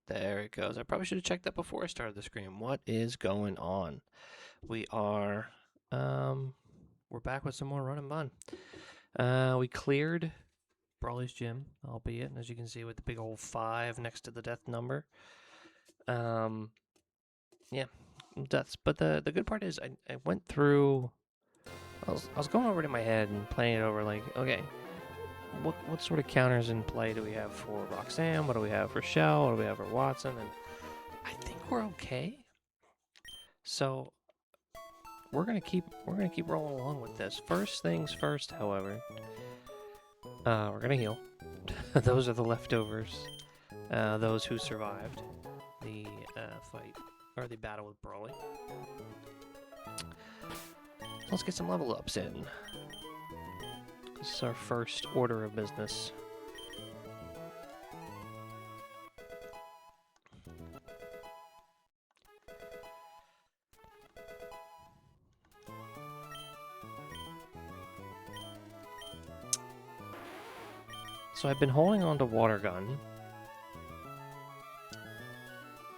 There it goes. I probably should have checked that before I started the screen. What is going on? We are, we're back with some more run and bun. We cleared Brawley's gym, albeit, as you can see, with the big old 5 next to the death number. Yeah, deaths. But the good part is I went through. I was going over it in my head and playing it over. Like, okay, what sort of counters in play do we have for Roxanne? What do we have for Shell? What do we have for Watson? And I think we're okay. So we're gonna keep rolling along with this. First things first, however, we're gonna heal. Those are the leftovers. Those who survived the fight or the battle with Brawley. Let's get some level ups in. This is our first order of business. So I've been holding on to Water Gun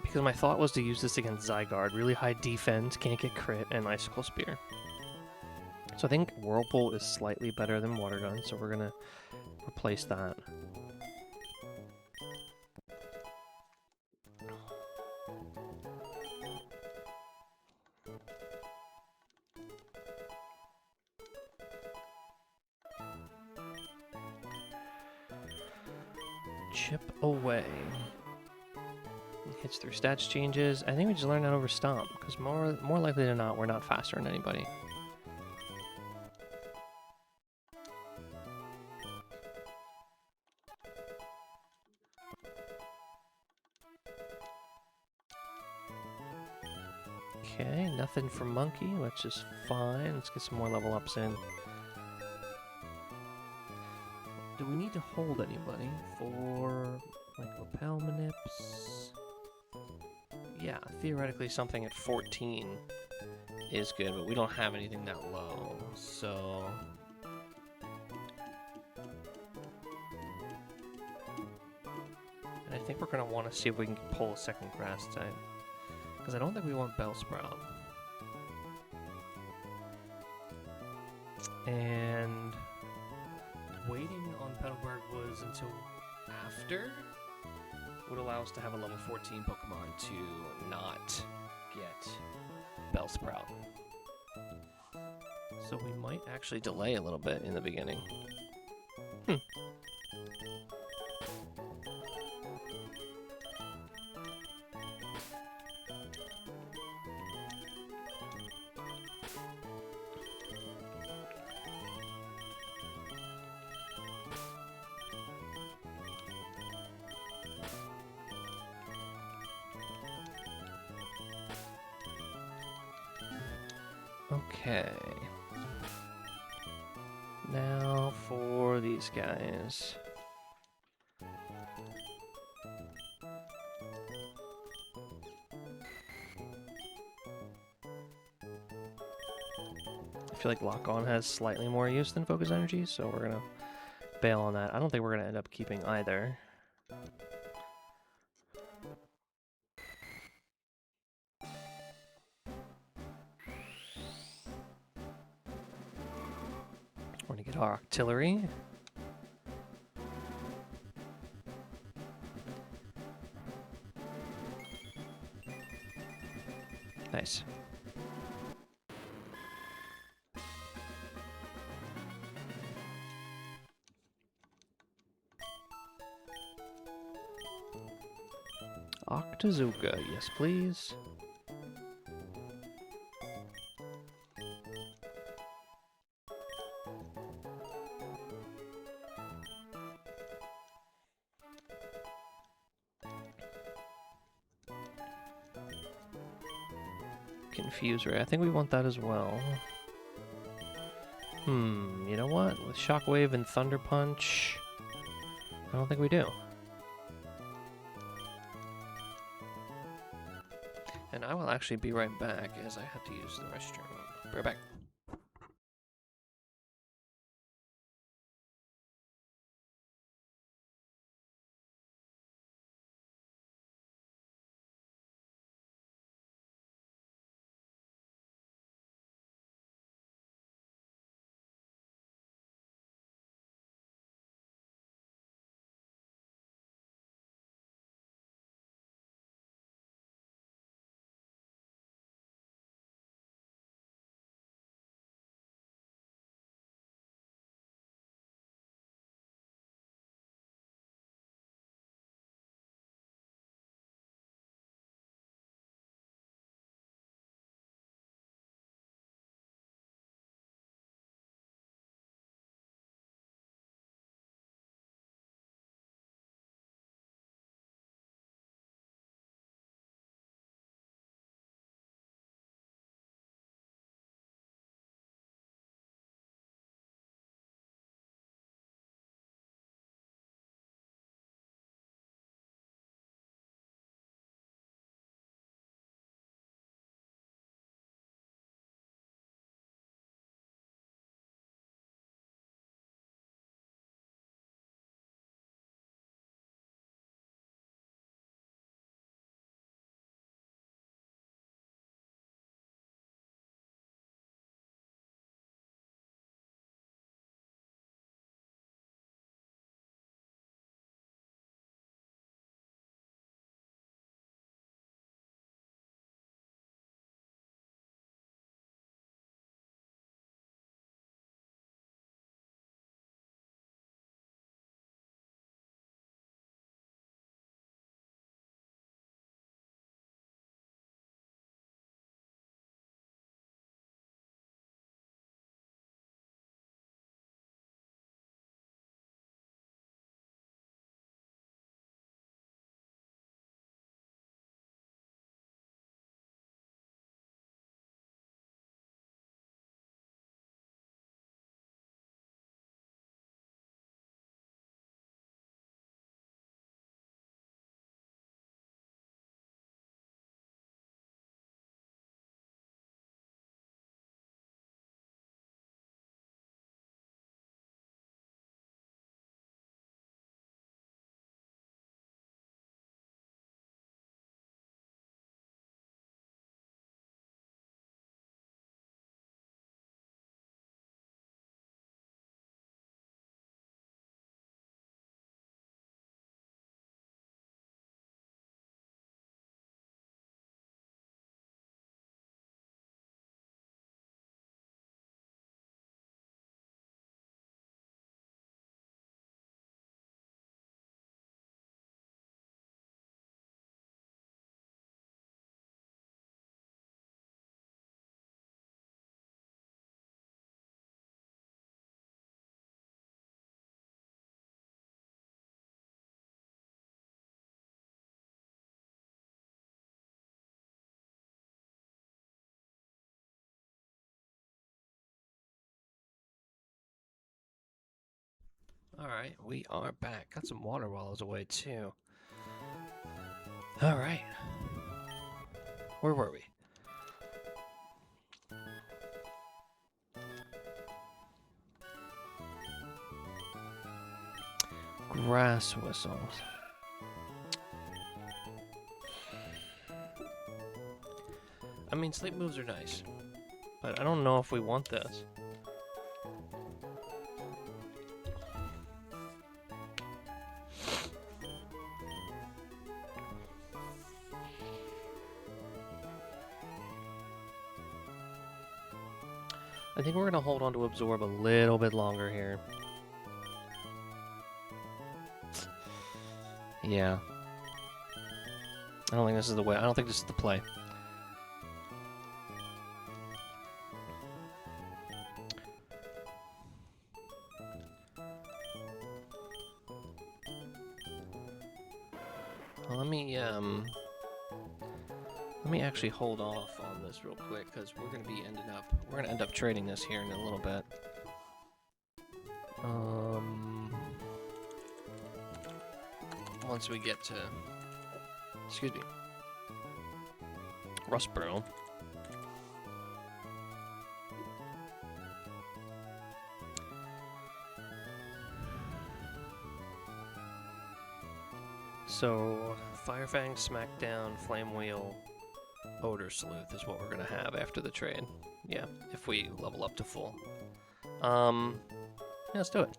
because my thought was to use this against Zygarde. Really high defense, can't get crit, and Icicle Spear. So I think Whirlpool is slightly better than Water Gun, so we're gonna replace that. Chip away. Hits through stats changes. I think we just learned that over Stomp, because more likely than not, we're not faster than anybody. Okay, nothing for Monkey, which is fine. Let's get some more level ups in. Do we need to hold anybody for, like, Repel Manips? Yeah, theoretically something at 14 is good, but we don't have anything that low, so... And I think we're going to want to see if we can pull a second Grass type. Because I don't think we want Bellsprout. And waiting on Petalburg was until after would allow us to have a level 14 Pokemon to not get Bellsprout. So we might actually delay a little bit in the beginning. Okay. Now for these guys. I feel like Lock On has slightly more use than Focus Energy, so we're gonna bail on that. I don't think we're gonna end up keeping either. We're gonna get our artillery. Nice. Octazooka, yes please. Confuser, I think we want that as well. You know what? With Shockwave and Thunder Punch, I don't think we do. And I will actually be right back as I have to use the restroom. Be right back. Alright, we are back. Got some water while I was away, too. Alright. Where were we? Grass whistles. I mean, sleep moves are nice, but I don't know if we want this. I think we're going to hold on to absorb a little bit longer here. Yeah. I don't think this is the way. I don't think this is the play. Well, let me actually hold off on this real quick because we're gonna end up trading this here in a little bit. Once we get to, excuse me, Rustboro. So, Firefang, Smackdown, Flame Wheel, Odor Sleuth is what we're gonna have after the trade. Yeah, if we level up to full. Yeah, let's do it.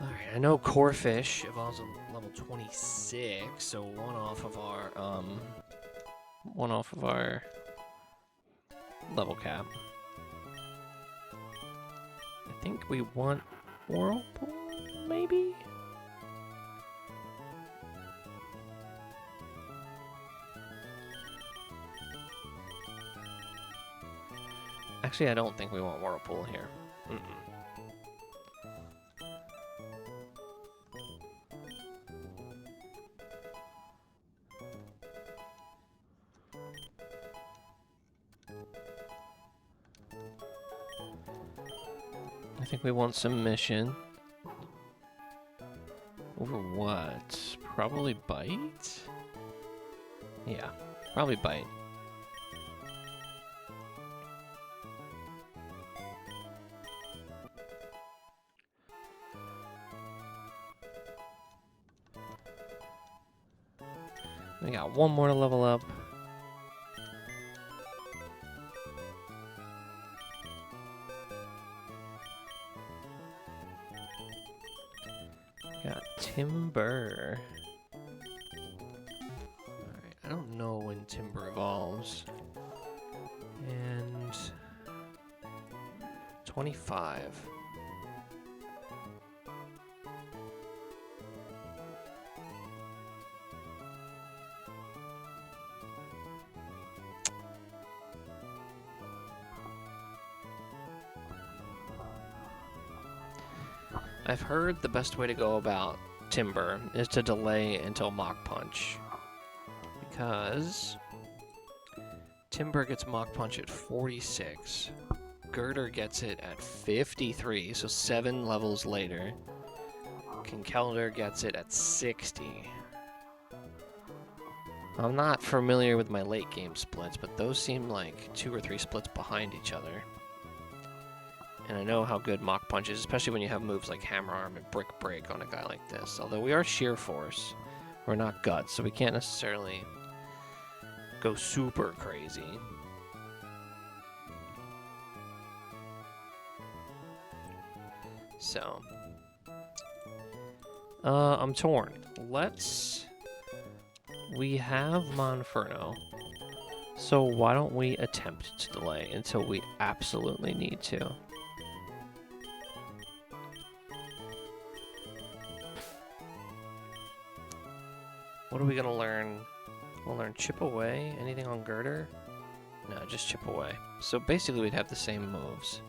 Alright, I know Corefish evolves at level 26, so one off of our level cap. I think we want Whirlpool, maybe? Actually, I don't think we want Whirlpool here. I think we want some mission. Over what? Probably Bite? Yeah, probably Bite. We got one more to level up. Got Timber. Alright, I don't know when Timber evolves. And 25. I've heard the best way to go about Timber is to delay until Mach Punch. Because Timber gets Mach Punch at 46. Girder gets it at 53, so 7 levels later. Kinkeldr gets it at 60. I'm not familiar with my late game splits, but those seem like 2 or 3 splits behind each other. And I know how good Mach Punch is, especially when you have moves like Hammer Arm and Brick Break on a guy like this. Although we are Sheer Force, we're not Guts, so we can't necessarily go super crazy. So, I'm torn. We have Monferno, so why don't we attempt to delay until we absolutely need to? What are we gonna learn? We'll learn Chip Away. Anything on Girder? No, just Chip Away. So basically we'd have the same moves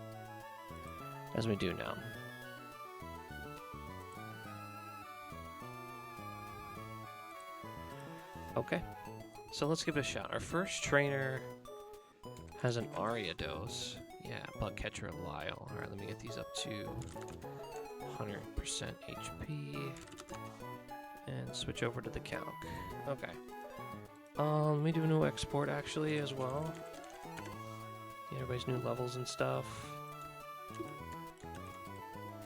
as we do now. Okay, so let's give it a shot. Our first trainer has an Aria dose. Yeah, Bug Catcher and Lyle. Alright, let me get these up to 100% HP. And switch over to the calc. Okay. Let me do a new export actually as well. Yeah, everybody's new levels and stuff.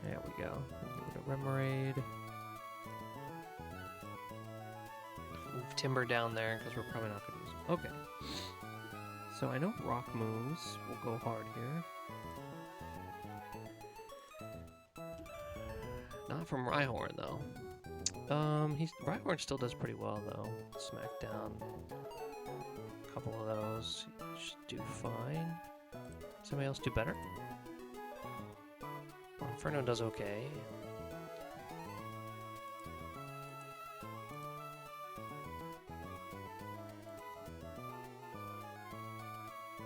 There we go. Remoraid. Move Timber down there because we're probably not going to use it. Okay. So I know Rock moves will go hard here. Not from Rhyhorn though. Rhyhorn still does pretty well though. Smackdown. A couple of those should do fine. Somebody else do better? Well, Inferno does okay.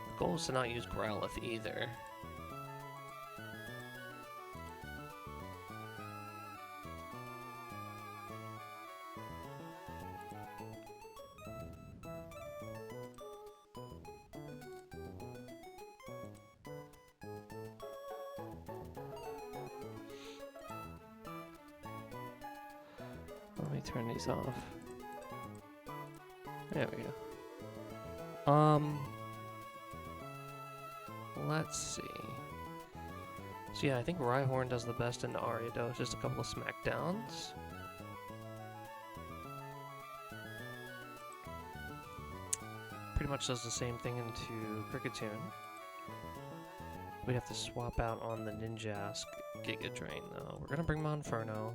The goal is to not use Growlithe either. Let me turn these off. There we go. Let's see. So yeah, I think Rhyhorn does the best into Ariados. Just a couple of smackdowns. Pretty much does the same thing into Kricketune. We have to swap out on the Ninjask Giga Drain though. We're gonna bring Monferno.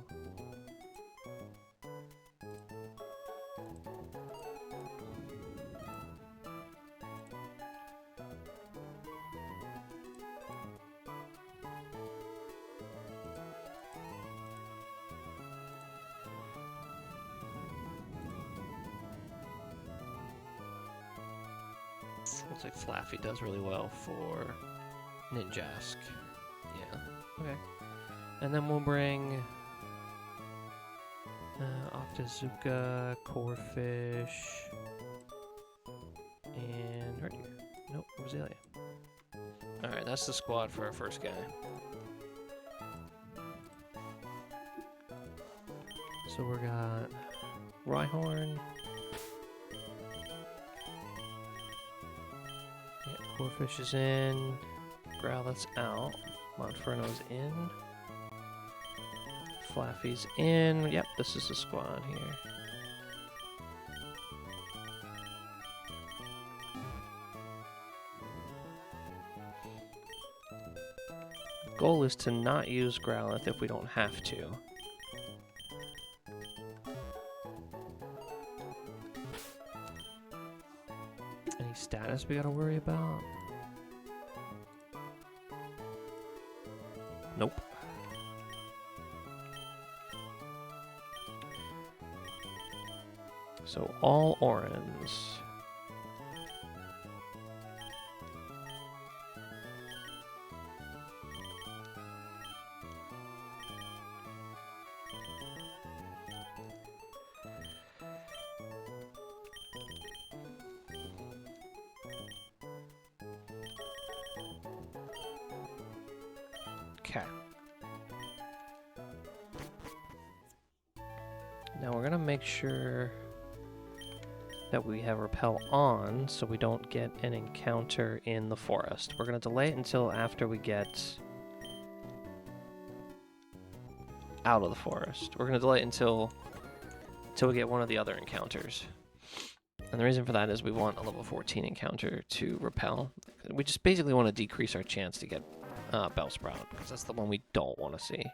Looks like Flaffy does really well for Ninjask. Yeah, okay. And then we'll bring Octazooka, Corphish, and Herdier. Nope, Roselia. Alright, that's the squad for our first guy. So we got Rhyhorn. Corphish is in, Growlithe's out, Monferno's in, Flaffy's in. Yep, this is the squad here. The goal is to not use Growlithe if we don't have to. Any status we gotta worry about? Nope. So all Orans. Okay. Now we're gonna make sure that we have Repel on so we don't get an encounter in the forest. We're gonna delay it until after we get out of the forest. We're gonna delay it until we get one of the other encounters. And the reason for that is we want a level 14 encounter to Repel. We just basically want to decrease our chance to get Bellsprout, because that's the one we don't want to see.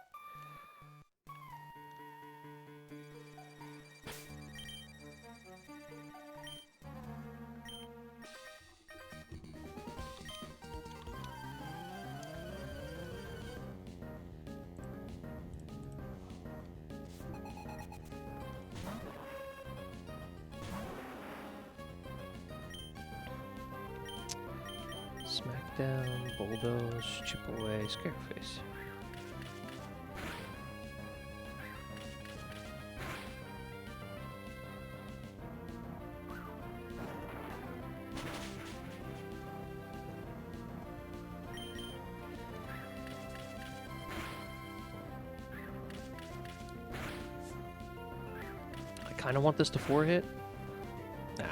Smackdown, Bulldoze, Chip Away, Scareface. kind of want this to 4-hit. Nah.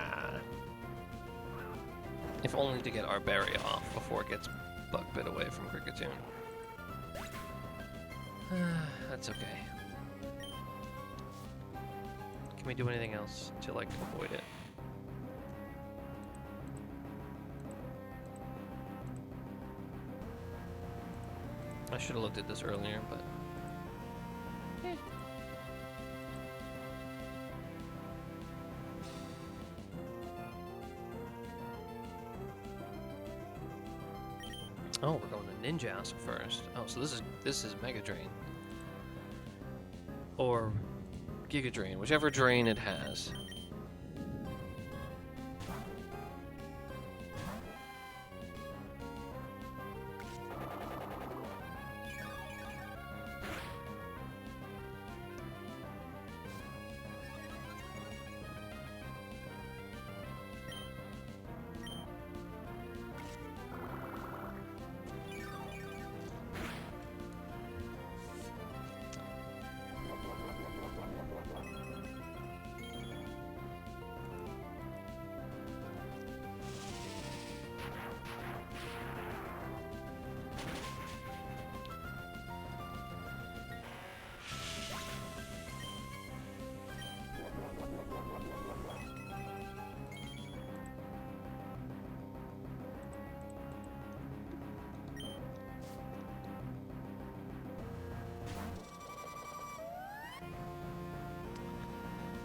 If only to get our berry off before it gets bug bit away from Kricketune. That's okay. Can we do anything else to, like, avoid it? I should have looked at this earlier, but... eh. Oh, we're going to Ninjask first. Oh, so this is Mega Drain. Or Giga Drain, whichever drain it has.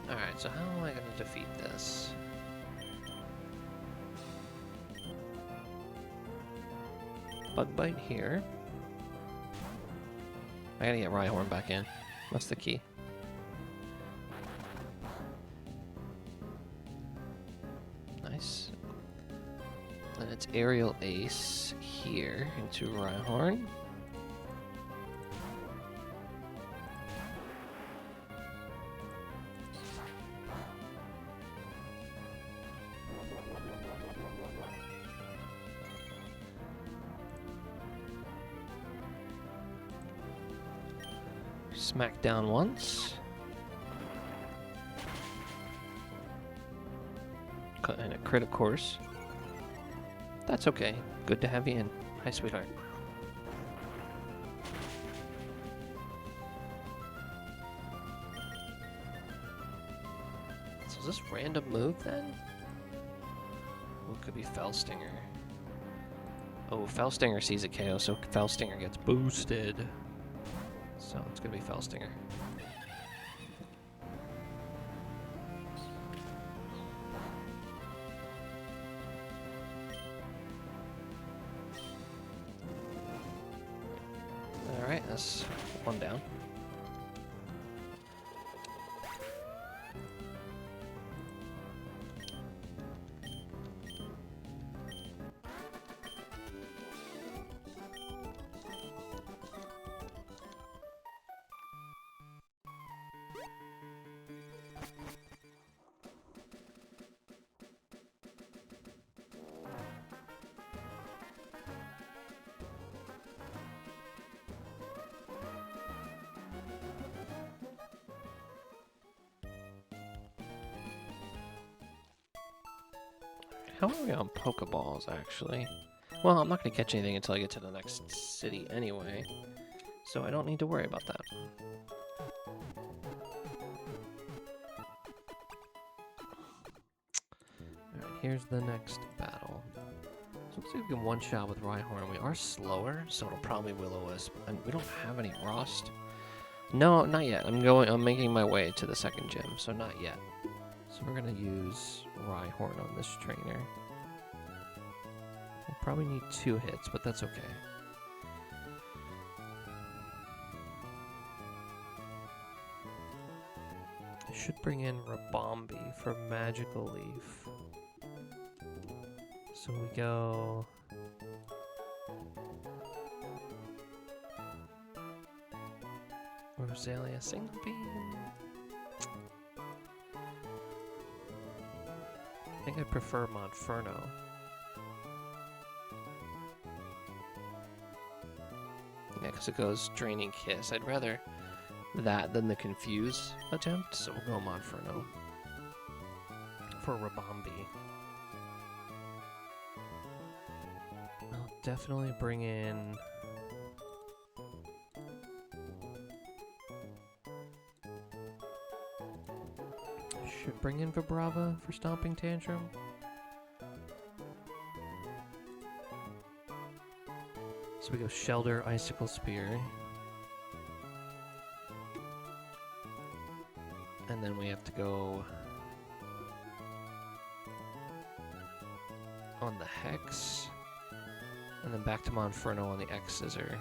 Alright, so how am I going to defeat this? Bug Bite here. I gotta get Rhyhorn back in. That's the key. Nice. Then it's Aerial Ace here into Rhyhorn. Smack down once. And a crit, of course. That's okay. Good to have you in. Hi, sweetheart. So is this random move then? Oh, it could be Fell Stinger. Oh, Fell Stinger sees a KO, so Fell Stinger gets boosted. So it's gonna be Fell Stinger. Alright, that's one down. How are we on Pokeballs, actually? Well, I'm not going to catch anything until I get to the next city anyway, so I don't need to worry about that. Alright, here's the next battle. So let's see if we can one-shot with Rhyhorn. We are slower, so it'll probably Will-O-Wisp. And we don't have any Frost. No, not yet. I'm making my way to the second gym, so not yet. So we're gonna use Rhyhorn on this trainer. We'll probably need 2 hits, but that's okay. I should bring in Rabombi for Magical Leaf. So we go... Rosalia Single Beam. I think I prefer Monferno. Yeah, because it goes Draining Kiss. I'd rather that than the confuse attempt, so we'll go Monferno for Rabombi. I'll definitely bring in... Should bring in Vibrava for Stomping Tantrum. So we go Shelter, Icicle Spear. And then we have to go on the Hex. And then back to Monferno on the X-Scissor.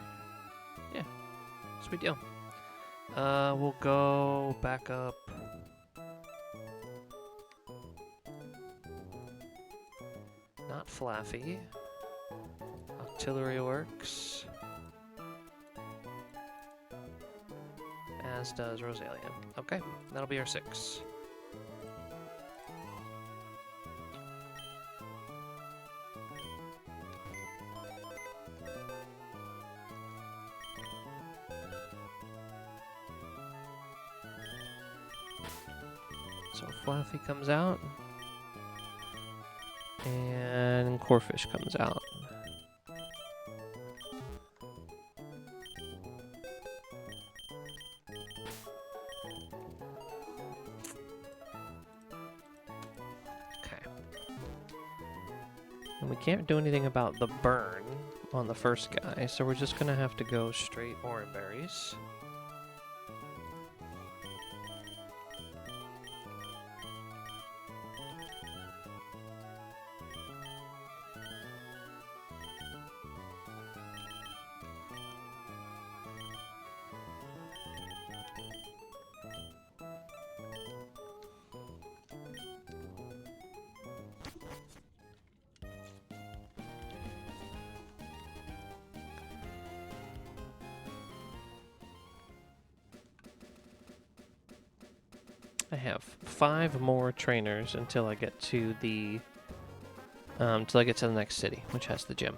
Yeah, sweet deal. We'll go back up. Not Flaffy. Artillery works. As does Rosalia. Okay, that'll be our 6. So Flaffy comes out. And Corphish comes out. And we can't do anything about the burn on the first guy, so we're just gonna have to go straight Oran Berries. I have 5 more trainers until I get to the next city, which has the gym.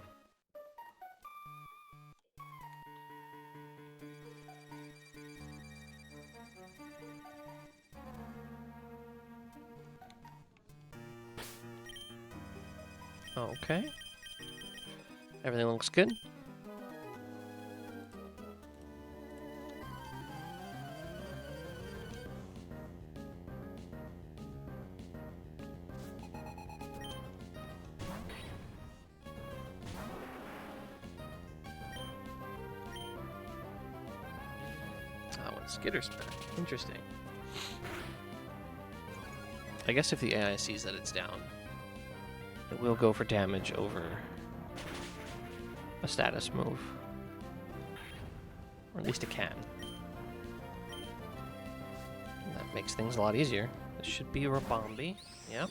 Okay. Everything looks good. Skitter's back. Interesting. I guess if the AI sees that it's down, it will go for damage over a status move. Or at least it can. And that makes things a lot easier. This should be a Rabombi. Yep.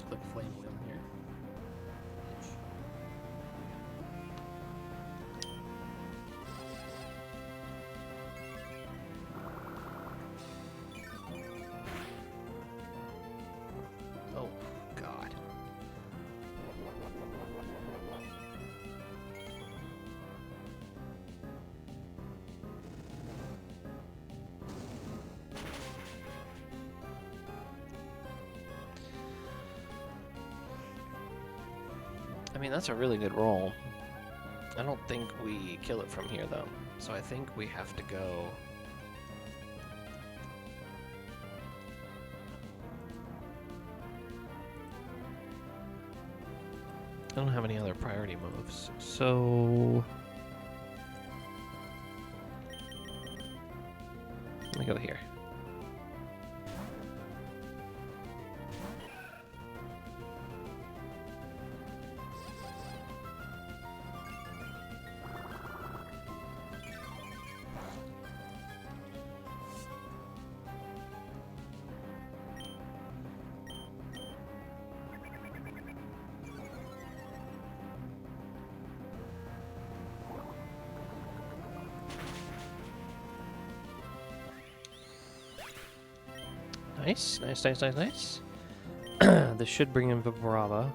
Click flame wheel here. Oh, God. I mean, that's a really good roll. I don't think we kill it from here, though. So I think we have to go... I don't have any other priority moves, so... Let me go here. Nice. This should bring in Vibrava.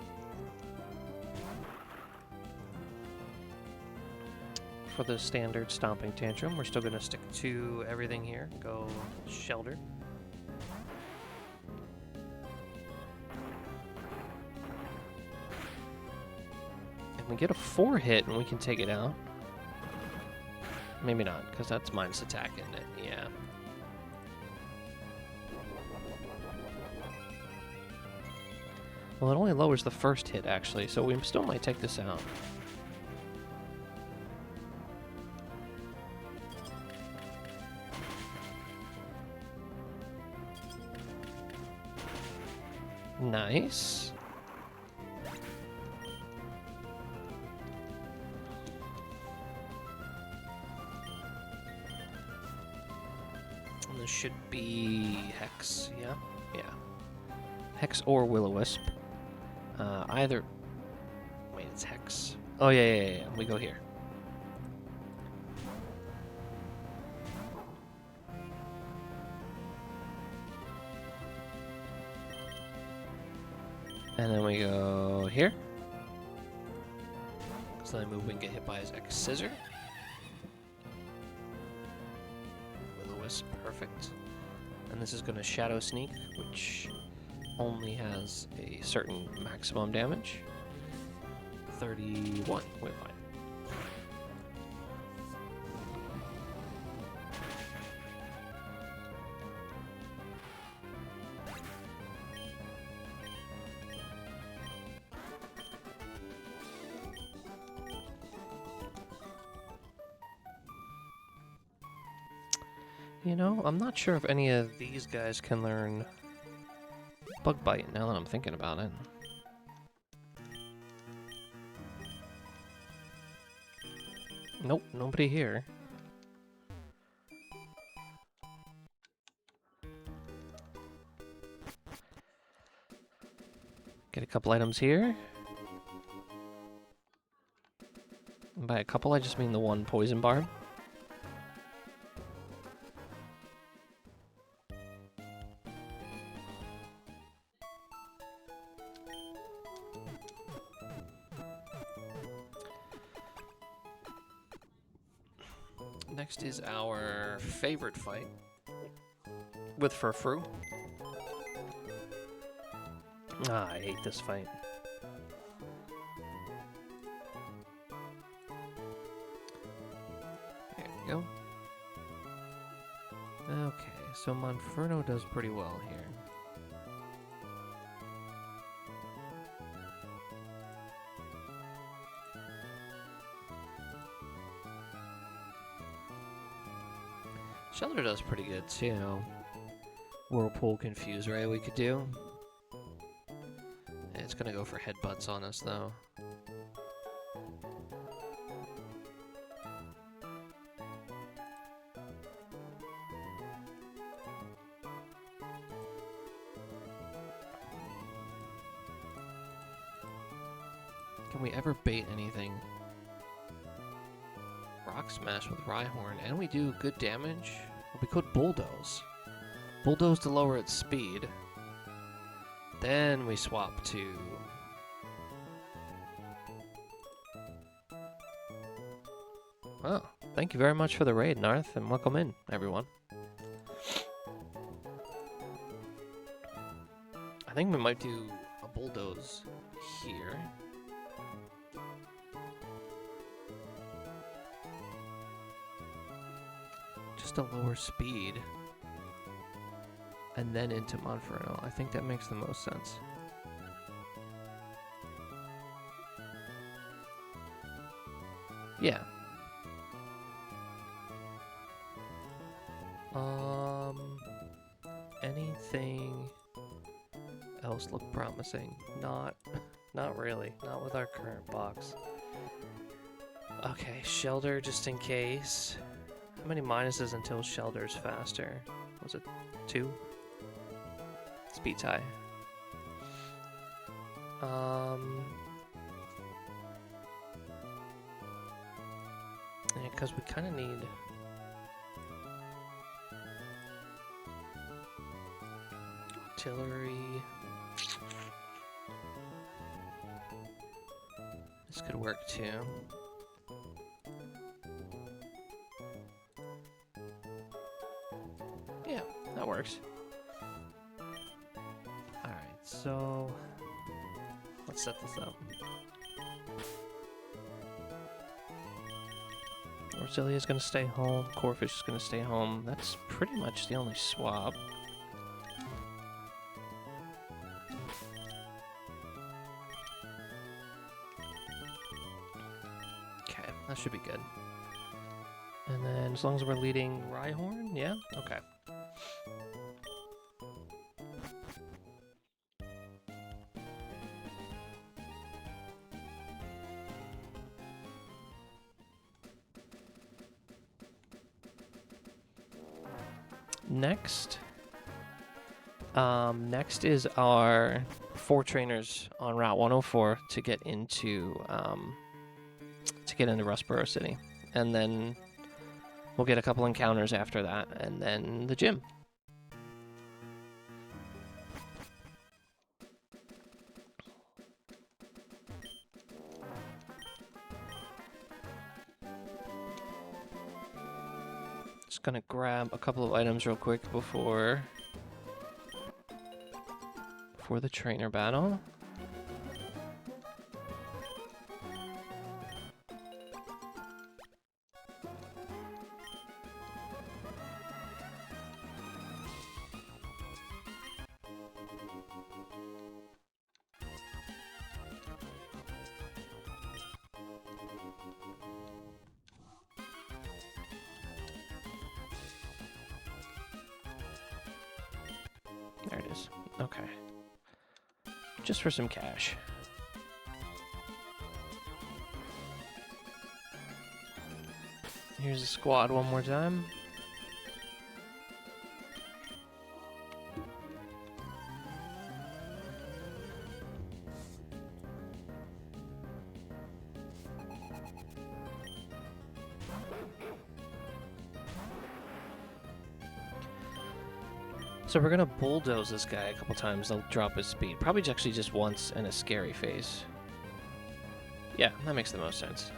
For the standard Stomping Tantrum, we're still going to stick to everything here. Go Shelter. And we get a 4 hit and we can take it out. Maybe not, because that's minus attack, isn't it? Yeah. Well, it only lowers the first hit, actually, so we still might take this out. Nice. And this should be Hex, yeah? Yeah. Hex or Will-O-Wisp. Either... Wait, it's Hex. Oh, yeah. We go here. And then we go here. So then move, we can get hit by his X Scissor. Will-O-Wisp, perfect. And this is going to Shadow Sneak, which only has a certain maximum damage. 31, we're fine. You know, I'm not sure if any of these guys can learn Bug Bite now that I'm thinking about it. Nope, nobody here. Get a couple items here. And by a couple, I just mean the one poison barb. Next is our favorite fight with Furfrou. Ah, I hate this fight. There we go. Okay, so Monferno does pretty well here. Shelter does pretty good too. Whirlpool Confuse, right? We could do. It's gonna go for headbutts on us though. Can we ever bait anything? Rock Smash with Rhyhorn, and we do good damage. We could Bulldoze. Bulldoze to lower its speed. Then we swap to... Oh, thank you very much for the raid, Narth, and welcome in, everyone. I think we might do a Bulldoze here. Just a lower speed. And then into Monferno. I think that makes the most sense. Yeah. Anything else look promising? Not really. Not with our current box. Okay, Shelter just in case. How many minuses until Shelter's faster? Was it 2? Speed tie. Yeah, because we kind of need... artillery. This could work too. Yeah, that works. Alright, so let's set this up. Roselia's gonna stay home, Corfish is gonna stay home. That's pretty much the only swap. Okay, that should be good. And then as long as we're leading Rhyhorn, yeah? Okay. Next is our 4 trainers on Route 104 to get into Rustboro City, and then we'll get a couple encounters after that, and then the gym. Just gonna grab a couple of items real quick before the trainer battle. There it is. Okay. Just for some cash. Here's the squad one more time. So we're gonna bulldoze this guy a couple times. They'll drop his speed. Probably actually just once in a scary phase. Yeah, that makes the most sense.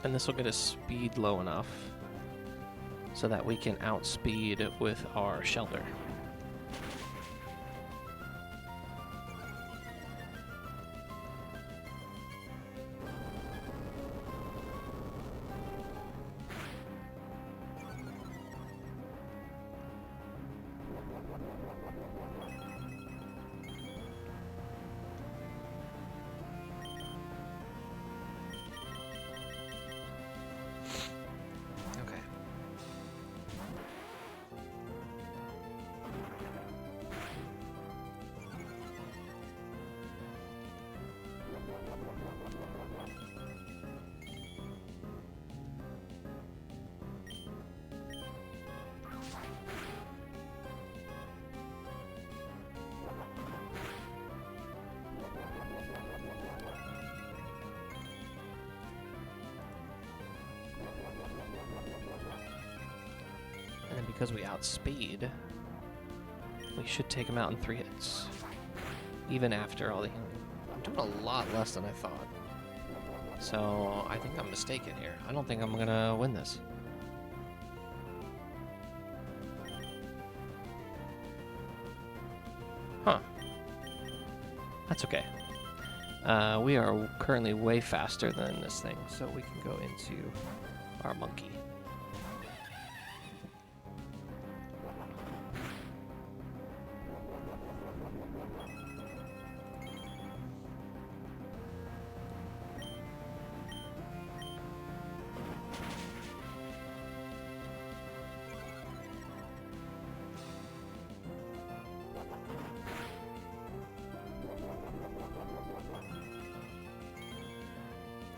And this will get his speed low enough so that we can outspeed with our shelter. And because we outspeed, we should take him out in 3 hits. Even after all the healing. I'm doing a lot less than I thought. So I think I'm mistaken here. I don't think I'm gonna win this. Huh. That's okay. We are currently way faster than this thing, so we can go into our monkey.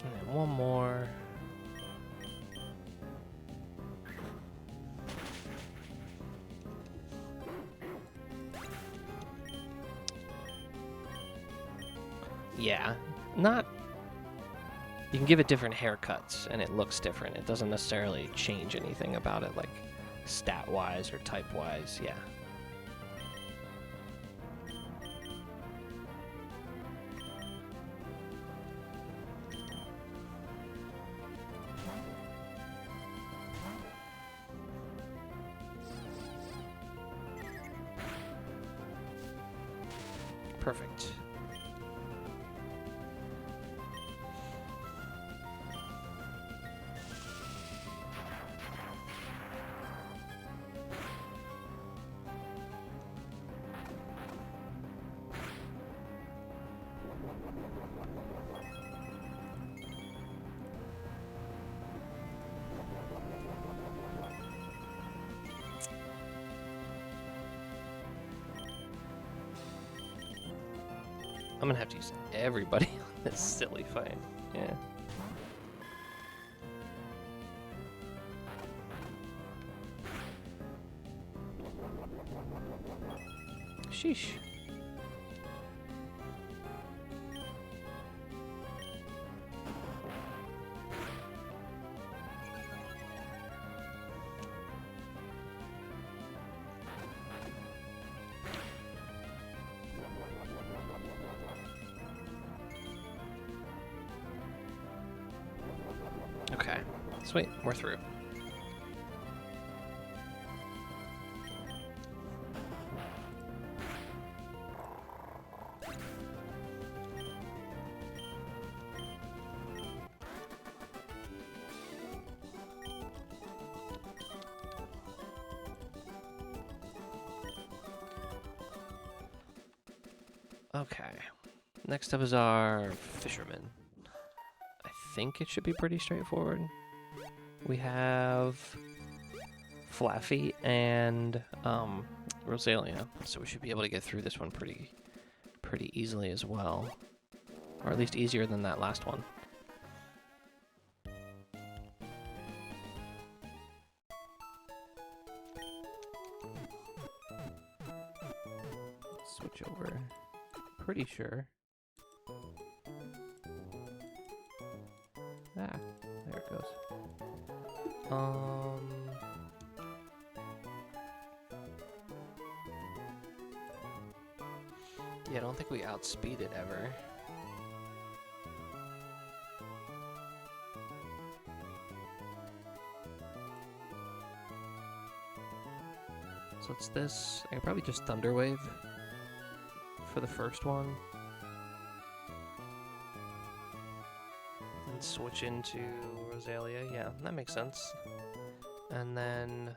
And then one more. Yeah, not... You can give it different haircuts, and it looks different. It doesn't necessarily change anything about it, like stat-wise or type-wise, yeah. Perfect. I'm gonna have to use everybody on this silly fight. Yeah. Sheesh. Okay, sweet, we're through. Okay, next up is our fisherman. I think it should be pretty straightforward. We have Flaffy and Rosalia, so we should be able to get through this one pretty easily as well, or at least easier than that last one. Switch over. Pretty sure. Ah, there it goes. Yeah, I don't think we outspeed it ever. So it's this. I could probably just Thunder Wave for the first one. And switch into Rosalia. Yeah, that makes sense. And then...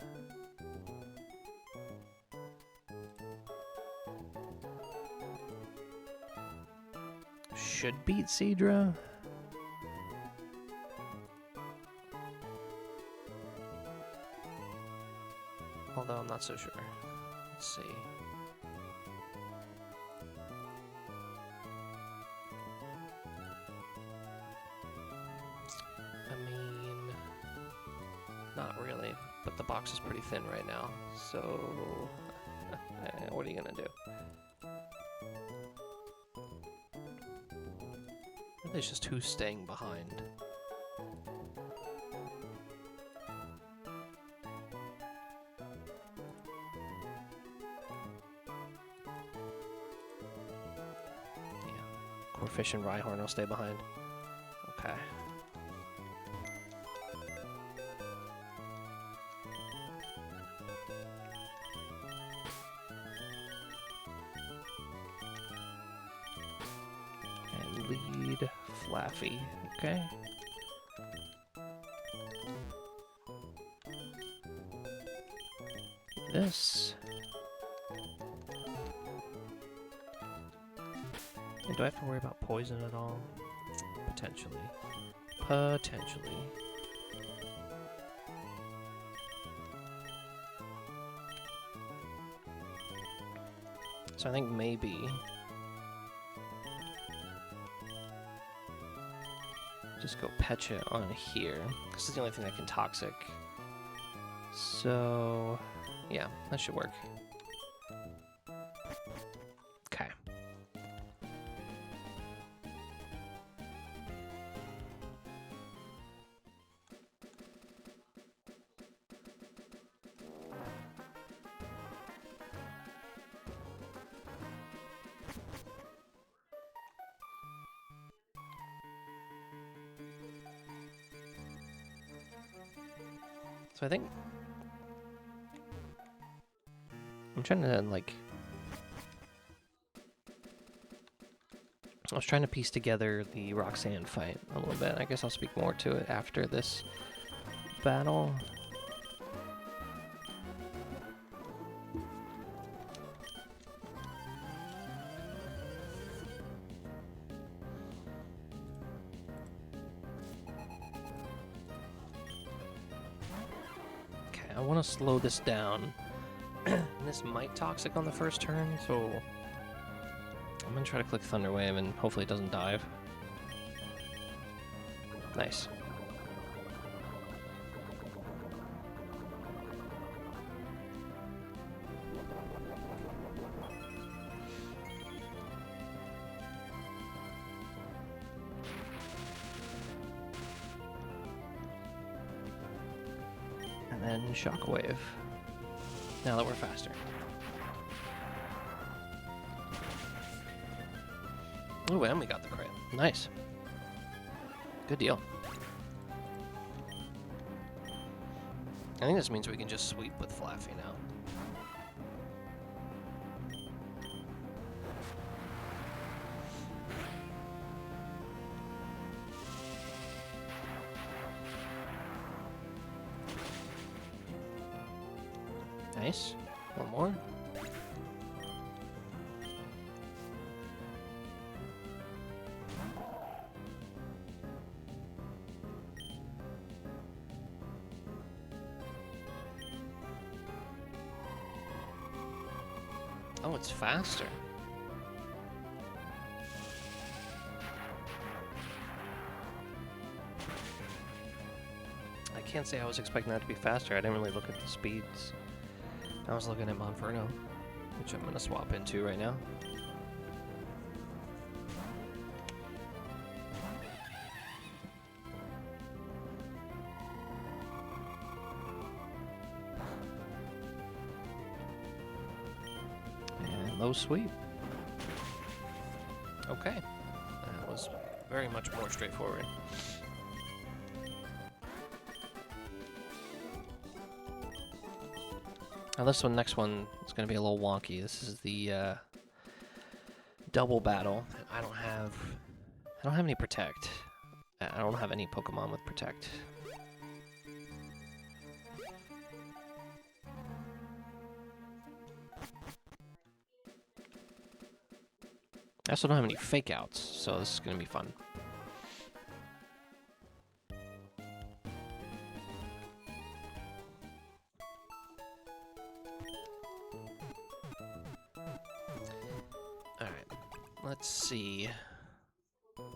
should beat Seadra. Although I'm not so sure. Let's see. I mean, not really, but the box is pretty thin right now, so what are you gonna do? It's just who's staying behind. Yeah, Corfish and Rhyhorn will stay behind. Okay. And lead Flaffy. Okay. This. Do I have to worry about poison at all? Potentially. Potentially. So I think maybe... just go Pecha on here. This is the only thing that can Toxic. So... yeah, that should work. So I think I'm trying to like. I was trying to piece together the Roxanne fight a little bit. I guess I'll speak more to it after this battle. Okay, I want to slow this down. This might toxic on the first turn, so I'm gonna try to click Thunder Wave and hopefully it doesn't dive. Nice. And then Shockwave. Now that we're faster. Ooh, and we got the crit. Nice. Good deal. I think this means we can just sweep with Flaffy now. Nice. One more. Oh, it's faster. I can't say I was expecting that to be faster. I didn't really look at the speeds. I was looking at Monferno, which I'm going to swap into right now. And low sweep. Okay. That was very much more straightforward. Now this one, next one, is going to be a little wonky. This is the double battle. I don't have any Protect. I don't have any Pokemon with Protect. I also don't have any Fake Outs, so this is going to be fun. Let's see what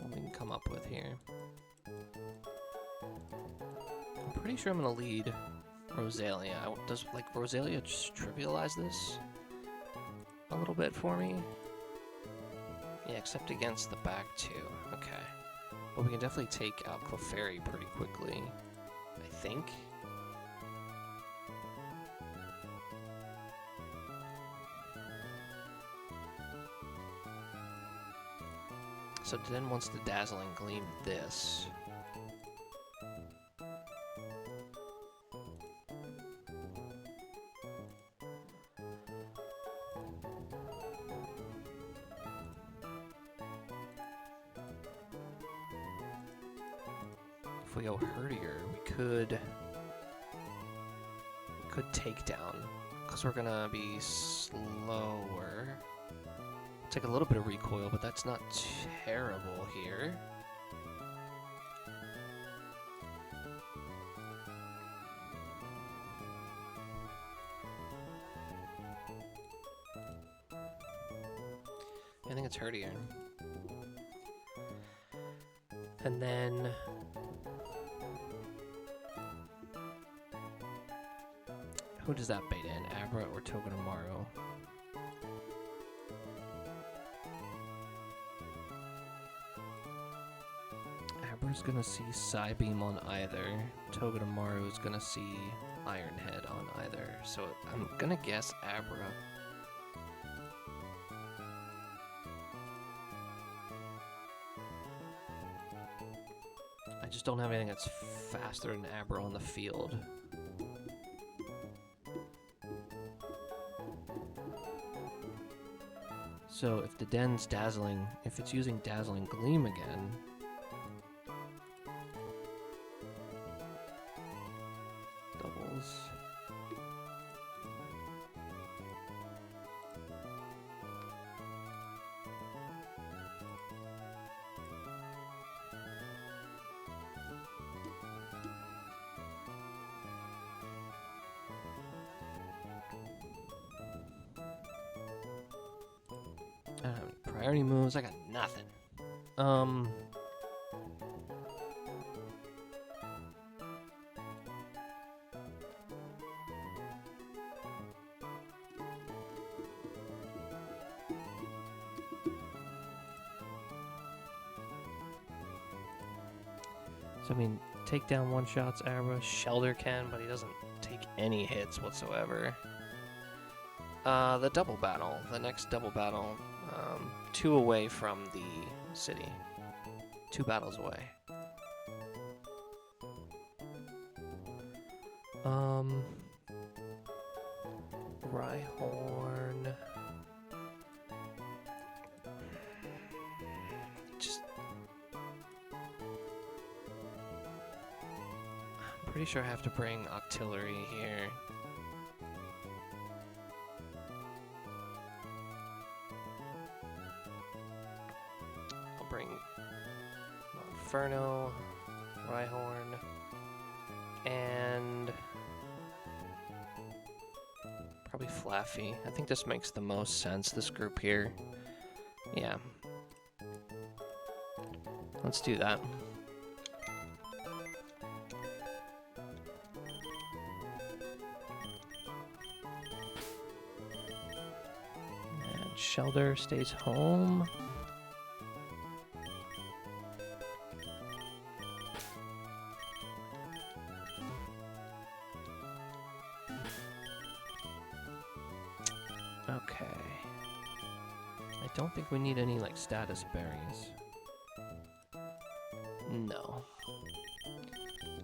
we can come up with here. I'm pretty sure I'm going to lead Rosalia. Does, like, Rosalia just trivialize this a little bit for me? Yeah, except against the back two. Okay. Well, we can definitely take out Clefairy pretty quickly, I think. So then once the Dazzling Gleam this. If we go Herdier, we could take down, because we're gonna be slower. Take a little bit of recoil, but that's not terrible here. I think it's Herdier. And then who does that bait in? Abra or Togedemaru? Abra's gonna see Psybeam on either. Togedemaru is gonna see Iron Head on either. So I'm gonna guess Abra. I just don't have anything that's faster than Abra on the field. So if the Den's dazzling, if it's using Dazzling Gleam again, doubles. I don't have any priority moves. I got nothing. So I mean, take down one shots, Abra. Shelter can, but he doesn't take any hits whatsoever. The double battle. The next double battle. 2 away from the city. 2 battles away. Rhyhorn. Just... I'm pretty sure I have to bring Octillery here. Bring Inferno, Rhyhorn, and probably Flaffy. I think this makes the most sense, this group here. Yeah. Let's do that. And Shelter stays home. Okay. I don't think we need any, like, status berries. No.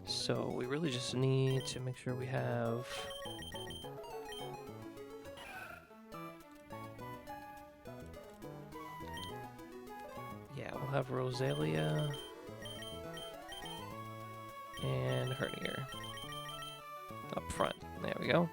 So we really just need to make sure we have... Yeah, we'll have Rosalia and Hernier up front. There we go.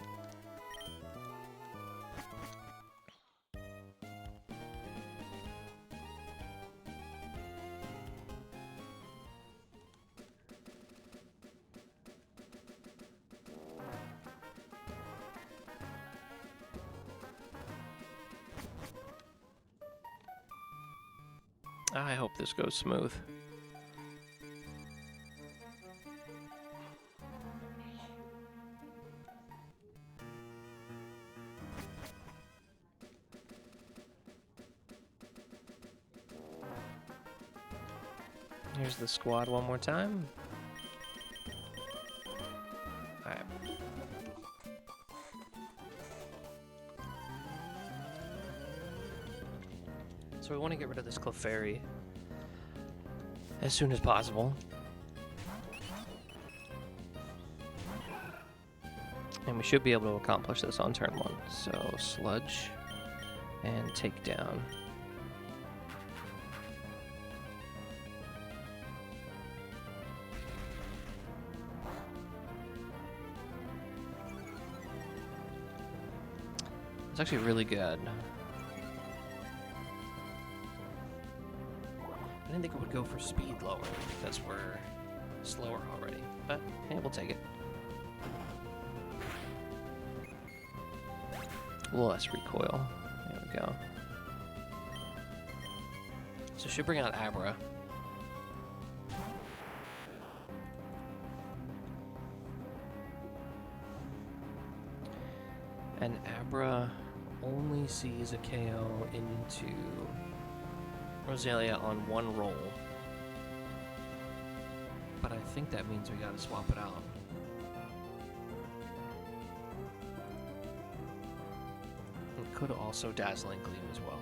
I hope this goes smooth. Here's the squad one more time. All right. So we want to get rid of this Clefairy as soon as possible. And we should be able to accomplish this on turn 1. So Sludge and take down. It's actually really good. I didn't think it would go for speed lower because we're slower already, but hey, we'll take it. A little less recoil. There we go. So should bring out Abra. And Abra only sees a KO into Rosalia on 1 roll. But I think that means we gotta swap it out. It could also Dazzling Gleam as well.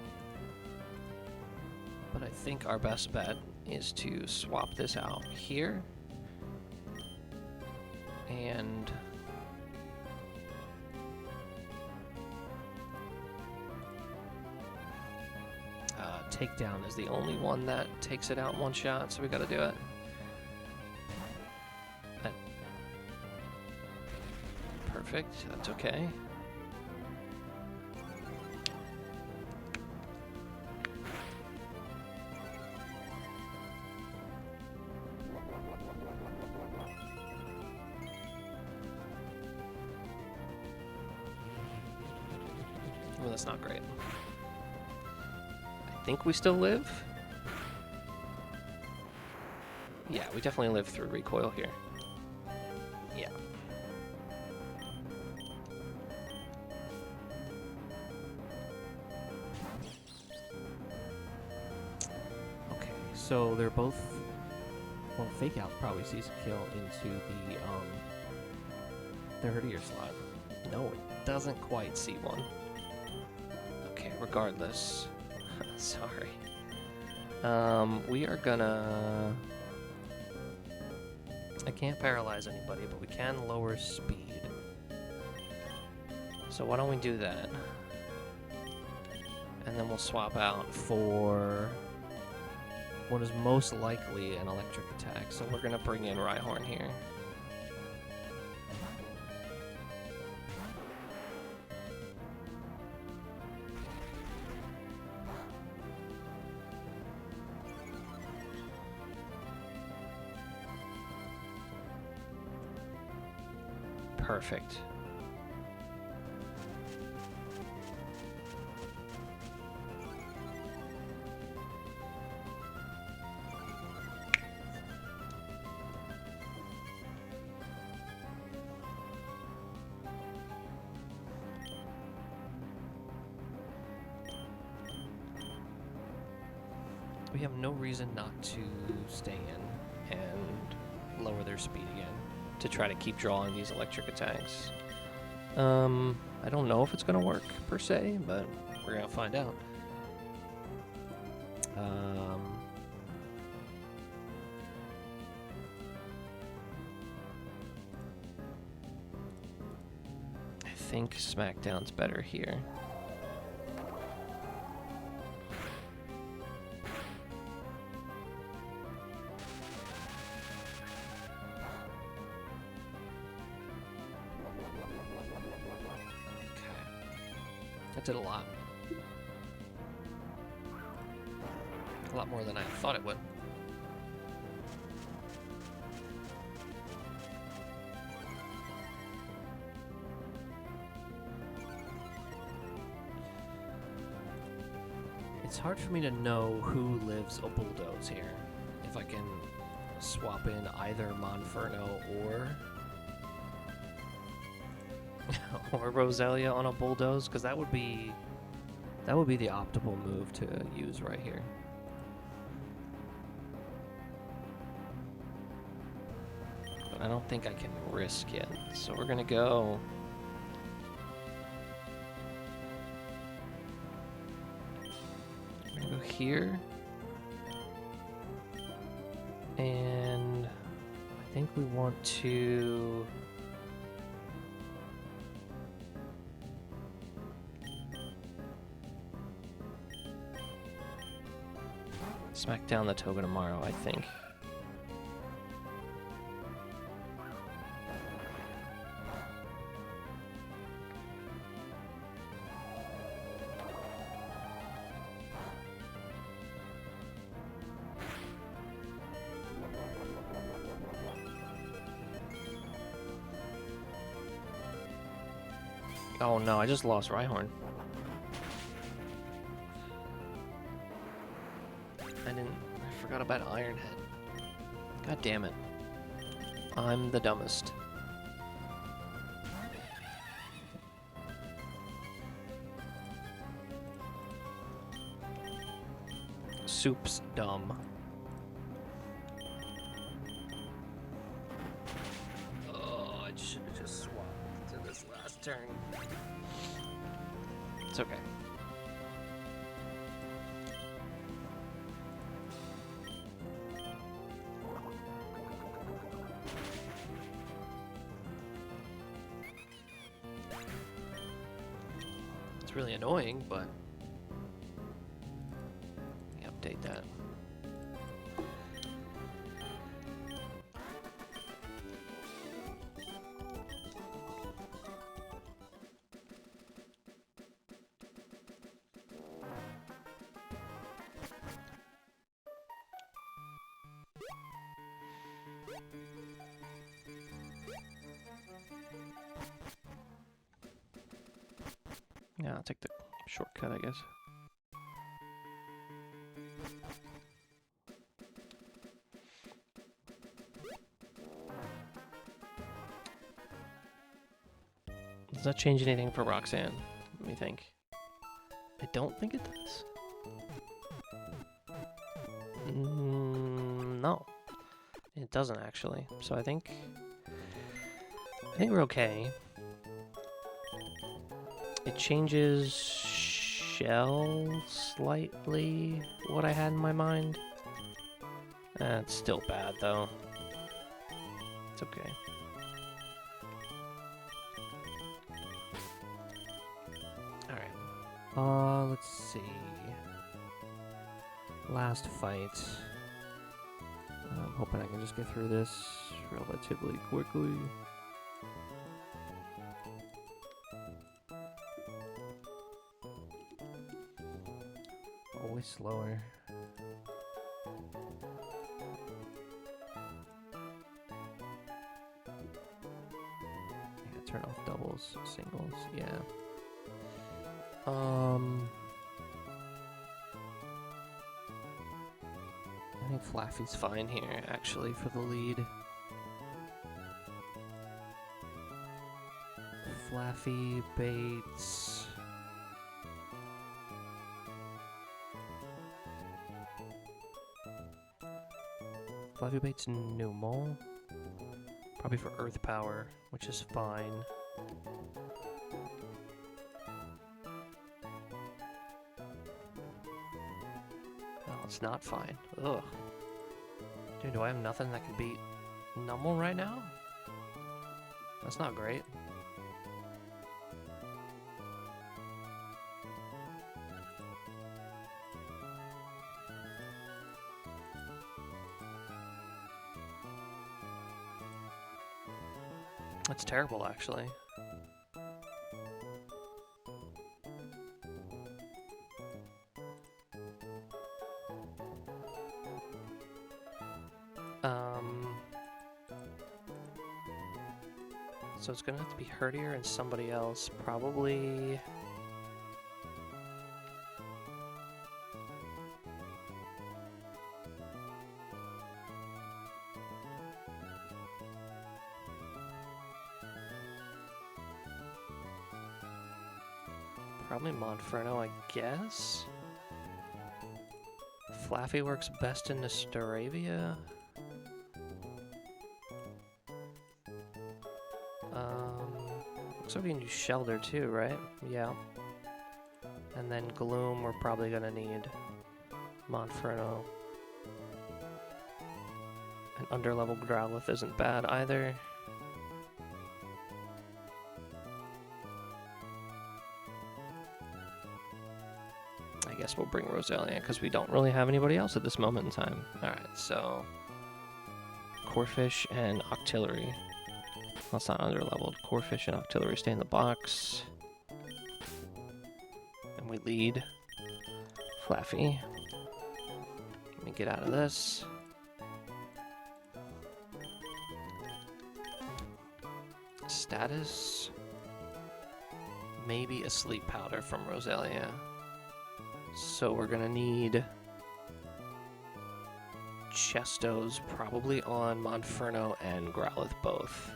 But I think our best bet is to swap this out here and takedown is the only one that takes it out in one shot, so we gotta do it. Perfect, that's okay. Well, that's not great. I think we still live. Yeah, we definitely live through recoil here. Yeah. Okay, so they're both. Well, Fake Out probably sees a kill into the 30-year slot. No, it doesn't quite see one. Okay, regardless. Sorry. We are gonna... I can't paralyze anybody, but we can lower speed. So why don't we do that? And then we'll swap out for what is most likely an electric attack. So we're gonna bring in Rhyhorn here. Perfect. We have no reason not to stay in and lower their speed again to try to keep drawing these electric attacks. I don't know if it's gonna work per se, but we're gonna find out. I think Smackdown's better here. That did a lot. A lot more than I thought it would. It's hard for me to know who lives a bulldoze here. If I can swap in either Monferno or Roselia on a bulldoze, because that would be the optimal move to use right here. But I don't think I can risk it, so we're gonna go. We're gonna go here, and I think we want to. Smack down the Togedemaru, I think. Oh no, I just lost Rhyhorn. I forgot about Ironhead. God damn it. I'm the dumbest. Soup's dumb. Oh, I should have just swapped to this last turn. It's okay. It's really annoying, but update that. Yeah, I'll take the shortcut, I guess. Does that change anything for Roxanne? Let me think. I don't think it does. No, it doesn't actually. So I think we're okay. It changes shell slightly, what I had in my mind. It's still bad though. It's okay. Alright. Let's see. Last fight. I'm hoping I can just get through this relatively quickly. Always slower. Yeah, turn off doubles, singles, yeah. I think Flaffy's fine here, actually, for the lead. Flaffy Bates. Flaffy Bates Numal. Probably for Earth Power, which is fine. Oh, it's not fine. Ugh. Dude, do I have nothing that can beat Numal right now? That's not great. That's terrible, actually. So it's gonna have to be Herdier and somebody else, probably. Probably Monferno, I guess. Flaffy works best in Nestoravia. Looks like we can use Shelter too, right? Yeah. And then Gloom, we're probably gonna need Monferno. An underleveled Growlithe isn't bad either. I guess we'll bring Roselia because we don't really have anybody else at this moment in time. Alright, so Corphish and Octillery. That's not underleveled. Corphish and Octillery stay in the box. And we lead Flaffy. Let me get out of this. Status. Maybe a Sleep Powder from Roselia. So we're gonna need Chestos probably on Monferno and Growlithe both.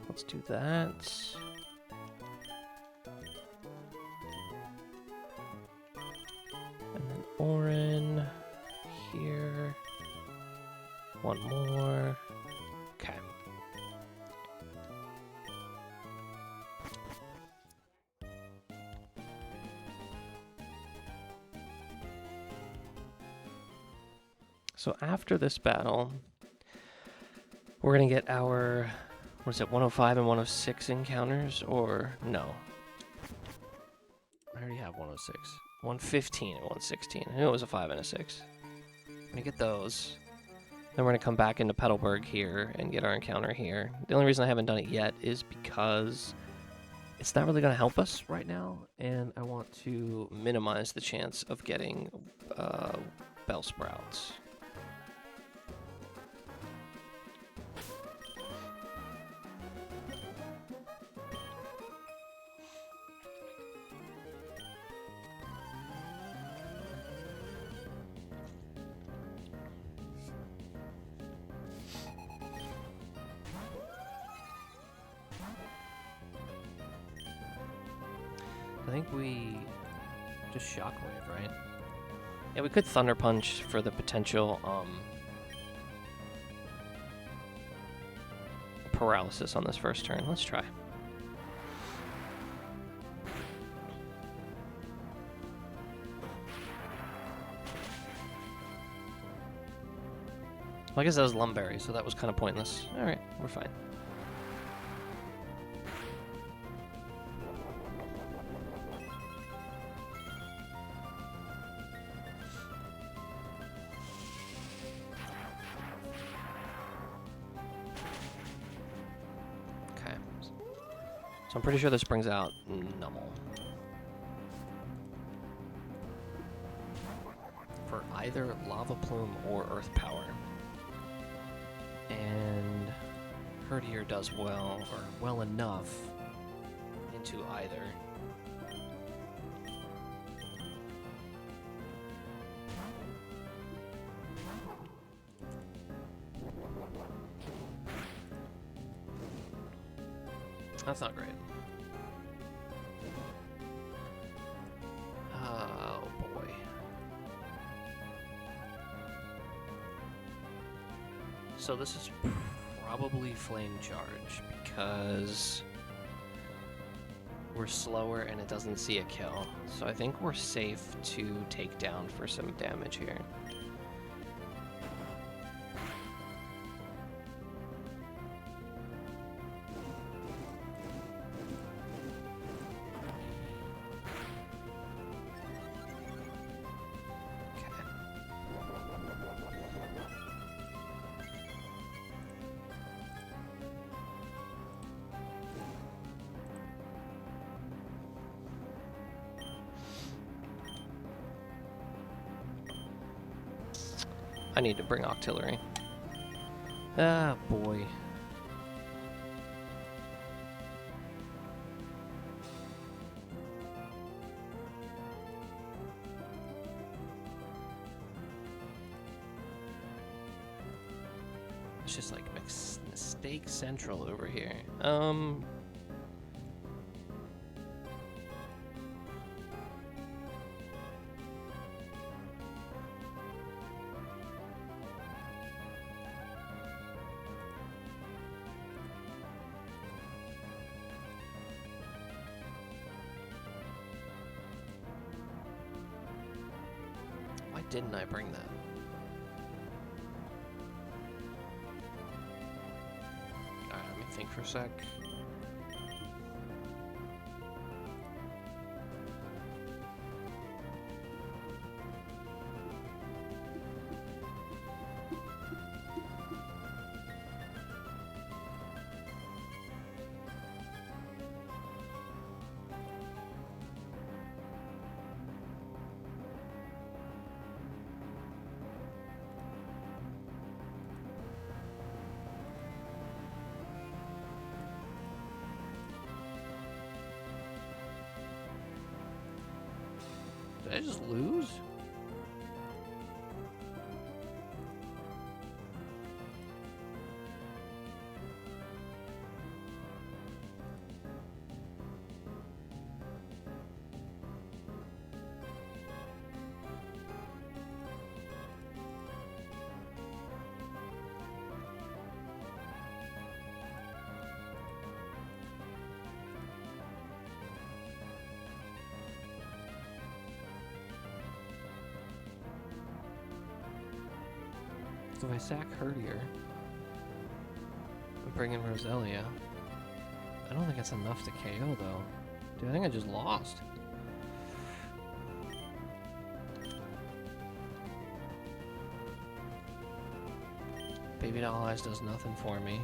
Let's do that. And then Orin here. One more. Okay. So after this battle, we're gonna get our, what is it, 105 and 106 encounters, or no? I already have 106. 115 and 116. I knew it was a 5 and a 6. I'm gonna get those. Then we're gonna come back into Petalburg here and get our encounter here. The only reason I haven't done it yet is because it's not really gonna help us right now, and I want to minimize the chance of getting Bell Sprouts. I think we just Shockwave, right? Yeah, we could Thunder Punch for the potential paralysis on this first turn. Let's try. Well, I guess that was Lumberry, so that was kind of pointless. Alright, we're fine. So I'm pretty sure this brings out Nummel. For either Lava Plume or Earth Power. And Herdier does well, or well enough, into either. That's not great. Oh boy. So this is probably Flame Charge because we're slower and it doesn't see a kill. So I think we're safe to take down for some damage here. I need to bring Octillery. Ah, boy. It's just like mistake central over here. Why didn't I bring that? Alright, let me think for a sec. So if I sack Herdier and bring in Roselia, I don't think that's enough to KO though. Dude, I think I just lost. Baby Doll Eyes does nothing for me.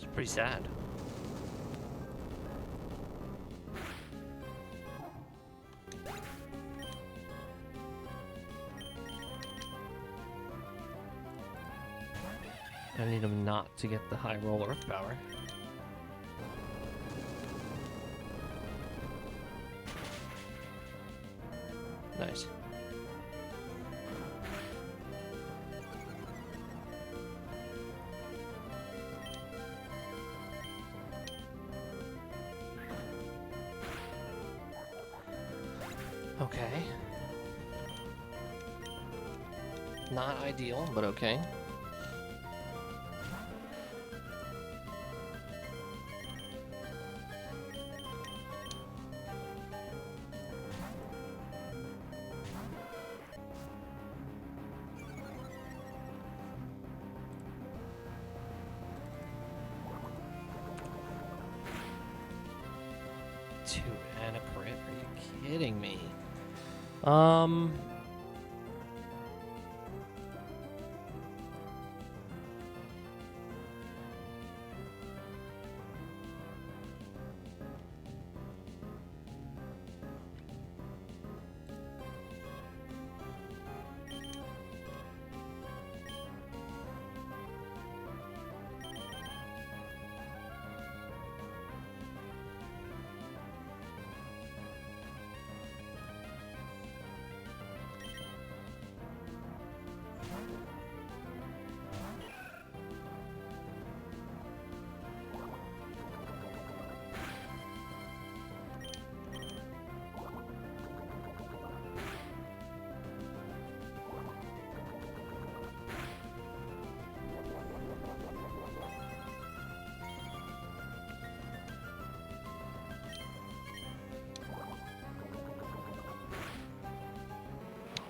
It's pretty sad. I need him not to get the high roll Earth power. Nice. Okay. Not ideal, but okay. Two and a crit? Are you kidding me?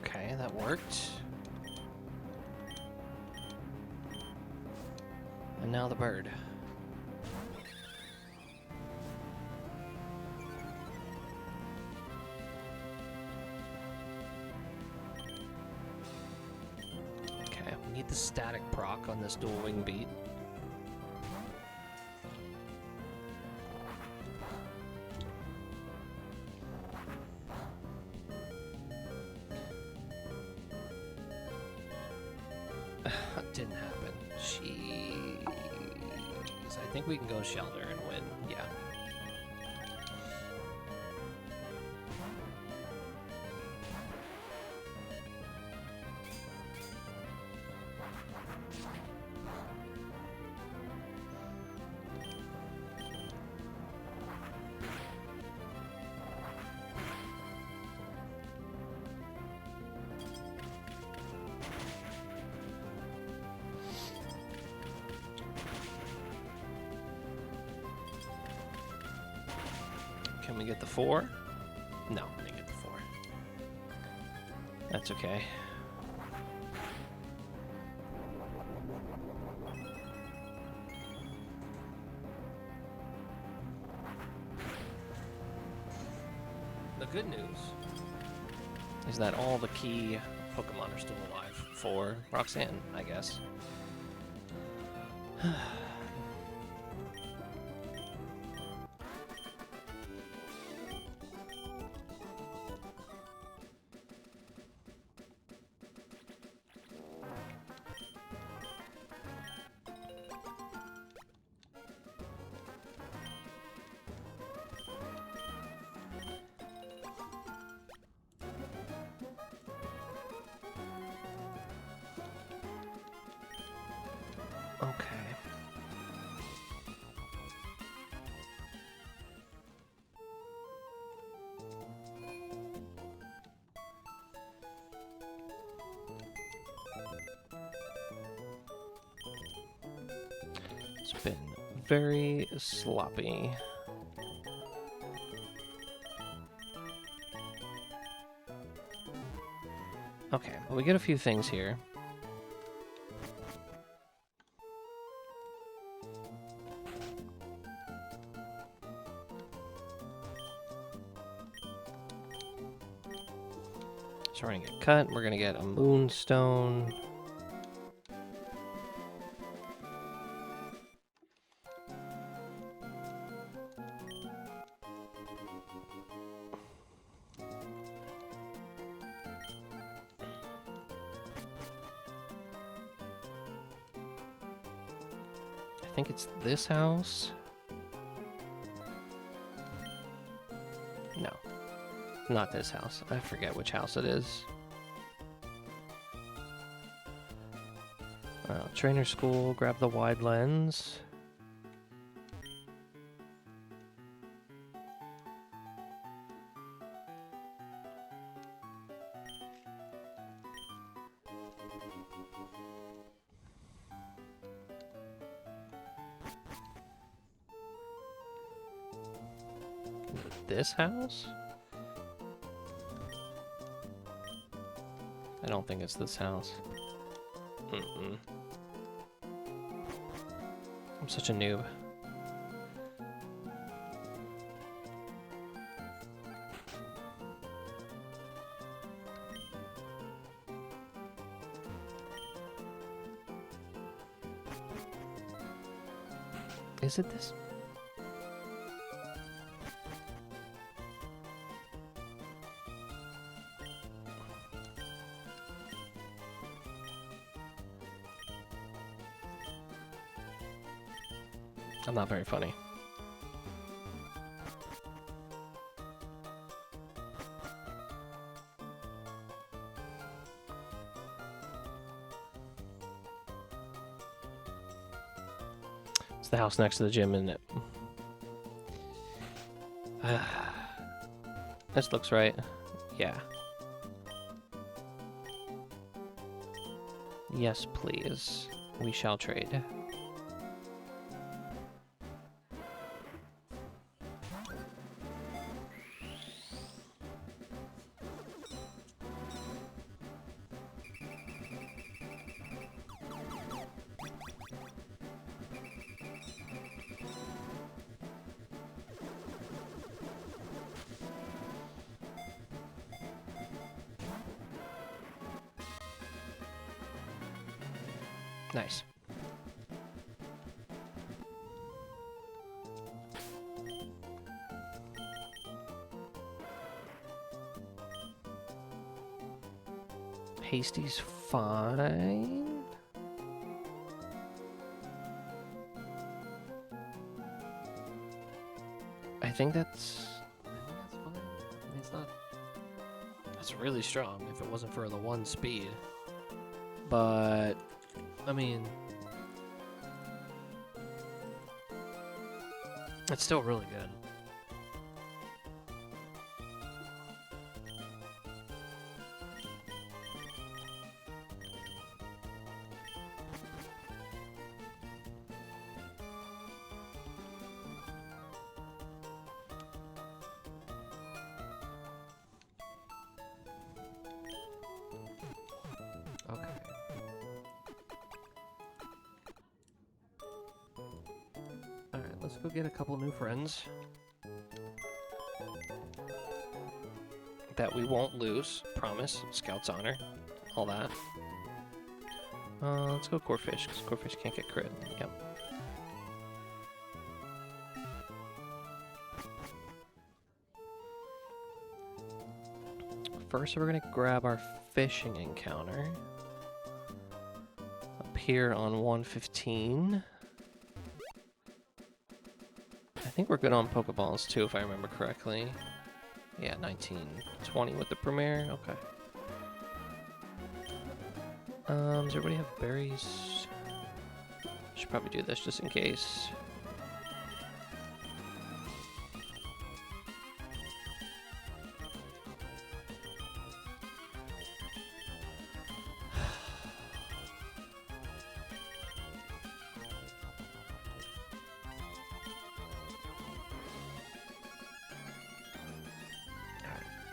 Okay, that worked. And now the bird. Okay, we need the static proc on this dual wing beat. Didn't happen. Jeez. I think we can go shelter and win. Yeah. Can we get the 4? No, we didn't get the 4. That's okay. The good news is that all the key Pokemon are still alive for Roxanne, I guess. It's been very sloppy. Okay, well, we get a few things here. So we're gonna get cut. We're gonna get a moonstone. I think it's this house. No, not this house. I forget which house it is. Trainer school, grab the wide lens. This house? I don't think it's this house. Mm-mm. I'm such a noob. Is it this? I'm not very funny. It's the house next to the gym, isn't it? This looks right. Yeah. Yes, please. We shall trade. Nice. Hasty's fine. I think that's fine. I mean, it's not. That's really strong if it wasn't for the 1 speed. But I mean, it's still really good. Okay. Alright, let's go get a couple new friends that we won't lose. Promise. Scout's honor. All that. Let's go Corefish, because Corefish can't get crit. Yep. First, we're going to grab our fishing encounter. Up here on 115. I think we're good on Pokeballs, too, if I remember correctly. Yeah, 1920 with the Premier. Okay. Does everybody have berries? Should probably do this just in case.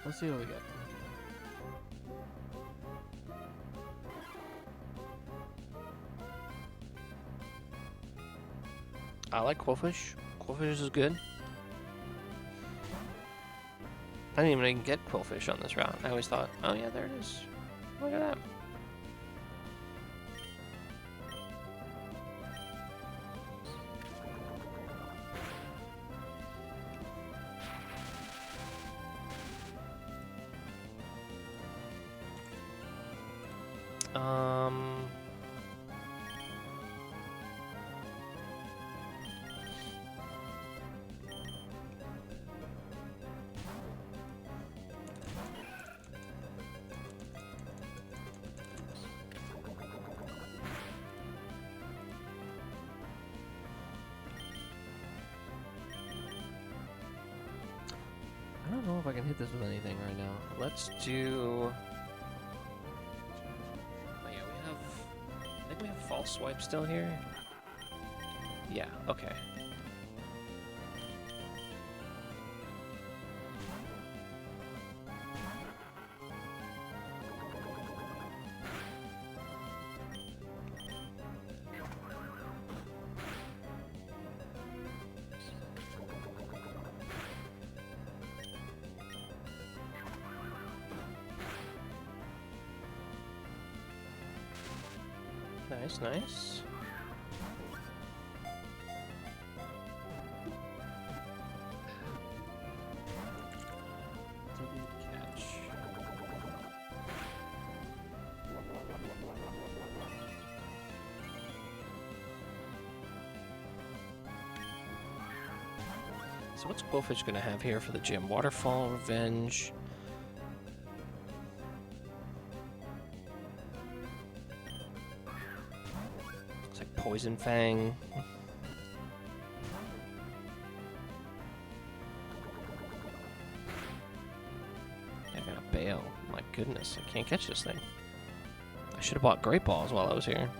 Let's see what we get. I like Quillfish. Quillfish is good. I didn't even get Quillfish on this route. I always thought, oh yeah, there it is. Look at that. I don't know if I can hit this with anything right now. Let's do. Oh yeah, we have. I think we have false swipe still here. Yeah. Okay. Nice, nice. It's a good catch. So what's Quillfish gonna have here for the gym? Waterfall, Revenge. It's like Poison Fang. I gotta bail. My goodness, I can't catch this thing. I should have bought Great Balls while I was here.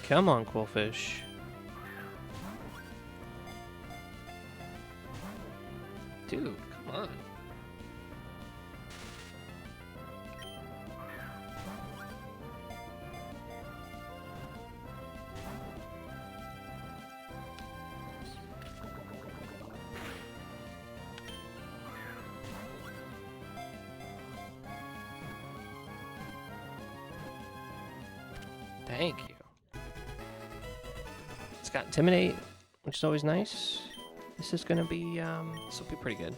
Come on, Quillfish. Dude, come on. Thank you. It's got Intimidate, which is always nice. This is gonna be, this will be pretty good.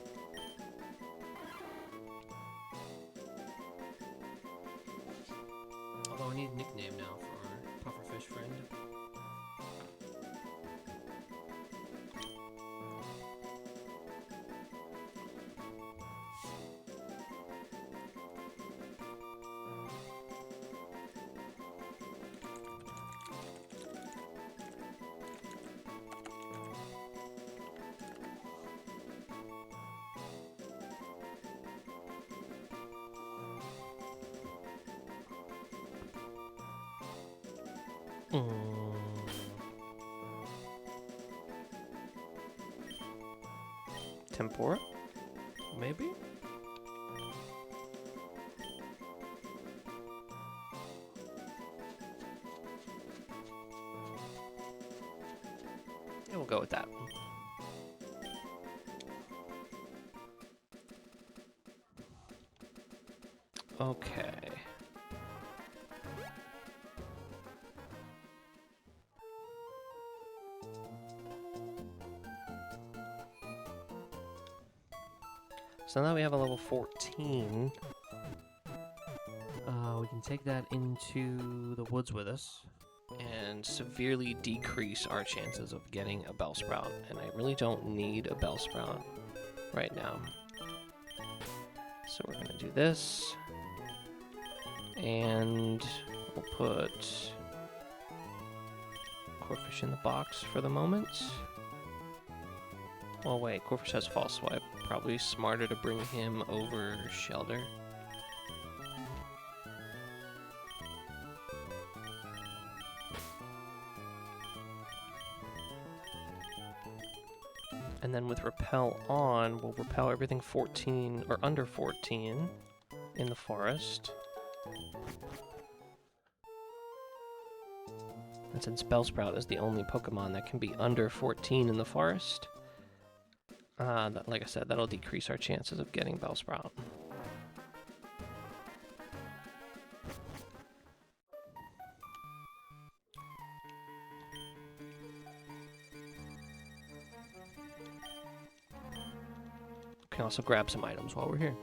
Although I need a nickname now for our pufferfish friend. Tempora? Maybe? Yeah, we'll go with that. Okay. So now we have a level 14. We can take that into the woods with us. And severely decrease our chances of getting a Bellsprout. And I really don't need a Bellsprout right now. So we're going to do this. And we'll put Corfish in the box for the moment. Well, wait, Corfish has false swipe. Probably smarter to bring him over Shelter. And then with Repel on, we'll repel everything 14 or under 14 in the forest. And since Bellsprout is the only Pokemon that can be under 14 in the forest, like I said, that'll decrease our chances of getting Bellsprout. We can also grab some items while we're here.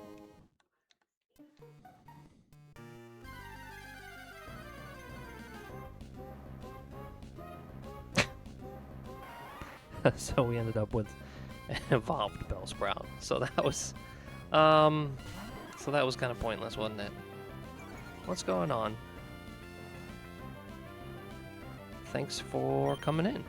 So we ended up with an evolved Bellsprout. So that was kind of pointless, wasn't it? What's going on? Thanks for coming in.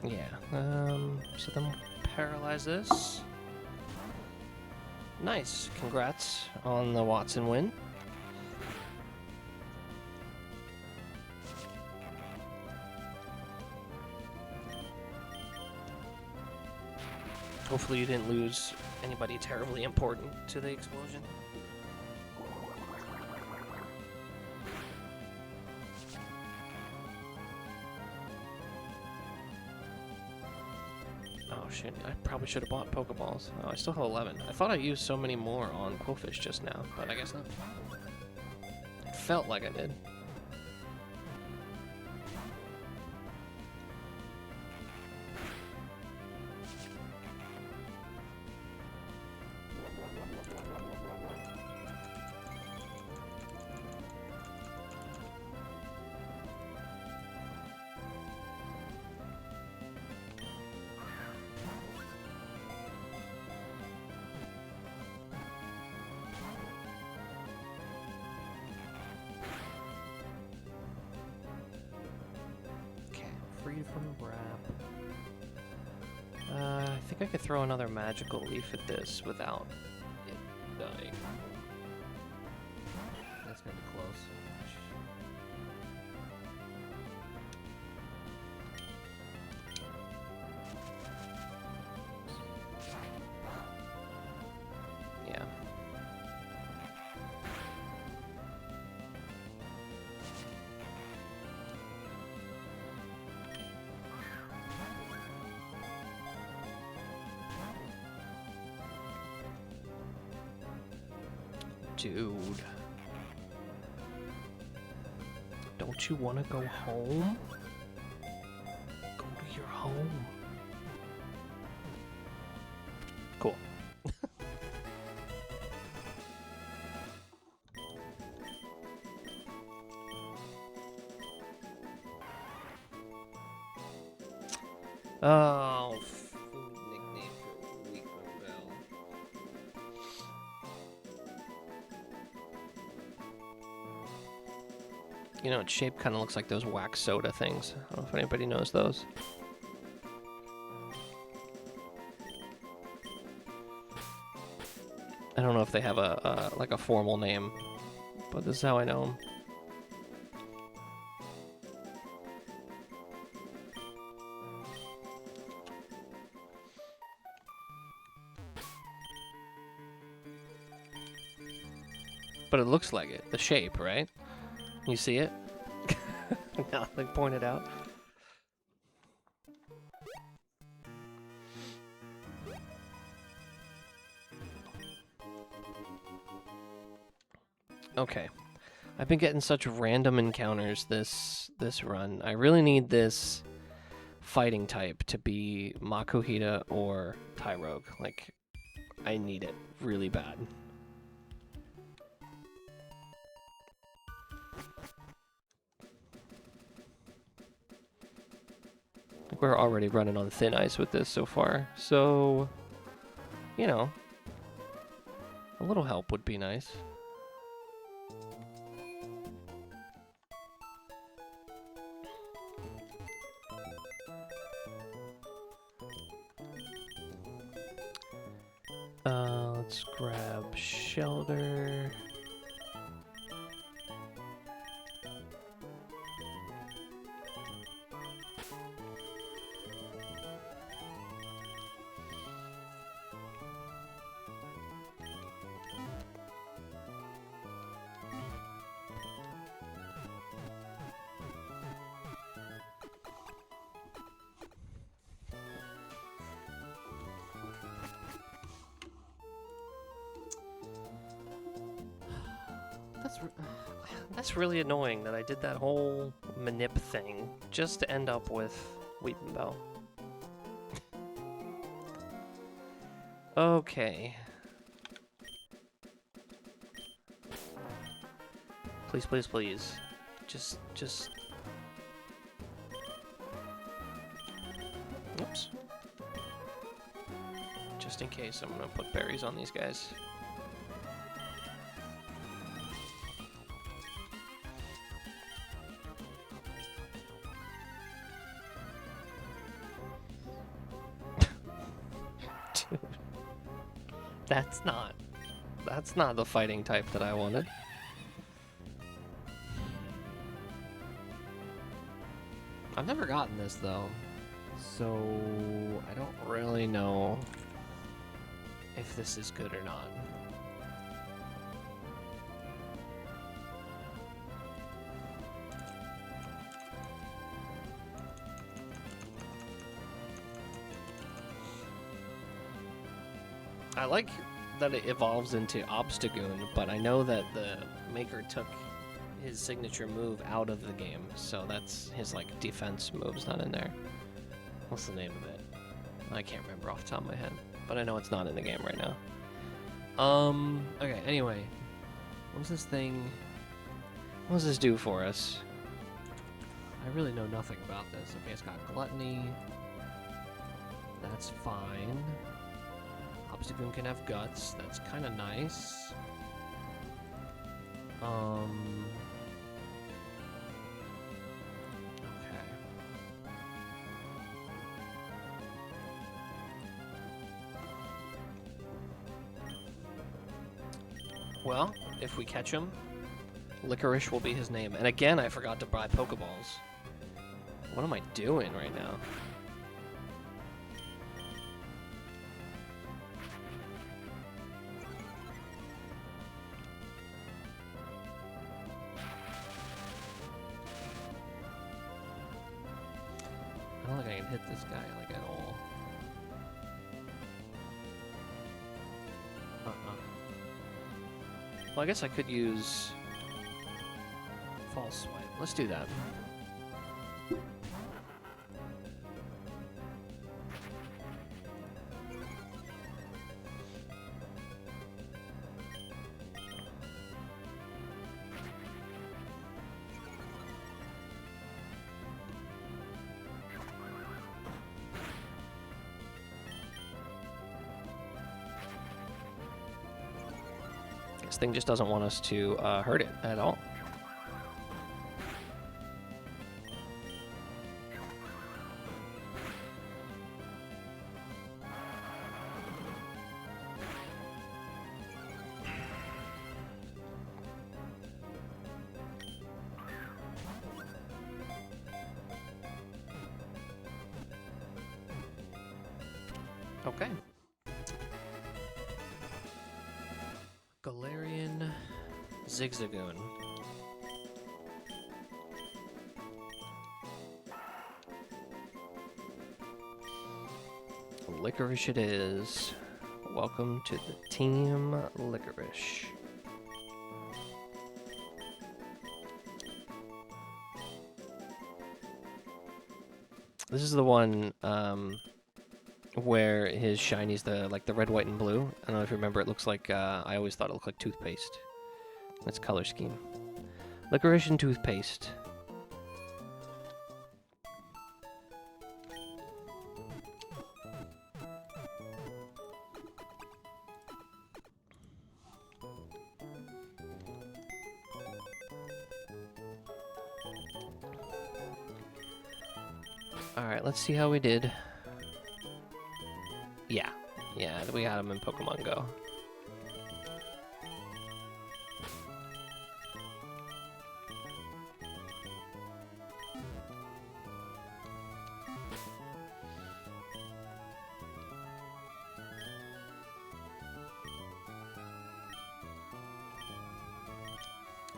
Yeah, so then we'll paralyze this. Nice, congrats on the Watson win. Hopefully you didn't lose anybody terribly important to the explosion. Oh shit, I probably should have bought Pokeballs. Oh, I still have 11. I thought I used so many more on Quillfish just now, but I guess not. It felt like I did. Freed from Wrap. I think I could throw another Magical Leaf at this without it dying. That's gonna be close. Yeah. Dude. Don't you want to go home? Go to your home. Cool. Oh, nickname for weak Bell. You know, its shape kind of looks like those wax soda things. I don't know if anybody knows those. I don't know if they have a like a formal name, but this is how I know them. But it looks like it, the shape, right? You see it? Now they point it out. Okay. I've been getting such random encounters this run. I really need this fighting type to be Makuhita or Tyrogue. Like, I need it really bad. We're already running on thin ice with this so far, so, you know, a little help would be nice. Let's grab Shelter. That's really annoying that I did that whole manip thing just to end up with Weeping Bell. Okay. Please, please, please. Just... Oops. Just in case, I'm gonna put berries on these guys. Dude. That's not the fighting type that I wanted. I've never gotten this though, so I don't Really know if this is good or not. I like that it evolves into Obstagoon, but I know that the maker took his signature move out of the game, so that's his like defense move's not in there. What's the name of it? I can't remember off the top of my head, but I know it's not in the game right now. Okay, anyway. What's this thing? What does this do for us? I really know nothing about this. Okay, it's got Gluttony. That's fine. Obstagoon can have Guts. That's kind of nice. Okay. Well, if we catch him, Licorice will be his name. And again, I forgot to buy Pokeballs. What am I doing right now? I don't think I can hit this guy like at all. Well, I guess I could use False Swipe. Let's do that. This thing just doesn't want us to hurt it at all. Okay. Galarian Zigzagoon. Licorice it is. Welcome to the team, Licorice. This is the one where his shiny's the red, white, and blue. I don't know if you remember. It looks like I always thought it looked like toothpaste. That's color scheme. Licorice and toothpaste. Alright, let's see how we did. Yeah. Yeah, we got him in Pokemon Go.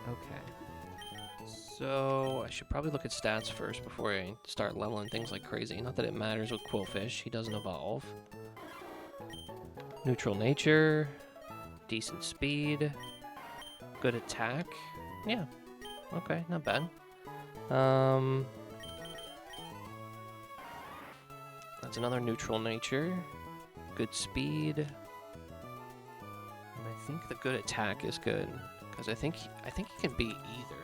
Okay. So, I should probably look at stats first before I start leveling things like crazy. Not that it matters with Quillfish, he doesn't evolve. Neutral nature, decent speed, good attack. Yeah, okay, not bad. That's another neutral nature, good speed. And I think the good attack is good, because I think he can beat either.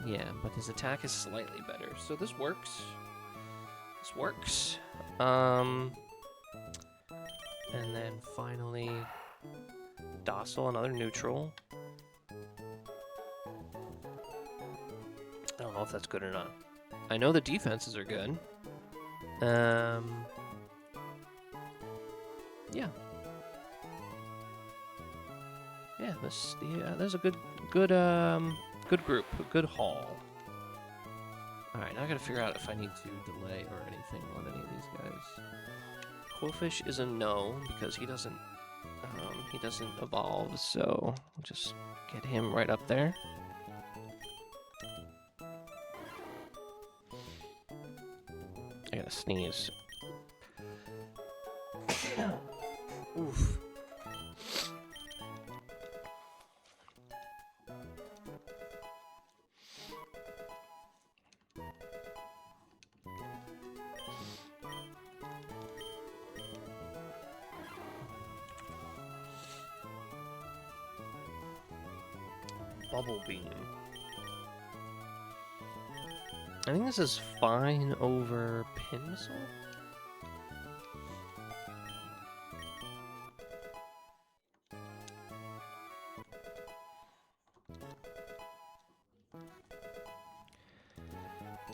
Yeah, but his attack is slightly better, so this works. This works. And then finally, docile, another neutral. I don't know if that's good or not. I know the defenses are good. Yeah. Yeah, there's a good group, a good haul. All right, now I gotta figure out if I need to delay or anything on any of these guys. Quillfish is a no because he doesn't evolve, so I'll just get him right up there. I gotta sneeze. Oof. Bubble Beam. I think this is fine over Pin Missile.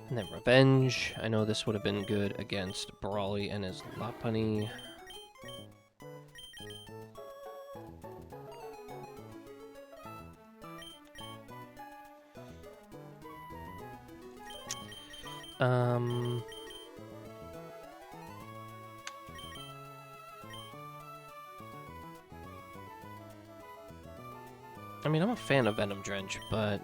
And then Revenge. I know this would have been good against Brawly and his Lopunny. I mean, I'm a fan of Venom Drench, but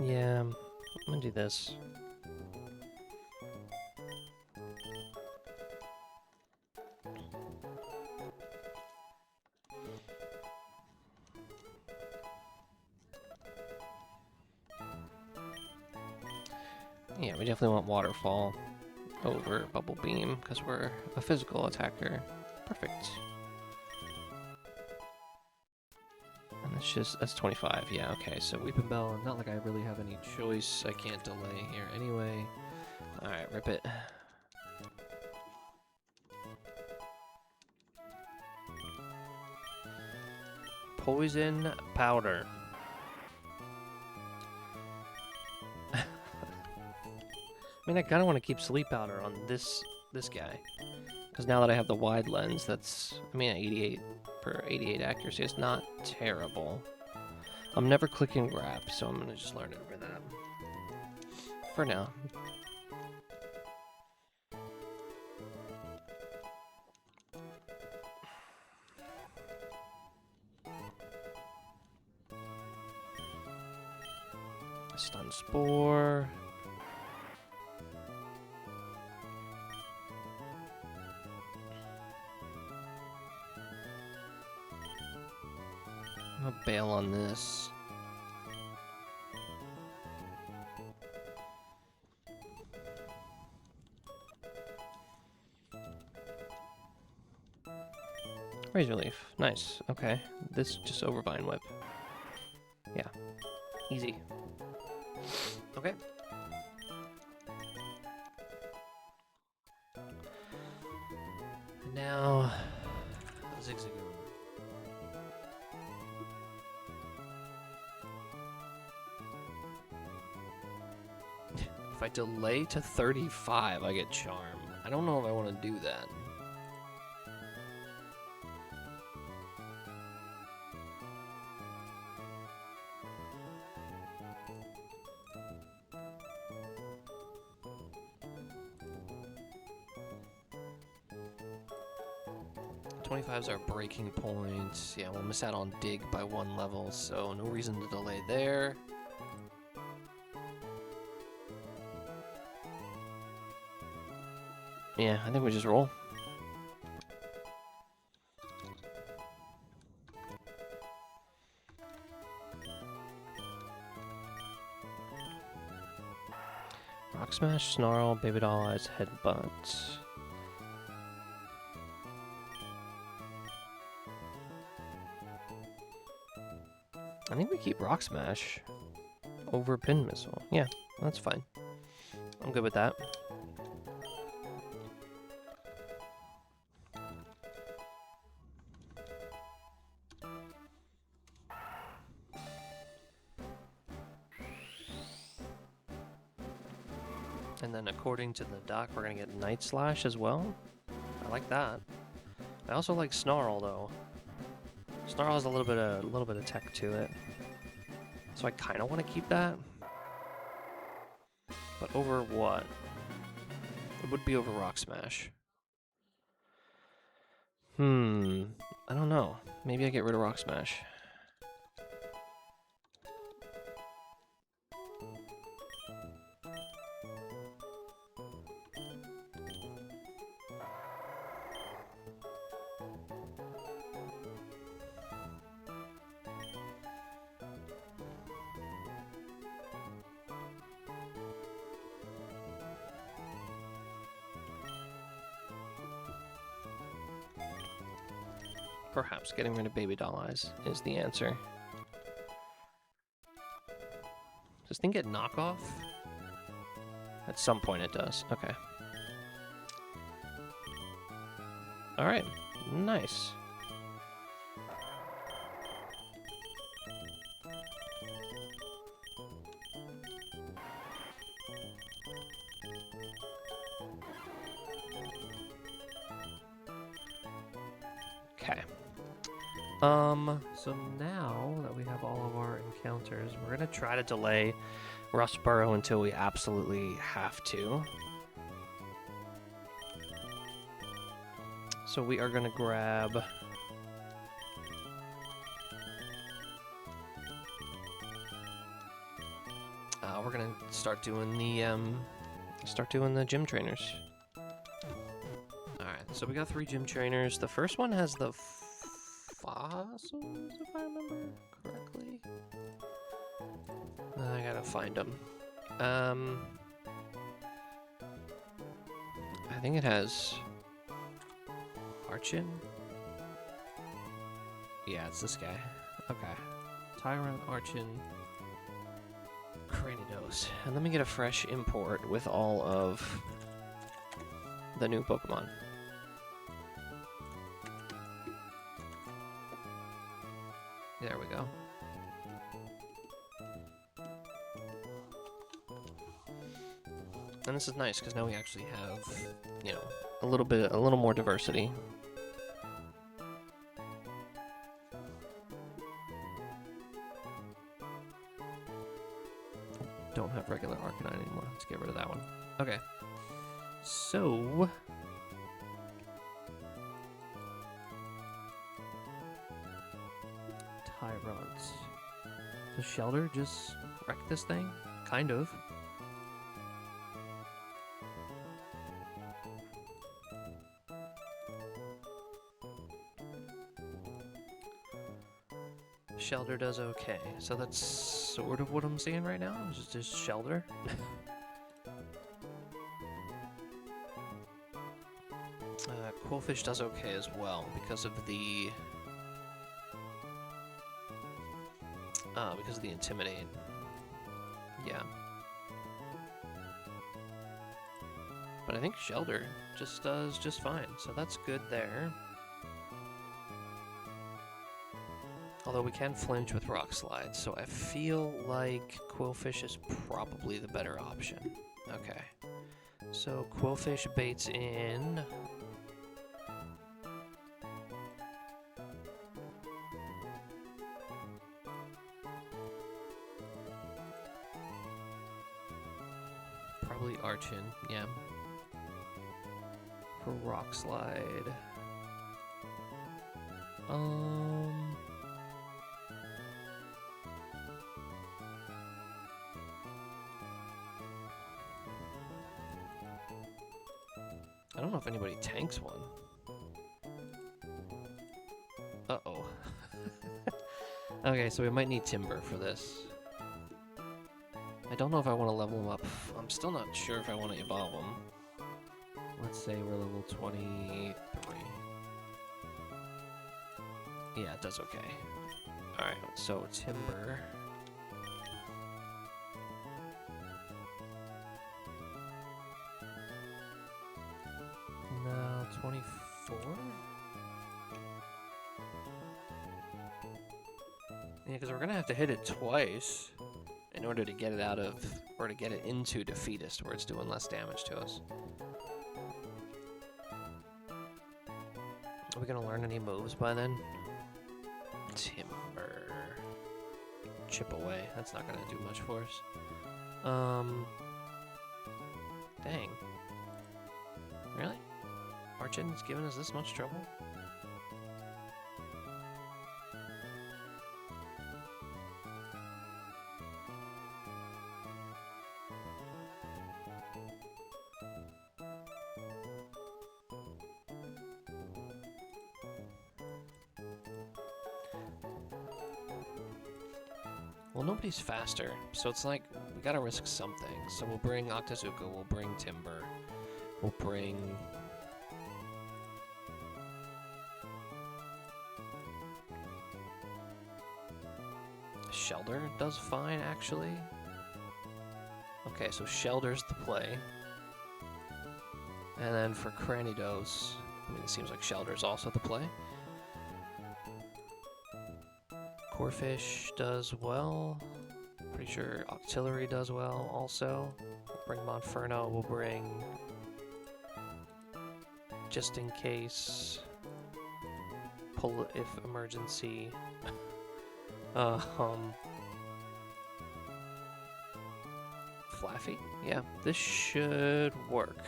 yeah, I'm gonna do this. Yeah, we definitely want Waterfall over Bubble Beam because we're a physical attacker. Perfect. And that's 25. Yeah, okay. So Weeping Bell, not like I really have any choice. I can't delay here anyway. All right, rip it. Poison Powder. I mean, I kind of want to keep Sleep Powder on this guy. Because now that I have the wide lens, that's, I mean, 88 per 88 accuracy is not terrible. I'm never clicking grab, so I'm going to just learn it over that. For now. Stun Spore. I'm gonna bail on this. Razor Leaf. Nice. Okay. This just over Vine Whip. Yeah. Easy. Okay. Now, Zigzagoon. If I delay to 35, I get Charm. I don't know if I want to do that. Twenty-fives are breaking points. Yeah, we'll miss out on Dig by 1 level, so no reason to delay there. Yeah, I think we just roll. Rock Smash, Snarl, Baby Doll Eyes, Headbutt. I think we keep Rock Smash over Pin Missile. Yeah, that's fine. I'm good with that. And then according to the doc, we're gonna get Night Slash as well. I like that. I also like Snarl though. Snarl has a little bit of tech to it, so I kind of want to keep that. But over what? It would be over Rock Smash. I don't know. Maybe I get rid of Rock Smash. Perhaps getting rid of Baby Doll Eyes is the answer. Does this thing get knockoff? At some point it does. Okay. Alright. Nice. Okay. So now that we have all of our encounters, we're gonna try to delay Rustboro until we absolutely have to. So we are gonna grab we're gonna start doing the gym trainers. Alright, so we got 3 gym trainers. The first one has the fossils, if I remember correctly. I gotta find them. I think it has Archin. Yeah, it's this guy. Okay. Tyrant, Archin, Cranidos. And let me get a fresh import with all of the new Pokemon. There we go. And this is nice because now we actually have, you know, a little more diversity. Don't have regular Arcanine anymore. Let's get rid of that one. Okay. So Tyrants. Does Shelter just wreck this thing? Kind of. Shelter does okay. So that's sort of what I'm seeing right now. Just Shelter. Quillfish does okay as well because of the Intimidate. Yeah. But I think Shelter just does just fine, so that's good there. Although we can flinch with Rock Slide, so I feel like Quillfish is probably the better option. Okay. So Quillfish baits in. Probably Archin, yeah. For Rock Slide. I don't know if anybody tanks one. Uh-oh. Okay, so we might need Timber for this. I don't know if I want to level him up. I'm still not sure if I want to evolve him. Let's say we're level 23. Yeah, it does okay. Alright, so Timber. No, 24? Yeah, because we're going to have to hit it twice in order to get it out of, or to get it into Defeatist, where it's doing less damage to us. Are we going to learn any moves by then? Timber. Chip away. That's not going to do much for us. Dang. Really? Archin's giving us this much trouble? Well, nobody's faster, so it's like, we gotta risk something. So we'll bring Octazooka, we'll bring Timber, we'll bring... Shelter does fine, actually. Okay, so Shelter's the play. And then for Cranidos, I mean, it seems like Shelter's also the play. Corefish does well. Pretty sure Octillery does well also. We'll bring Monferno, we'll bring... Just in case... Pull if emergency. Flaffy? Yeah, this should work.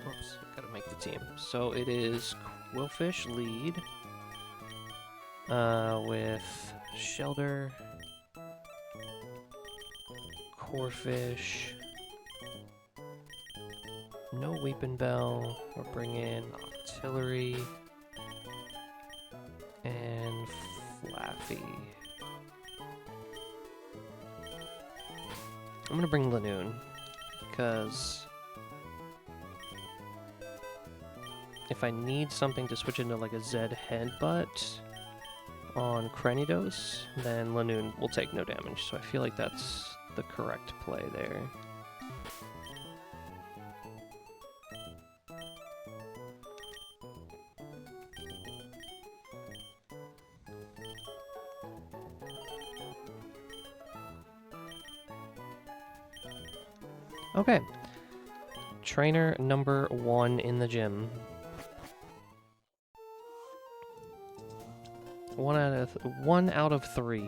Oops, gotta make the team. So it is Quillfish lead, with Shelter, Corefish, no Weeping Bell, we're bringing Artillery, and Flaffy. I'm gonna bring Lanoon, because if I need something to switch into like a Zed Headbutt on Cranidos, then Lanoon will take no damage, so I feel like that's the correct play there. Okay. Trainer number 1 in the gym. One out of 3.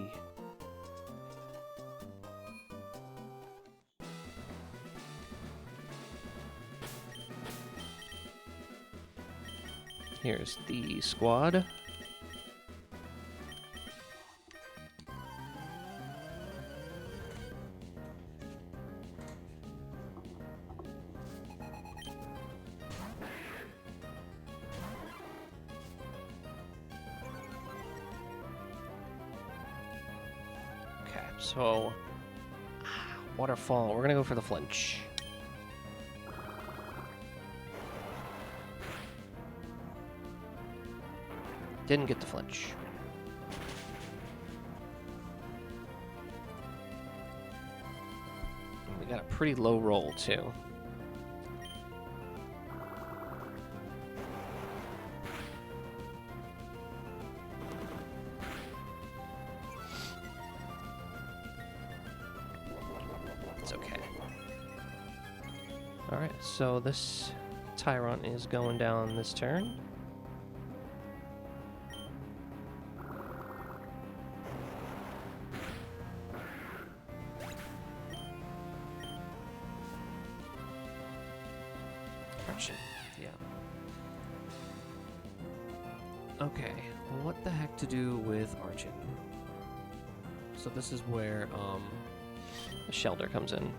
Here's the squad. Okay, so waterfall. We're gonna go for the flinch. Didn't get the flinch. And we got a pretty low roll too. It's okay. Alright, so this Tyrant is going down this turn. Archon, yeah. Okay, what the heck to do with Archon? So this is where, The Shelter comes in.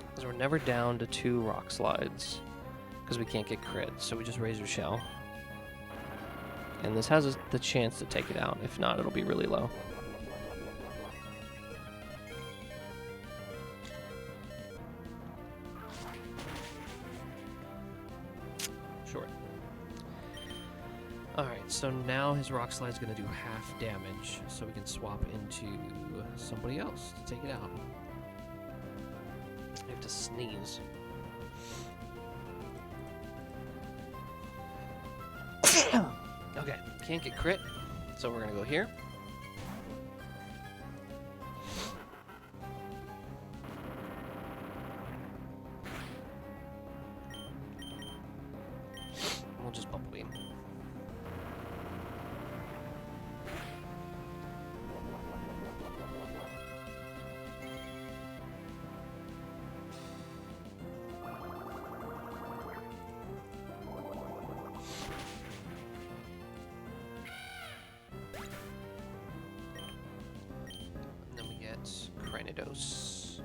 Because we're never down to 2 rock slides. Because we can't get crit, so we just Razor Shell. And this has the chance to take it out. If not, it'll be really low. Short. alright, so now his Rock Slide's gonna do half damage, so we can swap into somebody else to take it out. You have to sneeze. Okay, can't get crit, so we're gonna go here. We'll just Bubble Beam. And then we get Cranidos.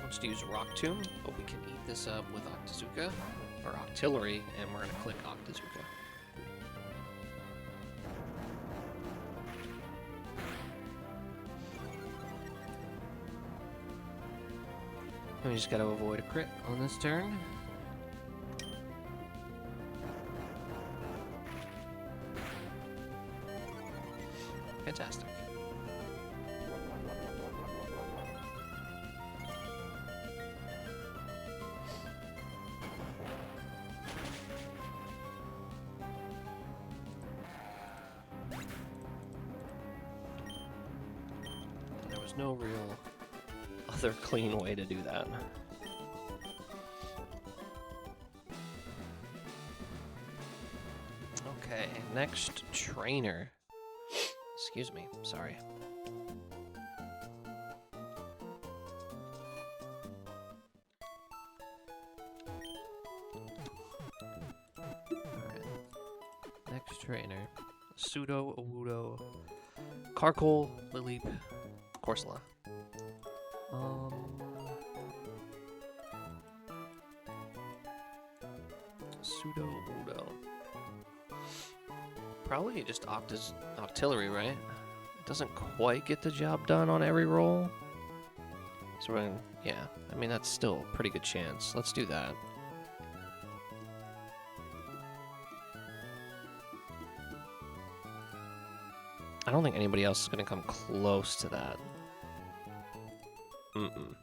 Let's use Rock Tomb, but we can eat this up with Octazooka, or Octillery, and we're gonna click Octazooka. And we just gotta avoid a crit on this turn. Fantastic. There was no real other clean way to do that. Okay, next trainer. Excuse me, sorry. Alright. Next trainer. Pseudo, Awudo, Karkol, Lileep, Corsola. Pseudo Udo. Probably just Octillery, right? It doesn't quite get the job done on every roll. So we're gonna, yeah, I mean, that's still a pretty good chance. Let's do that. I don't think anybody else is gonna come close to that. Mm-mm.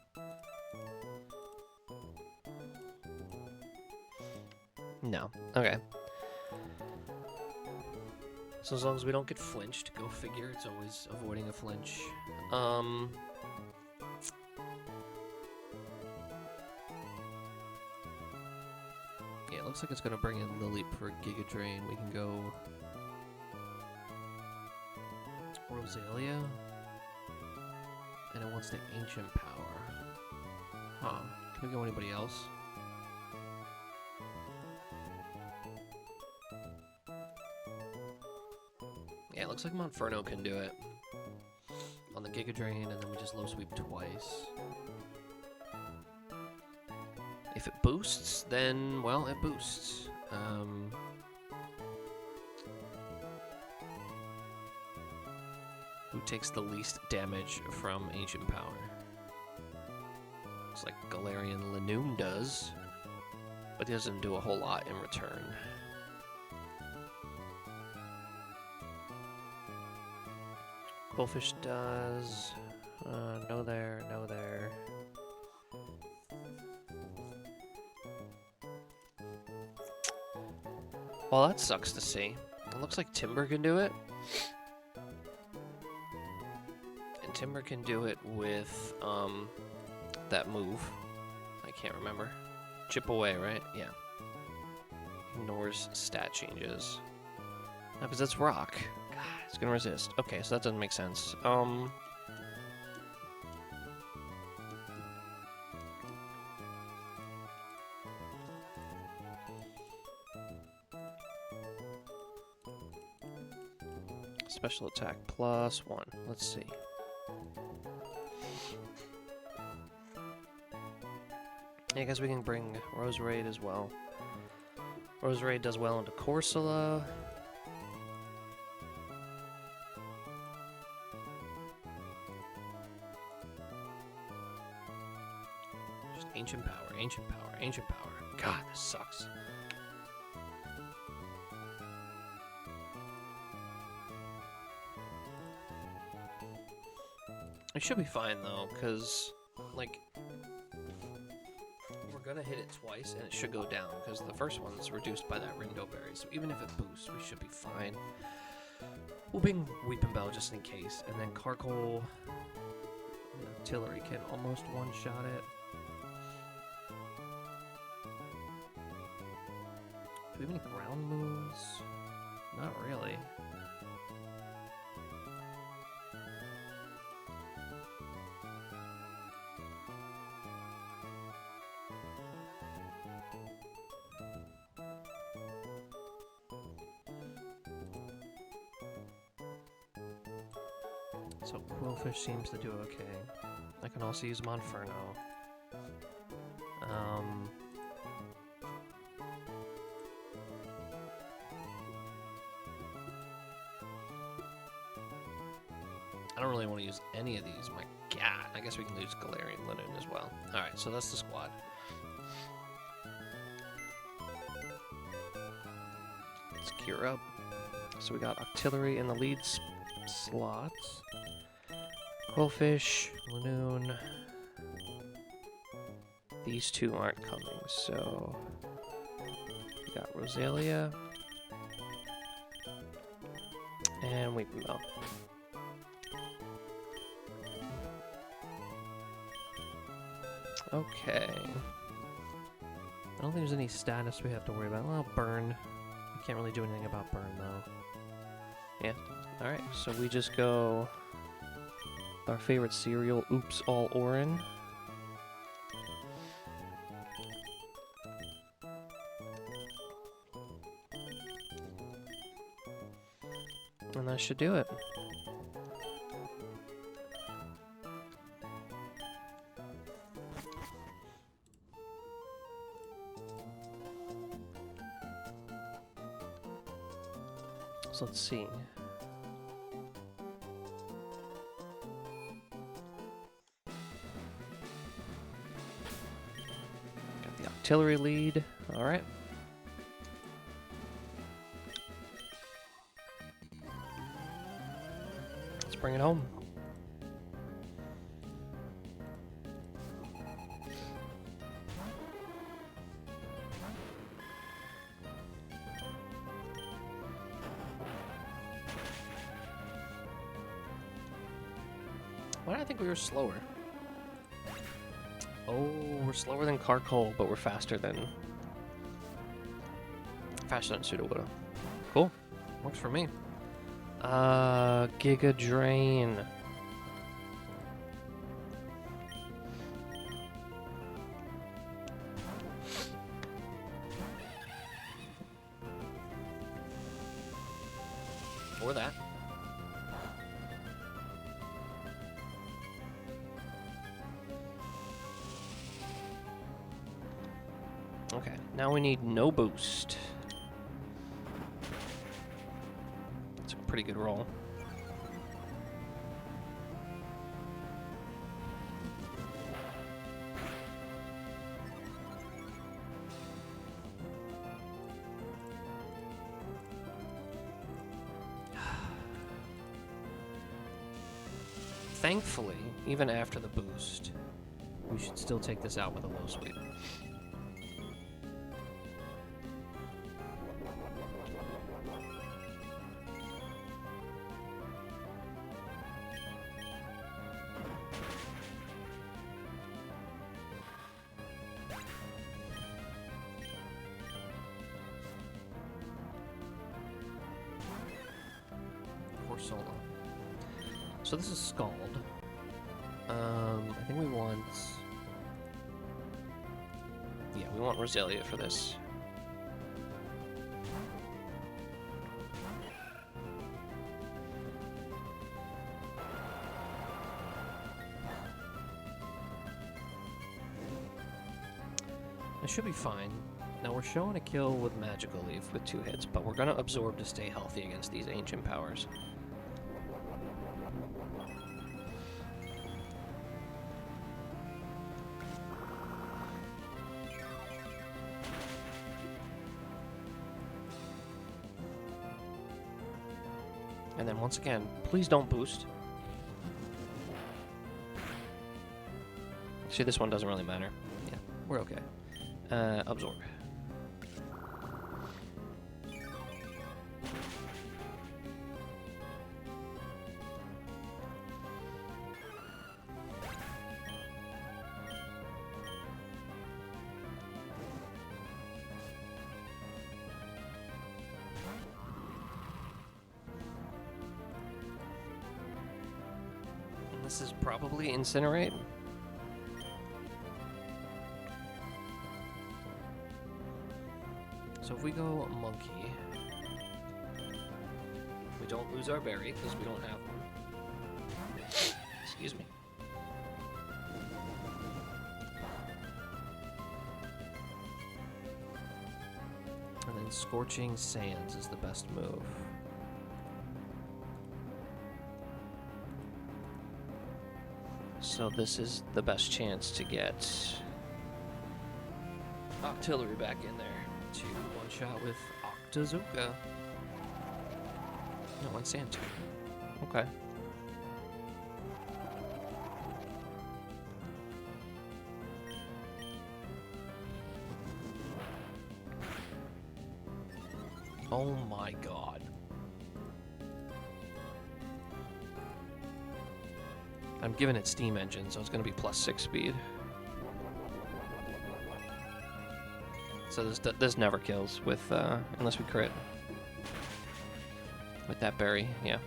No. Okay. So as long as we don't get flinched, go figure, it's always avoiding a flinch. Yeah, it looks like it's gonna bring in Lileep for Giga Drain. We can go Rosalia. And it wants the Ancient Power. Huh. Can we go anybody else? Yeah, it looks like Monferno can do it. On the Giga Drain, and then we just low sweep twice. If it boosts, then, well, it boosts. Who takes the least damage from Ancient Power? Looks like Galarian Lanoon does, but he doesn't do a whole lot in return. Goldfish does. No there, no there. Well, that sucks to see. It looks like Timber can do it. And Timber can do it with, that move. I can't remember. Chip away, right? Yeah. Ignores stat changes. No, because that's rock. God, it's gonna resist. Okay, so that doesn't make sense. Special attack +1. Let's see. Yeah, I guess we can bring Roserade as well. Roserade does well into Corsola. Just Ancient Power, Ancient Power, Ancient Power. God, this sucks. It should be fine though, because, like, we're gonna hit it twice and it should go down, because the first one's reduced by that Rindo Berry, so even if it boosts, we should be fine. We'll bring Weeping Bell just in case, and then Carkol, Artillery can almost one-shot it. Do we have any ground moves? Not really. So Quillfish seems to do okay. I can also use Monferno. I don't really want to use any of these. My God, I guess we can use Galarian Linoon as well. All right, so that's the squad. Let's gear up. So we got Artillery in the lead slots. Quillfish, Linoon. These two aren't coming, so we got Rosalia and Weeping Bell. Okay. I don't think there's any status we have to worry about. Well, burn. We can't really do anything about burn though. Yeah. Alright, so we just go our favorite cereal, Oops All Orin. And that should do it. So let's see. Got the artillery lead. All right. Let's bring it home. Why did I think we were slower? Oh, we're slower than Carkol, but we're faster than Sudowoodo. Cool. Works for me. Giga Drain. Or that. Okay, now we need no boost. That's a pretty good roll. Thankfully, even after the boost, we should still take this out with a low sweep. For solo. So this is Scald. I think we want... Yeah, we want Roselia for this. It should be fine. Now we're showing a kill with Magical Leaf with 2 hits, but we're going to absorb to stay healthy against these ancient powers. And then once again, please don't boost. See, this one doesn't really matter. Yeah, we're okay. Absorb. This is probably Incinerate. So if we go Monkey, we don't lose our berry because we don't have one. Excuse me. And then Scorching Sands is the best move. So this is the best chance to get Octillery back in there to one-shot with Octazooka. No, on Sand. Okay. Oh my god. I'm giving it Steam Engine, so it's going to be +6 speed. So this never kills with unless we crit with that berry, yeah.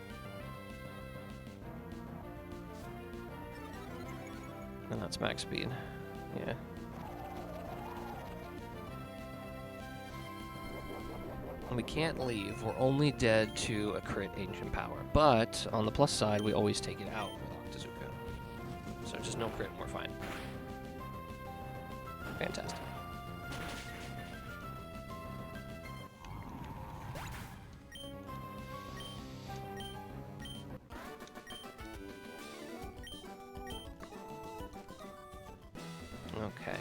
And that's max speed, yeah. And we can't leave. We're only dead to a crit Ancient Power, but on the plus side, we always take it out with Octazooka. So just no crit, and we're fine. Fantastic. Okay.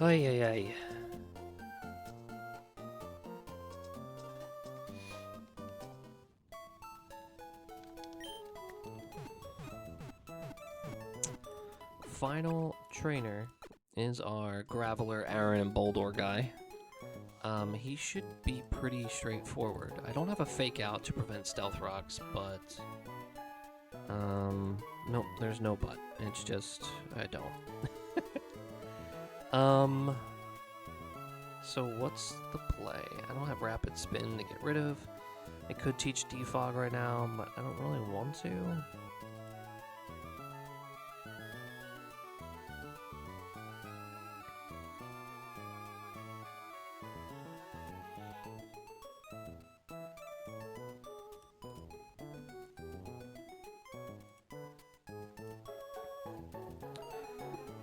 Ay, ay, ay. Final trainer is our Graveler, Aaron, and Boldor guy. He should be pretty straightforward. I don't have a Fake Out to prevent Stealth Rocks, but... nope, there's no but. It's just, I don't. So what's the play? I don't have Rapid Spin to get rid of. I could teach Defog right now, but I don't really want to.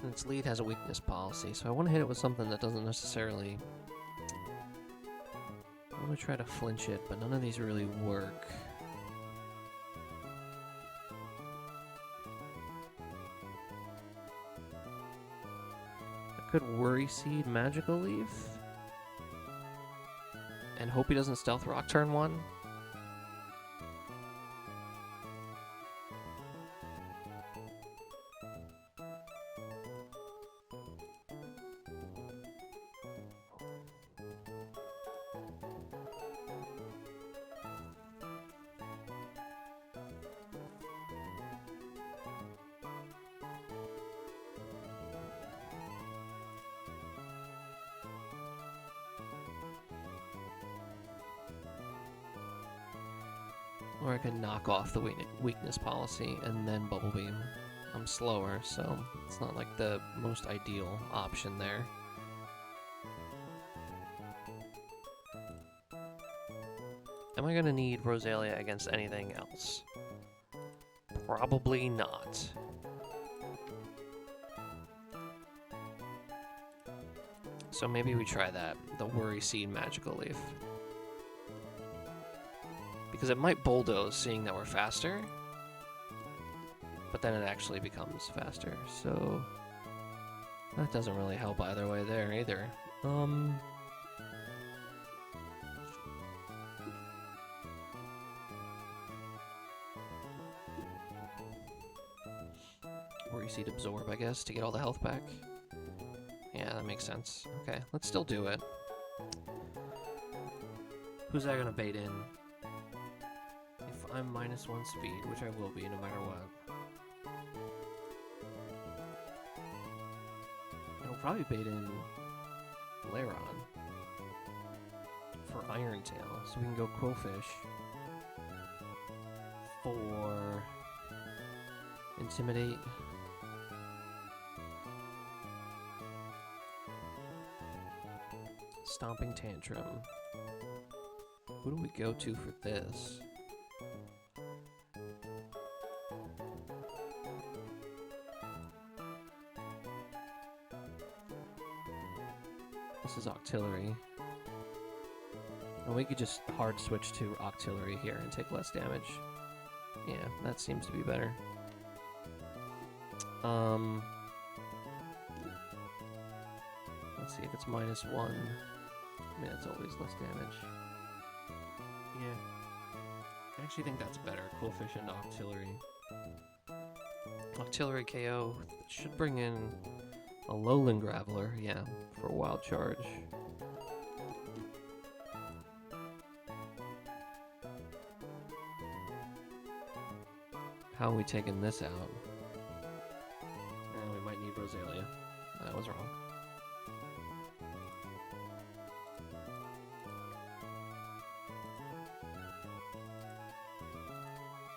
And its lead has a weakness policy, so I want to hit it with something that doesn't necessarily... I want to try to flinch it, but none of these really work. I could Worry Seed Magical Leaf. And hope he doesn't Stealth Rock turn 1. Or I could knock off the weakness policy and then Bubble Beam. I'm slower, so it's not like the most ideal option there. Am I gonna need Rosalia against anything else? Probably not. So maybe we try that, the Worry Seed Magical Leaf. Because it might bulldoze, seeing that we're faster. But then it actually becomes faster, so... that doesn't really help either way there, either. Worry Seed Absorb, I guess, to get all the health back. Yeah, that makes sense. Okay, let's still do it. Who's that gonna bait in? If I'm -1 speed, which I will be no matter what. It'll probably bait in Lairon for Iron Tail, so we can go Quillfish for Intimidate. Stomping Tantrum. Who do we go to for this? This is Octillery. And we could just hard switch to Octillery here and take less damage. Yeah, that seems to be better. Let's see if it's -1. I mean, that's always less damage. Yeah. I actually think that's better. Quillfish and Octillery. Octillery KO should bring in a Lowland Graveler, yeah, for a Wild Charge. How are we taking this out? We might need Rosalia. I was wrong.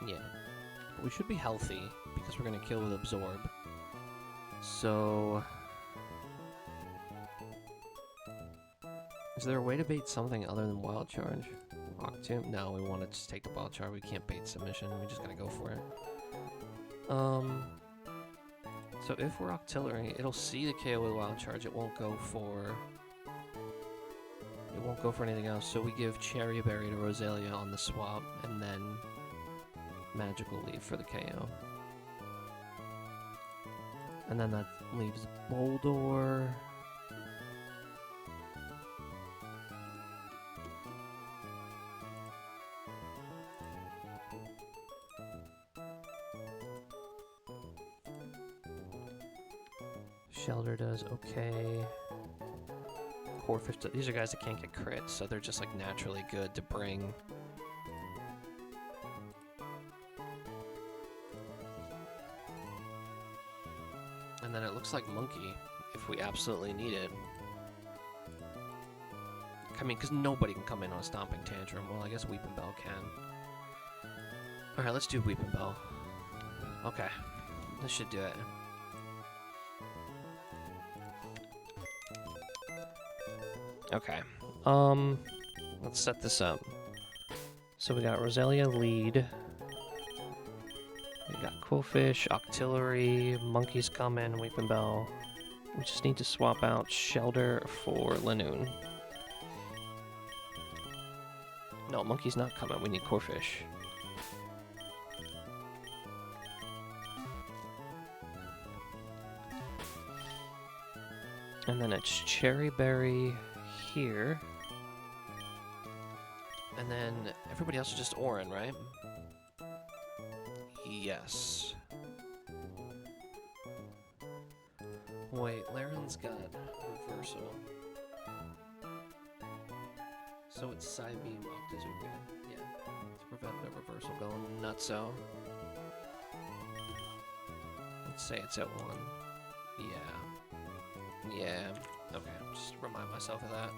Yeah. But we should be healthy, because we're going to kill with Absorb. So... is there a way to bait something other than Wild Charge? Rock Tomb? No, we want to just take the Wild Charge. We can't bait Submission. We just gotta go for it. So if we're Octillery, it'll see the KO with Wild Charge. It won't go for... it won't go for anything else. So we give Cherry Berry to Rosalia on the swap, and then Magical Leaf for the KO. And then that leaves Boldor. Shelter does okay. Corefish, these are guys that can't get crits, so they're just like naturally good to bring. And then it looks like Monkey, if we absolutely need it. I mean, because nobody can come in on a Stomping Tantrum. Well, I guess Weeping Bell can. Alright, let's do Weeping Bell. Okay, this should do it. Okay, let's set this up. So we got Rosalia lead. We We got Quillfish, Octillery, Monkey's coming, Weeping Bell. We just need to swap out Shelter for Lanoon. No, Monkey's not coming. We need Corfish. And then it's Cherry Berry here. And then everybody else is just Orin, right? Yes. Wait, Laren's got Reversal. So it's Psybeam Octazooka. Yeah. To prevent the Reversal going nutso. Let's say it's at 1. Yeah. Yeah. Okay, just remind myself of that.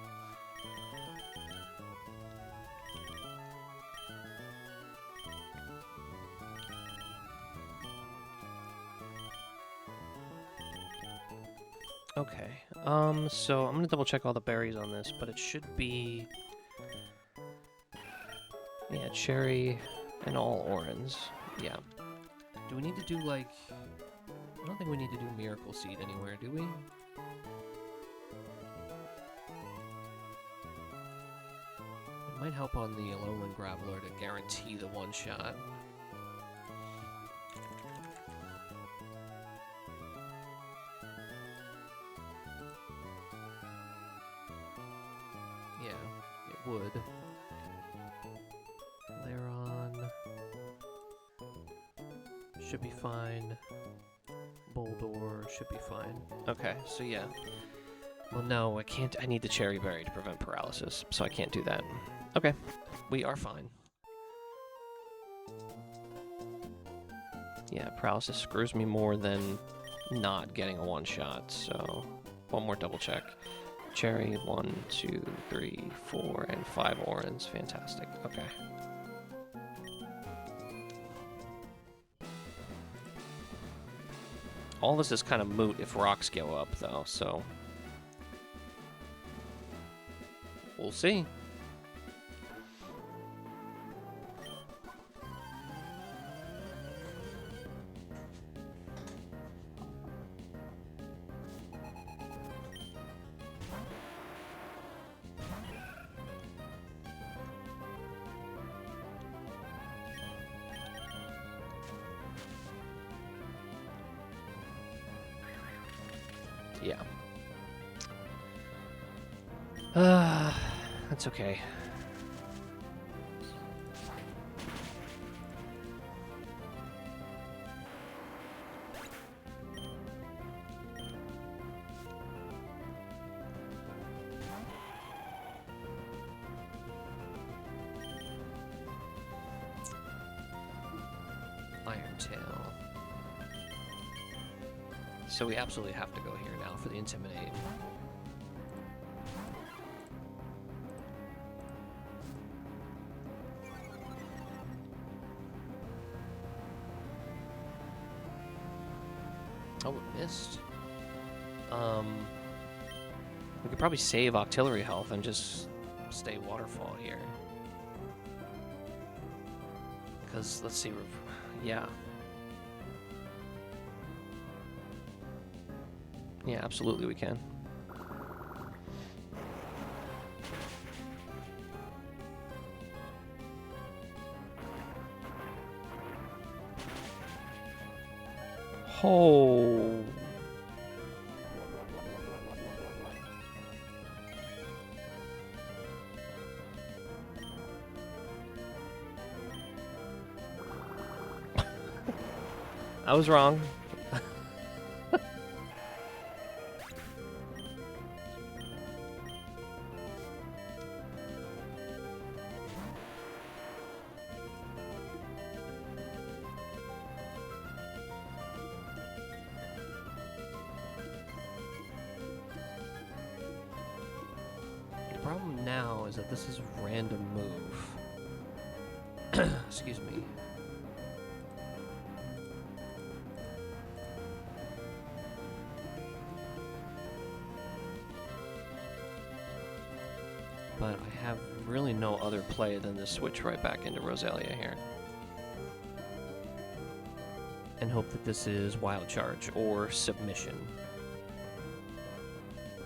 Okay, so I'm gonna double check all the berries on this, but it should be... Yeah, cherry and all orange. Yeah. Do we need to do, like... I don't think we need to do Miracle Seed anywhere, do we? It might help on the Alolan Graveler to guarantee the one-shot. Yeah, it would. Laron should be fine. Boldor should be fine. Okay, so yeah. Well, no, I can't. I need the Cherry Berry to prevent paralysis, so I can't do that. Okay, we are fine. Yeah, paralysis screws me more than not getting a one-shot, so one more double check. Cherry, 1, 2, 3, 4, and 5 orange. Fantastic. Okay. All this is kind of moot if rocks go up, though, so... We'll see. Yeah. That's okay. Iron Tail. So we absolutely have to go here now for the Intimidate. Oh, it missed. We could probably save Octillery health and just stay Waterfall here. Because, let's see, yeah. Yeah, absolutely we can. Oh. I was wrong. The problem now is that this is a random move. Excuse me. But I have really no other play than to switch right back into Roselia here. and hope that this is Wild Charge or Submission.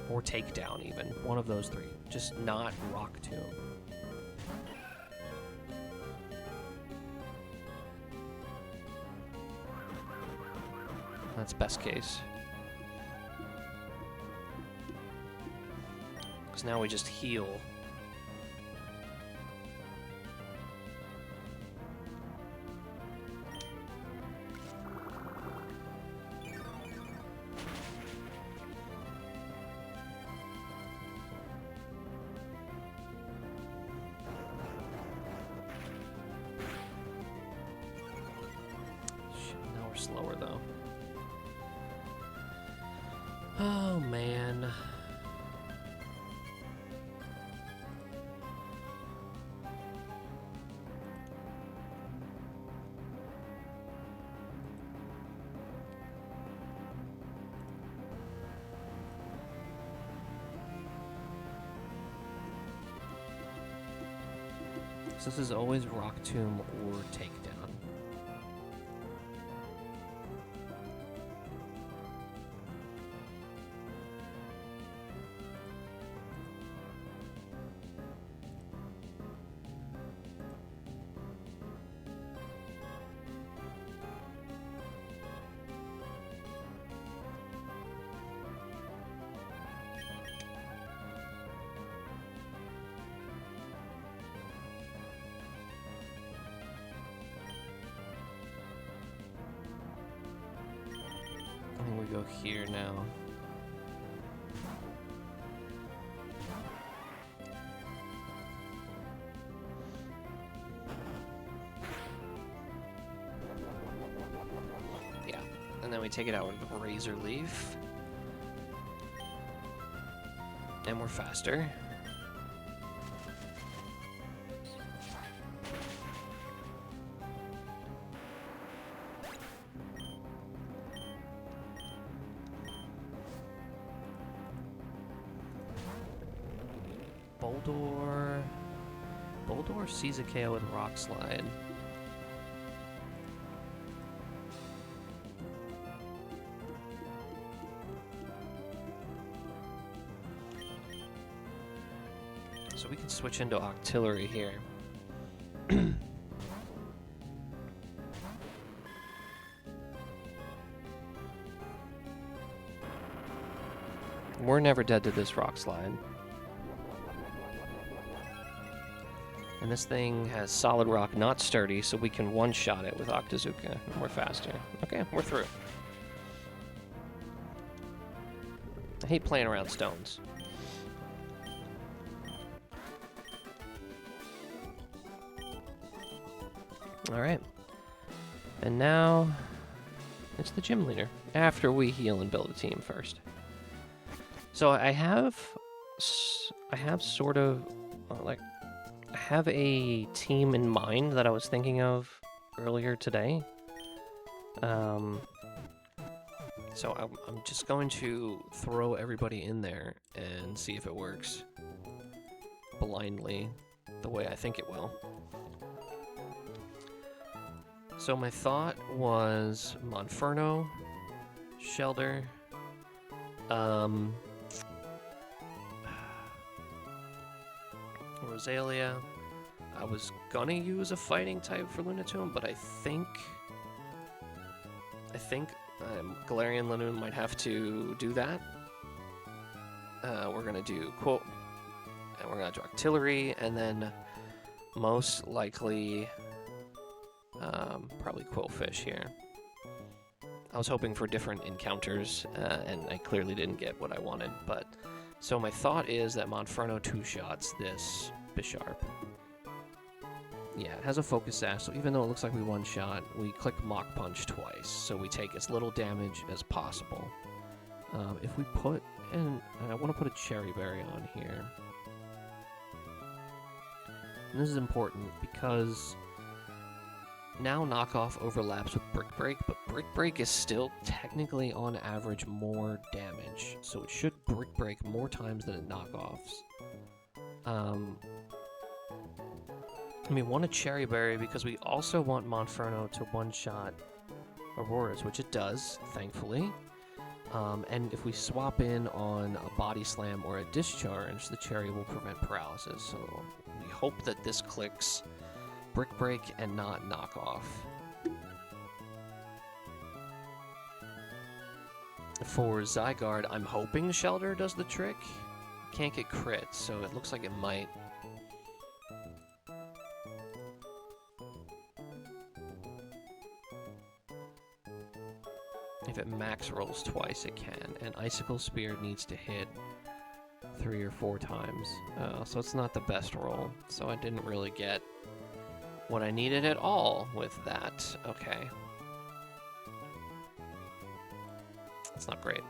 Or Takedown, even. One of those three. Just not Rock Tomb. That's best case. Because now we just heal. Shit, now we're slower though. Oh man. So this is always Rock Tomb or Takedown. I think we go here now. Yeah, and then we take it out with Razor Leaf. And we're faster. Boldor sees a KO with Rock Slide. So we can switch into Octillery here. We're never dead to this Rock Slide. And this thing has solid rock, not sturdy, so we can one-shot it with Octazooka, and we're faster. Okay, we're through. I hate playing around stones. Alright. And now, it's the gym leader, after we heal and build a team first. So I have sort of, like, I have a team in mind that I was thinking of earlier today. So I'm just going to throw everybody in there and see if it works blindly the way I think it will. So my thought was Monferno, Shelder, Rosalia. I was gonna use a fighting type for Lunatomb, but I think Galarian Linoon might have to do that. We're gonna do Quote, and we're gonna do Octillery, and then most likely probably Quillfish here. I was hoping for different encounters, and I clearly didn't get what I wanted, but so my thought is that Monferno two-shots this Bisharp. Yeah, it has a Focus Sash, so even though it looks like we one-shot, we click Mach Punch twice, so we take as little damage as possible. If we put, and I want to put a Cherry Berry on here. And this is important because now Knockoff overlaps with Brick Break, but Brick Break is still technically on average more damage, so it should Brick Break more times than it Knockoffs. We want a Cherry Berry because we also want Monferno to one-shot Auroras, which it does, thankfully. And if we swap in on a body slam or a discharge, the cherry will prevent paralysis. So we hope that this clicks brick break and not knock off. For Zygarde, I'm hoping Shelter does the trick. Can't get crit, so it looks like it might. If it max rolls twice, it can. And Icicle Spear needs to hit 3 or 4 times. So it's not the best roll. So I didn't really get what I needed at all with that. Okay. That's not great.